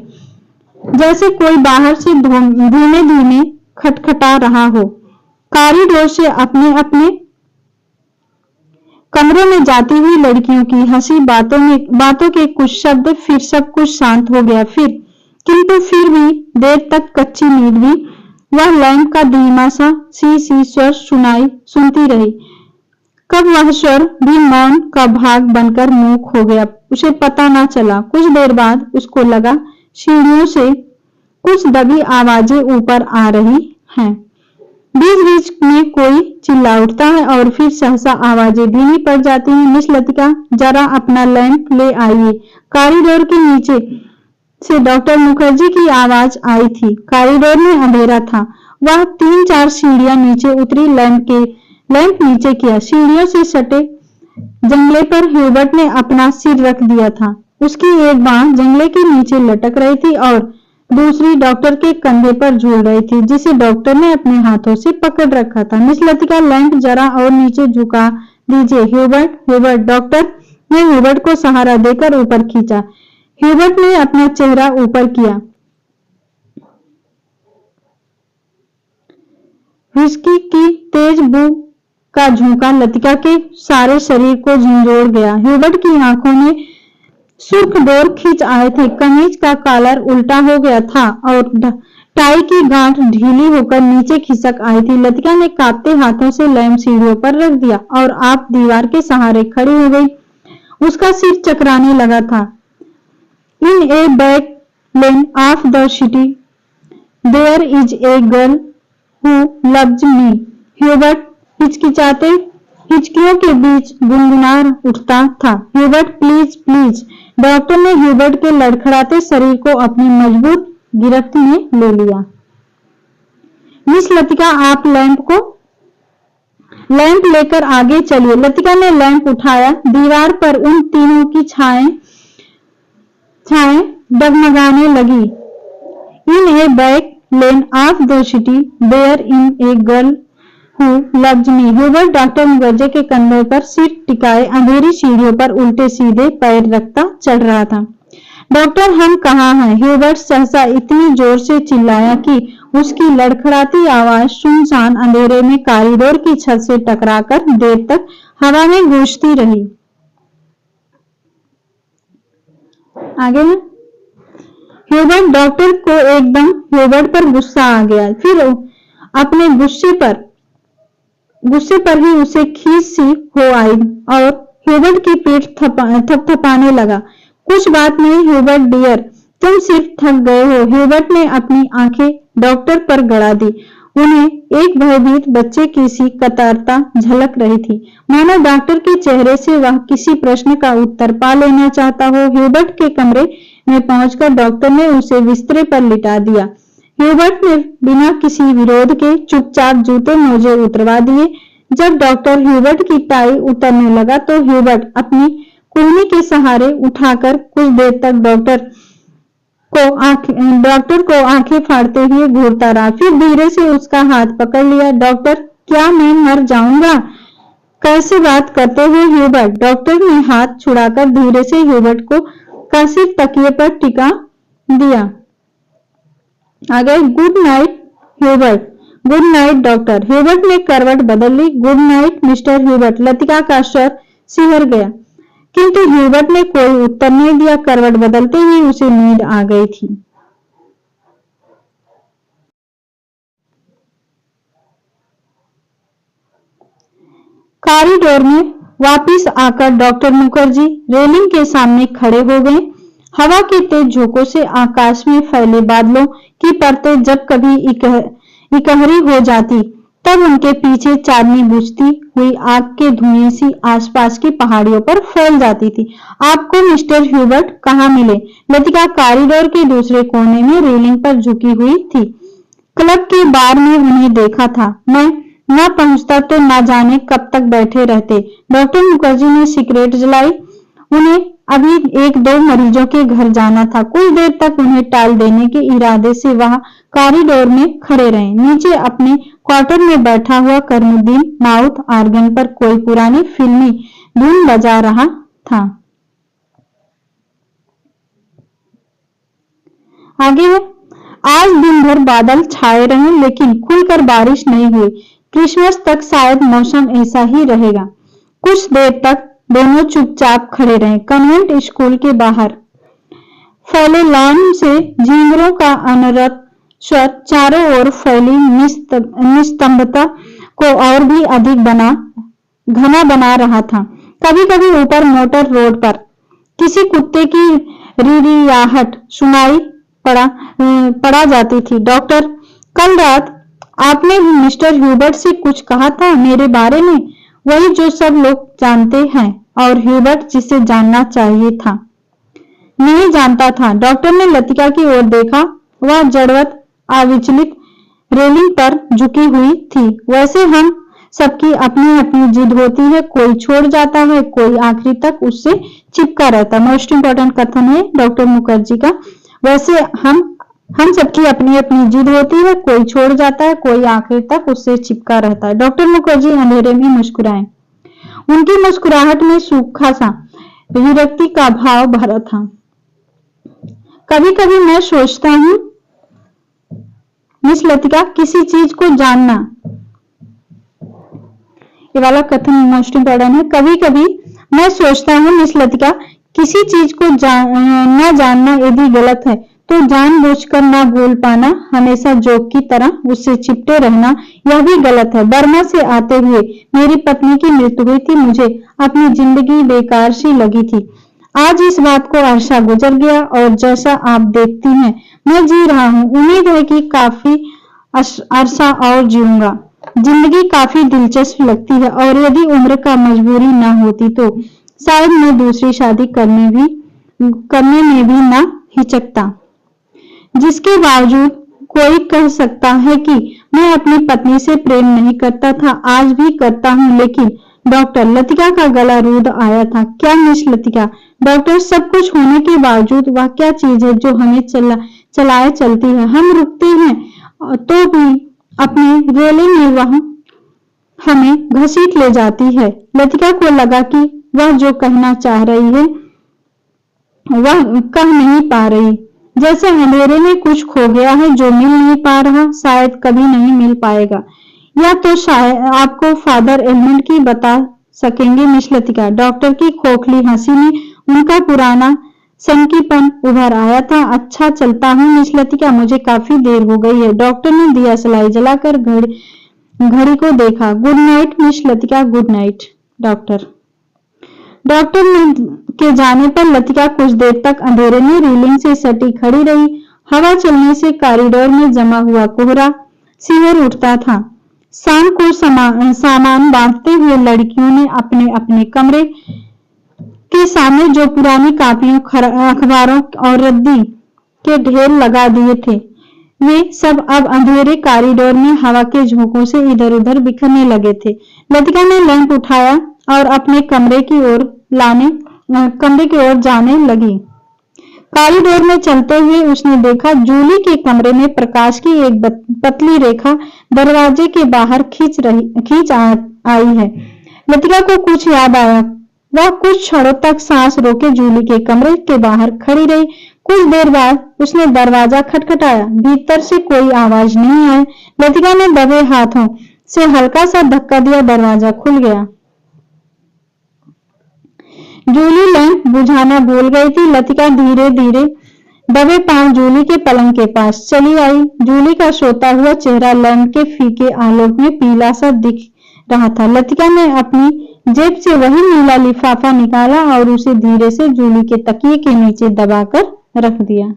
जैसे कोई बाहर से धीमे धीमे खटखटा रहा हो। कॉरिडोर से अपने अपने कमरों में जाती हुई लड़कियों की हंसी, बातों के कुछ शब्द, फिर सब कुछ शांत हो गया। किंतु फिर भी देर तक कच्ची नींद भी वह लैंप का धीमा सा सी स्वर सुनती रही। कब वह स्वर भी मौन का भाग बनकर मूक हो गया, उसे पता न चला। कुछ देर बाद उसको लगा सीढ़ियों से कुछ दबी आवाजें ऊपर आ रही हैं। बीच बीच में कोई चिल्ला उठता है और फिर सहसा आवाजें धीमी पड़ जाती हैं। मिस लतिका, जरा अपना लैंप ले आइए। कॉरिडोर के नीचे से डॉक्टर मुखर्जी की आवाज आई थी। कॉरिडोर में अंधेरा था। वह 3-4 सीढ़ियां नीचे उतरी, लैंप नीचे किया। सीढ़ियों से सटे जंगले पर ह्यूबर्ट ने अपना सिर रख दिया था। उसकी एक बांह जंगले के नीचे लटक रही थी और दूसरी डॉक्टर के कंधे पर झूल रही थी, जिसे डॉक्टर ने अपने हाथों से पकड़ रखा था। मिस लतिका, लैंप जरा और नीचे झुका दीजिए। Hubert, Hubert. डॉक्टर ने ह्यूबर्ट को सहारा देकर ऊपर खींचा। ह्यूबर्ट ने अपना चेहरा ऊपर किया। विस्की की तेज बू का झोंका लतिका के सारे शरीर को झंझोड़ गया। ह्यूबर्ट की आंखों में सुर्ख डोर खींच आए थे। कमीज का कॉलर उल्टा हो गया था और टाई की गांठ ढीली होकर नीचे खिसक आई थी। लतिका ने कांपते हाथों से लैंप सीढ़ियों पर रख दिया और आप दीवार के सहारे खड़ी हो गई। उसका सिर चकराने लगा था। In a back lane of the city there is a girl who loves me. Hubert हिचकियों के बीच गुनगुना उठता था। Hubert, please, please. डॉक्टर ने ह्यूबर्ट के लड़खड़ाते शरीर को अपनी मजबूत गिरफ्त में ले लिया। मिस लतिका, आप लैंप लेकर आगे चलिए। लतिका ने लैंप उठाया। दीवार पर उन तीनों की छाएं डगमगाने लगी। In a back lane of the city there in a girl who loves me. Hubert doctor Mukherjee के कंधे पर सिर टिकाए अंधेरी सीढ़ियों पर उल्टे सीधे पैर रखता चढ़ रहा था। डॉक्टर, हम कहाँ हैं? ह्यूबर्ट सहसा इतनी जोर से चिल्लाया कि उसकी लड़खड़ाती आवाज सुनसान अंधेरे में कॉरिडोर की छत से टकराकर देर तक हवा में गूंजती रही। आगे में ह्यूबर्ट, डॉक्टर को एकदम ह्यूबर्ट पर गुस्सा आ गया। फिर अपने गुस्से पर ही उसे खींच सी हो आई और ह्यूबर्ट की पीठ थपथपाने लगा। कुछ बात नहीं ह्यूबर्ट डियर, तुम सिर्फ थक गए हो। ह्यूबर्ट ने अपनी आंखें डॉक्टर पर गड़ा दी। उन्हें एक भयभीत बच्चे की सी कतारता झलक रही थी, मानो डॉक्टर के चेहरे से वह किसी प्रश्न का उत्तर पा लेना चाहता हो। ह्यूबर्ट के कमरे में पहुंचकर डॉक्टर ने उसे बिस्तर पर लिटा दिया। ह्यूबर्ट ने बिना किसी विरोध के चुपचाप जूते मोजे उतरवा दिए। जब डॉक्टर ह्यूबर्ट की टाई उतरने लगा तो ह्यूबर्ट अपनी कुर्मी के सहारे उठाकर कुछ देर तक डॉक्टर को आंखें फाड़ते हुए घूरता रहा। फिर धीरे से उसका हाथ पकड़ लिया। डॉक्टर, क्या मैं मर जाऊंगा? कैसे बात करते हो ह्यूबर्ट? डॉक्टर ने हाथ छुड़ाकर धीरे से ह्यूबर्ट को कसी तकिए पर टिका दिया। आगे, good night Hubert. Good night doctor. Hubert ने करवट बदल ली। Good night mister Hubert. Latika का स्वर सिहर गया, किंतु ह्यूबर्ट ने कोई उत्तर नहीं दिया। करवट बदलते ही उसे नींद आ गई थी। कॉरिडोर में वापिस आकर डॉक्टर मुखर्जी रेलिंग के सामने खड़े हो गए। हवा के तेज झोंकों से आकाश में फैले बादलों की परतें जब कभी इकहरी हो जाती, तब उनके पीछे चांदनी बुझती हुई आग के धुएं सी आसपास की पहाड़ियों पर फैल जाती थी। आपको मिस्टर ह्यूबर्ट कहाँ मिले? लतिका कॉरिडोर के दूसरे कोने में रेलिंग पर झुकी हुई थी। क्लब के बार में उन्हें देखा था। मैं न पहुंचता तो न जाने कब तक बैठे रहते। डॉक्टर मुखर्जी ने सिगरेट जलाई। उन्हें अभी 1-2 मरीजों के घर जाना था। कुछ देर तक उन्हें टाल देने के इरादे से वह कॉरिडोर में खड़े रहे। नीचे अपने क्वार्टर में बैठा हुआ करमुद्दीन माउथ ऑर्गन पर कोई पुरानी फिल्मी धुन बजा रहा था। आगे है, आज दिन भर बादल छाए रहे लेकिन खुलकर बारिश नहीं हुई। क्रिसमस तक शायद मौसम ऐसा ही रहेगा। कुछ देर तक दोनों चुपचाप खड़े रहे। कन्वेंट स्कूल के बाहर फैले लॉन से झींगरों का अनवरत स्वर चारों ओर फैली निस्तंभता को और भी अधिक घना बना रहा था। कभी कभी ऊपर मोटर रोड पर किसी कुत्ते की रिरियाहट सुनाई पड़ा जाती थी। डॉक्टर, कल रात आपने मिस्टर ह्यूबर्ट से कुछ कहा था मेरे बारे में, वही जो सब लोग जानते हैं और ह्यूबर्ट जिसे जानना चाहिए था नहीं जानता था। डॉक्टर ने लतिका की ओर देखा। वह जड़वत अविचलित रेलिंग पर झुकी हुई थी। वैसे हम सबकी अपनी अपनी जिद होती है, कोई छोड़ जाता है, कोई आखिरी तक उससे चिपका रहता। मोस्ट इंपॉर्टेंट कथन है डॉक्टर मुखर्जी का। वैसे हम हम सबकी अपनी अपनी जिद होती है, कोई छोड़ जाता है, कोई आखिर तक उससे चिपका रहता है। डॉक्टर मुखर्जी अंधेरे में मुस्कुराए। उनकी मुस्कुराहट में सूखा सा विरक्ति का भाव भरा था। कभी कभी मैं सोचता हूँ मिस लतिका, किसी चीज को जानना, ये वाला कथन मोस्ट इम्पोर्टेंट है। कभी कभी मैं सोचता हूँ मिस लतिका, किसी चीज को न जानना यदि गलत है तो जानबूझकर ना बोल पाना, हमेशा जोक की तरह उससे चिपटे रहना, यह भी गलत है। बर्मा से आते हुए मेरी पत्नी की मृत्यु हुई थी, मुझे अपनी जिंदगी बेकार सी लगी थी। आज इस बात को अरसा गुजर गया और जैसा आप देखती हैं मैं जी रहा हूँ। उम्मीद है कि काफी अरसा और जीऊंगा। जिंदगी काफी दिलचस्प लगती है और यदि उम्र का मजबूरी ना होती तो शायद मैं दूसरी शादी करने में भी ना हिचकता। जिसके बावजूद कोई कह सकता है कि मैं अपनी पत्नी से प्रेम नहीं करता था, आज भी करता हूँ। लेकिन डॉक्टर, लतिका का गला रूंध आया था। क्या मिस लतिका? डॉक्टर, सब कुछ होने के बावजूद वह क्या चीज है जो हमें चलाए चलती है? हम रुकते हैं तो भी अपनी रेले में वह हमें घसीट ले जाती है। लतिका को लगा कि वह जो कहना चाह रही है वह कह नहीं पा रही, जैसे अंधेरे में कुछ खो गया है जो मिल नहीं पा रहा, शायद कभी नहीं मिल पाएगा। या तो शायद आपको फादर एडमंड की बता सकेंगे मिस लतिका। डॉक्टर की खोखली हंसी में उनका पुराना सनकीपन उभर आया था। अच्छा, चलता हूँ मिस लतिका, मुझे काफी देर हो गई है। डॉक्टर ने दिया सलाई जलाकर घड़ी को देखा। Good night miss Latika, good night. Doctor के जाने पर लतिका कुछ देर तक अंधेरे में रीलिंग से सटी खड़ी रही। हवा चलने से कॉरिडोर में जमा हुआ कोहरा सिहर उठता था। शाम को सामान बांटते हुए लड़कियों ने अपने अपने कमरे के सामने जो पुरानी कापियों, अखबारों और रद्दी के ढेर लगा दिए थे, वे सब अब अंधेरे कॉरिडोर में हवा के झोंकों से इधर उधर बिखरने लगे थे। लतिका ने लैंप उठाया और अपने कमरे की ओर जाने लगी। कॉरिडोर में चलते हुए उसने देखा जूली के कमरे में प्रकाश की एक पतली रेखा दरवाजे के बाहर खींच आई है। लतिका को कुछ याद आया। वह कुछ क्षणों तक सांस रोके जूली के कमरे के बाहर खड़ी रही। कुछ देर बाद उसने दरवाजा खटखटाया। भीतर से कोई आवाज नहीं आई। लतिका ने दबे हाथों से हल्का सा धक्का दिया, दरवाजा खुल गया। जूली लैंप बुझाना भूल गई थी। लतिका धीरे धीरे दबे पांव जूली के पलंग के पास चली आई। जूली का सोता हुआ चेहरा लैंप के फीके आलोक में पीला सा दिख रहा था। लतिका ने अपनी जेब से वही नीला लिफाफा निकाला और उसे धीरे से जूली के तकिए के नीचे दबाकर रख दिया।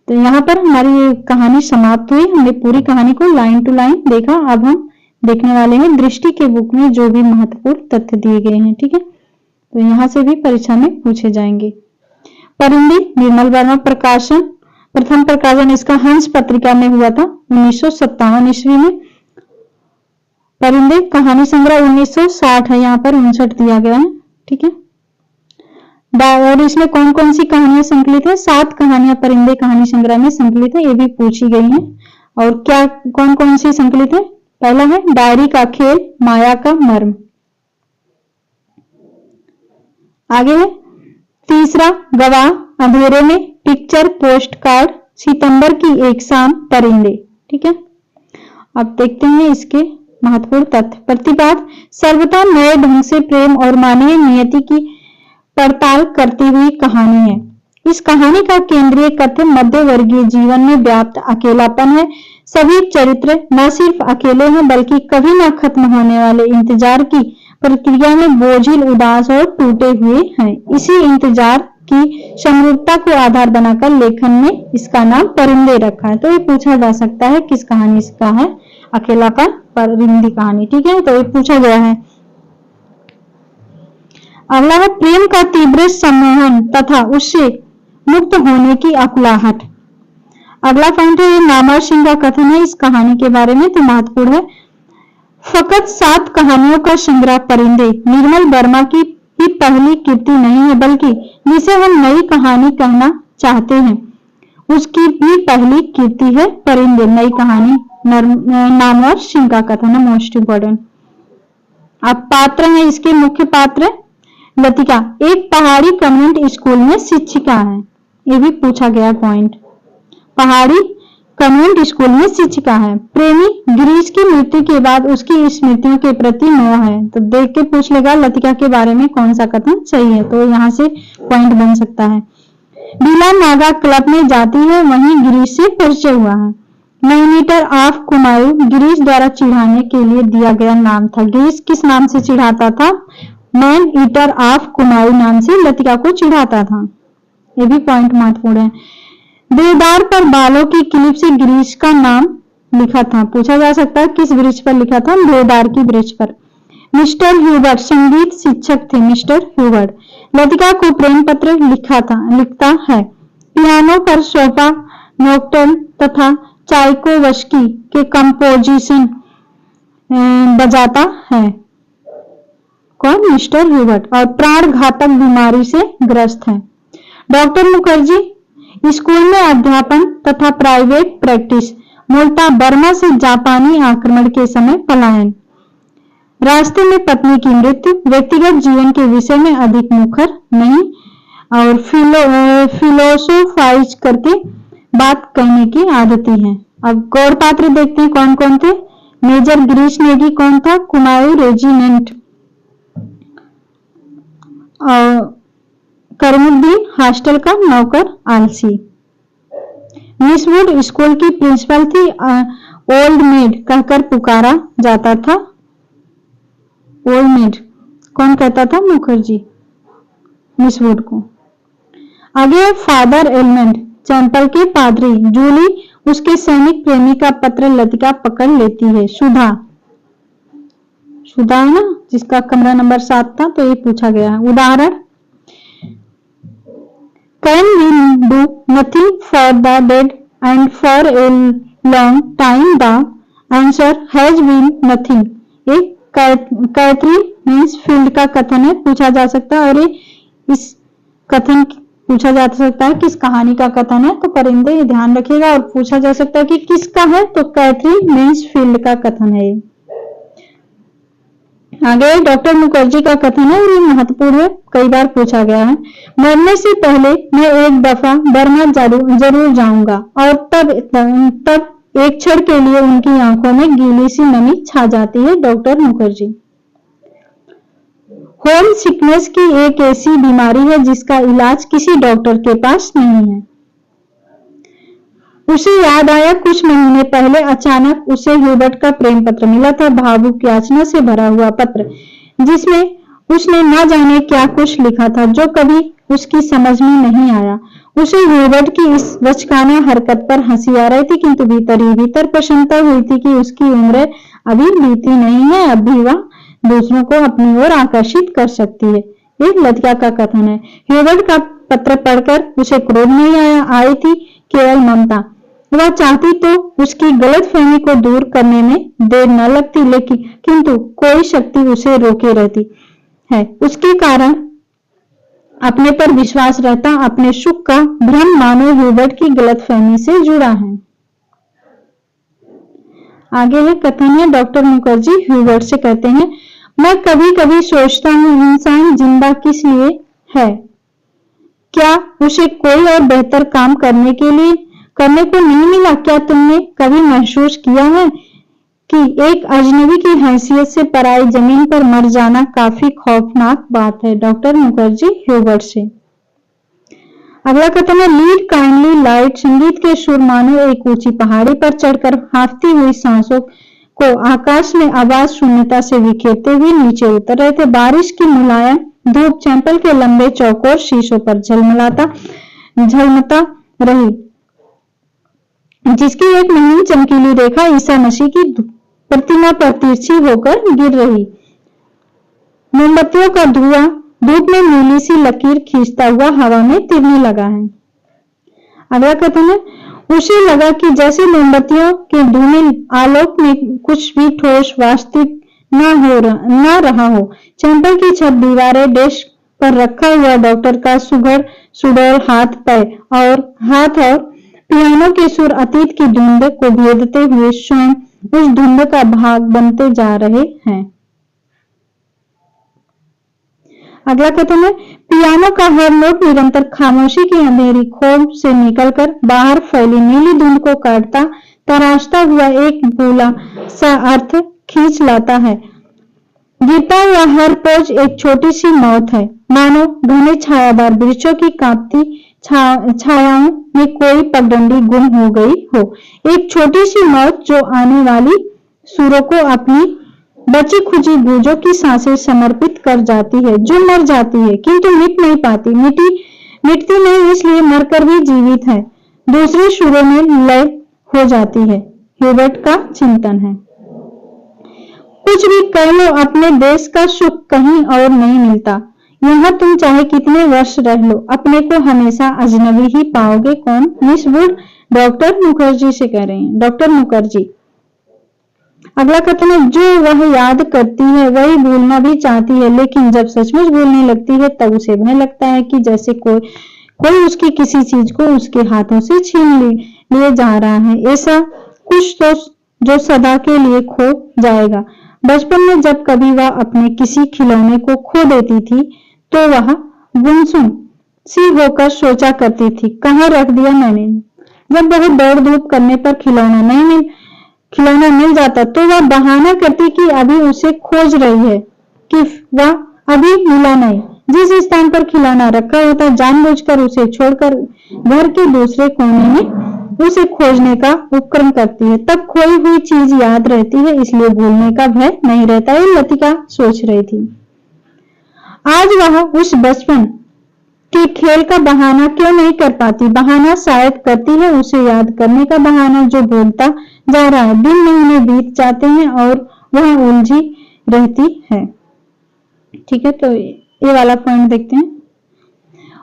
तो यहाँ पर हमारी कहानी समाप्त हुई। हमने पूरी कहानी को लाइन टू लाइन देखा। अब हम देखने वाले हैं दृष्टि के बुक में जो भी महत्वपूर्ण तथ्य दिए गए हैं। ठीक है, तो यहाँ से भी परीक्षा में पूछे जाएंगे। परिंदे, निर्मल वर्मा प्रकाशन। प्रथम प्रकाशन इसका हंस पत्रिका में हुआ था 1957 ईस्वी में। परिंदे कहानी संग्रह 1960 है, यहाँ पर 59 दिया गया है। ठीक है, और इसमें कौन कौन सी कहानियां संकलित है? 7 कहानियां परिंदे कहानी संग्रह में संकलित है, ये भी पूछी गई हैं। और क्या कौन कौन सी संकलित है? पहला है डायरी का खेल, माया का मर्म। आगे है तीसरा गवाह, अंधेरे में, पिक्चर पोस्ट कार्ड, सितंबर की एक शाम, परिंदे। ठीक है, अब देखते हैं इसके महत्वपूर्ण तथ्य। प्रतिपाद, सर्वथा नए ढंग से प्रेम और मानवीय नियति की पड़ताल करती हुई कहानी है। इस कहानी का केंद्रीय कथन मध्य वर्गीय जीवन में व्याप्त अकेलापन है। सभी चरित्र न सिर्फ अकेले हैं बल्कि कभी न खत्म होने वाले इंतजार की प्रक्रिया में बोझिल, उदास और टूटे हुए हैं। इसी इंतजार की समरूपता को आधार बनाकर लेखन ने इसका नाम परिंदे रखा है। तो ये पूछा जा सकता है किस कहानी का है? अकेलापन, परिंदी कहानी। ठीक है, तो ये पूछा गया है। अगला है प्रेम का तीव्र सम्मोहन तथा उससे मुक्त होने की आकुलाहट। अगला पॉइंट है नामर सिंह का कथन है इस कहानी के बारे में, तो महत्वपूर्ण है। फकत 7 कहानियों का संग्रह परिंदे निर्मल वर्मा की ही पहली कृति नहीं है, बल्कि जिसे हम नई कहानी कहना चाहते हैं। उसकी भी पहली कीर्ति है परिंदे, नई कहानी, नाम और सिंह का कथन है मोस्ट इंपॉर्टेंट। अब पात्र है, इसके मुख्य पात्र लतिका एक पहाड़ी कन्वेंट स्कूल में शिक्षिका है, ये भी पूछा गया पॉइंट। पहाड़ी कन्वेंट स्कूल में शिक्षिका है। प्रेमी गिरीश की मृत्यु के बाद उसकी स्मृतियों के प्रति मोह है, तो देख के पूछ लेगा लतिका के बारे में कौन सा कथन सही है, तो यहाँ से पॉइंट बन सकता है। बीला नागा क्लब में जाती है, वहीं गिरीश से परिचय हुआ है। Man eater of Kumaon Girish द्वारा चिढ़ाने के लिए दिया गया नाम था। गिरीश किस नाम से चिढ़ाता था? मैन ईटर ऑफ कुमायूं नाम से लतिका को चिढ़ाता था, ये भी पॉइंट महत्वपूर्ण है। देवदार पर बालों की क्लिप से गिरीश का नाम लिखा था, पूछा जा सकता है किस वृक्ष पर लिखा था? देवदार की वृक्ष पर। मिस्टर ह्यूबर्ट संगीत शिक्षक थे। मिस्टर ह्यूबर्ट लतिका को प्रेम पत्र लिखता है। पियानो पर सोफा नोक्टर्न तथा चाइकोवस्की के कंपोजिशन बजाता है। कौन? Mister Hubert. और प्राण घातक बीमारी से ग्रस्त है। डॉक्टर मुखर्जी स्कूल में अध्यापन तथा प्राइवेट प्रैक्टिस। मूलतः बर्मा से जापानी आक्रमण के समय पलायन। रास्ते में पत्नी की मृत्यु। व्यक्तिगत जीवन के विषय में अधिक मुखर नहीं और फिलोसोफाइज करके बात कहने की आदती है। अब गौर पात्र देखते हैं कौन कौन थे। मेजर गिरीश नेगी कौन था? कुमायूं रेजिमेंट। और करमुद्दीन हॉस्टल का नौकर आलसी। मिस वुड स्कूल की प्रिंसिपल थी। ओल्ड मेड कहकर पुकारा जाता था। ओल्ड मेड कौन कहता था? मुखर्जी मिस वुड को। आगे फादर एलिमेंट चैंपल के पादरी। जूली उसके सैनिक प्रेमी का पत्र लतिका पकड़ लेती है। सुधा है ना, जिसका कमरा नंबर 7 था, तो ये पूछा गया है। उदाहरण Can we do nothing for the dead and for a long time the answer has been nothing। ये कैथरीन मैन्सफील्ड का कथन है, पूछा जा सकता है। और ये इस कथन पूछा जा सकता है किस कहानी का कथन है, तो परिंदे, ये ध्यान रखिएगा। और पूछा जा सकता है कि किसका है, तो कैथरीन मैन्सफील्ड का कथन है। आगे डॉक्टर मुखर्जी का कथन है, ये महत्वपूर्ण है, कई बार पूछा गया है। मरने से पहले मैं एक दफा बर्मा जरूर जाऊंगा। और तब एक क्षण के लिए उनकी आंखों में गीली सी नमी छा जाती है। डॉक्टर मुखर्जी। होम सिकनेस की एक ऐसी बीमारी है जिसका इलाज किसी डॉक्टर के पास नहीं है। उसे याद आया कुछ महीने पहले अचानक उसे ह्यूबर्ट का प्रेम पत्र मिला था। भावुक याचना से भरा हुआ पत्र, जिसमें उसने न जाने क्या कुछ लिखा था जो कभी उसकी समझ में नहीं आया। उसे ह्यूबर्ट की इस बचकाना हरकत पर हंसी आ रही थी, किंतु भीतर ही भीतर प्रसन्नता हुई थी कि उसकी उम्र अभी बीती नहीं है, अब भी वह दूसरों को अपनी ओर आकर्षित कर सकती है। एक लतिका का कथन है। ह्यूबर्ट का पत्र पढ़कर उसे क्रोध नहीं आई थी, केवल ममता। वह चाहती तो उसकी गलतफहमी को दूर करने में देर न लगती, लेकिन किंतु कोई शक्ति उसे रोके रहती है। उसके कारण अपने पर विश्वास रहता। अपने सुख का भ्रम मानो ह्यूबर्ट की गलतफहमी से जुड़ा है। आगे है कथन है। डॉक्टर मुखर्जी ह्यूबर्ट से कहते हैं, मैं कभी कभी सोचता हूँ इंसान जिंदा किस लिए है? क्या उसे कोई और बेहतर काम करने को नहीं मिला? क्या तुमने कभी महसूस किया है कि एक अजनबी की हैसियत से पराई जमीन पर मर जाना काफी खौफनाक बात है? डॉक्टर मुखर्जी ह्यूबर्ट से। अगला कथन है। लीड काइंडली लाइट संगीत के सुर मानो एक ऊंची पहाड़ी पर चढ़कर हाफती हुई सांसों को आकाश में आवाज शून्यता से बिखेरते हुए नीचे उतर रहे थे। बारिश की मुलायम धूप चैंपल के लंबे चौकोर शीशों पर झलमता रही, जिसकी एक महीन चमकीली रेखा ईसा मसीह की प्रतिमा पर तिरछी होकर गिर रही। मोमबत्तियों का धुआं धूप में नीली सी लकीर खींचता हुआ हवा में तिरने लगा है। अगला कथन है। उसे लगा कि जैसे मोमबत्तियों के धुएं आलोक में कुछ भी ठोस वास्तविक न रहा हो। चैंपल की छत, दीवारें, डेस्क पर रखा हुआ डॉक्टर का सुडौल हाथ और पियानो के सुर अतीत की धुंध को भेदते हुए स्वयं उस धुंध का भाग बनते जा रहे हैं। अगला कथन है, पियानो का हर नोट निरंतर खामोशी की अंधेरी खोज से निकलकर बाहर फैली नीली धुंध को काटता तराशता हुआ एक भूला सा अर्थ खींच लाता है। गिरता हुआ हर पोज एक छोटी सी मौत है, मानो घने छायादार वृक्षों की कांपती छायाओं में कोई पगडंडी गुम हो गई हो। एक छोटी सी मौत जो आने वाली सुरों को अपनी बची खुची गूंजों की सांसें समर्पित कर जाती है, जो मर जाती है किंतु मिट नहीं पाती। मिटती नहीं इसलिए मरकर भी जीवित है, दूसरे सुरों में लय हो जाती है। ह्यूबर्ट का चिंतन है। कुछ भी कह लो, अपने देश का सुख कहीं और नहीं मिलता। यहाँ तुम चाहे कितने वर्ष रह लो, अपने को हमेशा अजनबी ही पाओगे। कौन? मिस वुड डॉक्टर मुखर्जी से कह रहे हैं, डॉक्टर मुखर्जी। अगला कथन है, जो वह याद करती है वही भूलना भी चाहती है, लेकिन जब सचमुच भूलने लगती है तब उसे भय लगता है कि जैसे कोई उसकी किसी चीज को उसके हाथों से छीन लिए जा रहा है, ऐसा कुछ तो जो सदा के लिए खो जाएगा। बचपन में जब कभी वह अपने किसी खिलौने को खो देती थी तो वह गुमसुम सी होकर सोचा करती थी, कहाँ रख दिया मैंने। जब बहुत दौड़ धूप करने पर खिलौना मिल जाता तो वह बहाना करती कि अभी उसे खोज रही है, कि वह अभी मिला नहीं। जिस स्थान पर खिलौना रखा होता जानबूझकर उसे छोड़कर घर के दूसरे कोने में उसे खोजने का उपक्रम करती है। तब खोई हुई चीज याद रहती है, इसलिए भूलने का भय नहीं रहता है, लतिका सोच रही थी। आज वह उस बचपन के खेल का बहाना क्यों नहीं कर पाती? बहाना शायद करती है, उसे याद करने का बहाना जो भूलता जा रहा है। दिन महीने बीत जाते हैं और वह उलझी रहती है। ठीक है, तो ये वाला पॉइंट देखते हैं।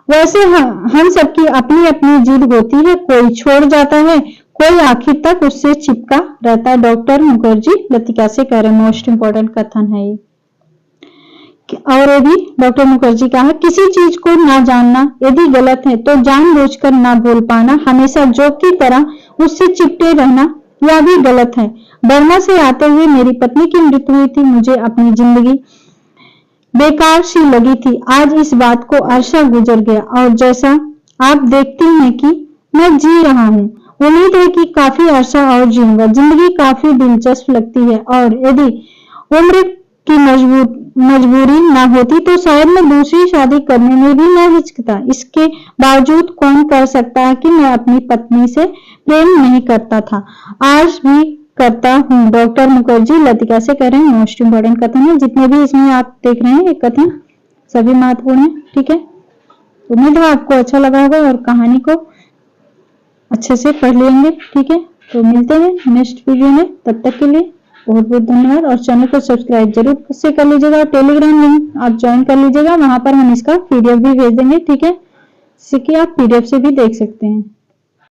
वैसे हम सबकी अपनी अपनी जिद होती है, कोई छोड़ जाता है, कोई आखिर तक उससे चिपका रहता है। डॉक्टर मुखर्जी लतिका से कह रहे, मोस्ट इंपॉर्टेंट कथन है ये। और ये भी डॉक्टर मुखर्जी का है, किसी चीज को ना जानना यदि गलत है तो जानबूझकर ना भूल पाना, हमेशा जोक की तरह उससे चिपटे रहना, यह भी गलत है। बर्मा से आते हुए मेरी पत्नी की मृत्यु हुई थी, मुझे अपनी जिंदगी बेकार सी लगी थी। आज इस बात को अरसा गुजर गया और जैसा आप देखती हैं कि मैं जी रहा हूँ, उम्मीद है कि काफी अरसा और जीऊंगा। जिंदगी काफी दिलचस्प लगती है और यदि उम्र की मजबूरी ना होती तो शायद मैं दूसरी शादी करने में भी न हिचकता। इसके बावजूद कौन कह सकता है कि मैं अपनी पत्नी से प्रेम नहीं करता था? आज भी करता हूँ। डॉक्टर मुखर्जी लतिका से कह रहे हैं, मोस्ट इंपोर्टेंट कथन है। जितने भी इसमें आप देख रहे हैं ये कथन सभी महत्वपूर्ण है। ठीक है, उम्मीद है आपको अच्छा लगा होगा और कहानी को अच्छे से पढ़ लेंगे। ठीक है, तो मिलते हैं नेक्स्ट वीडियो में, तब तक के लिए बहुत बहुत धन्यवाद। और चैनल को सब्सक्राइब जरूर से कर लीजिएगा। टेलीग्राम लिंक आप ज्वाइन कर लीजिएगा, वहां पर हम इसका PDF भी भेज देंगे। ठीक है, जिससे कि आप PDF से भी देख सकते हैं।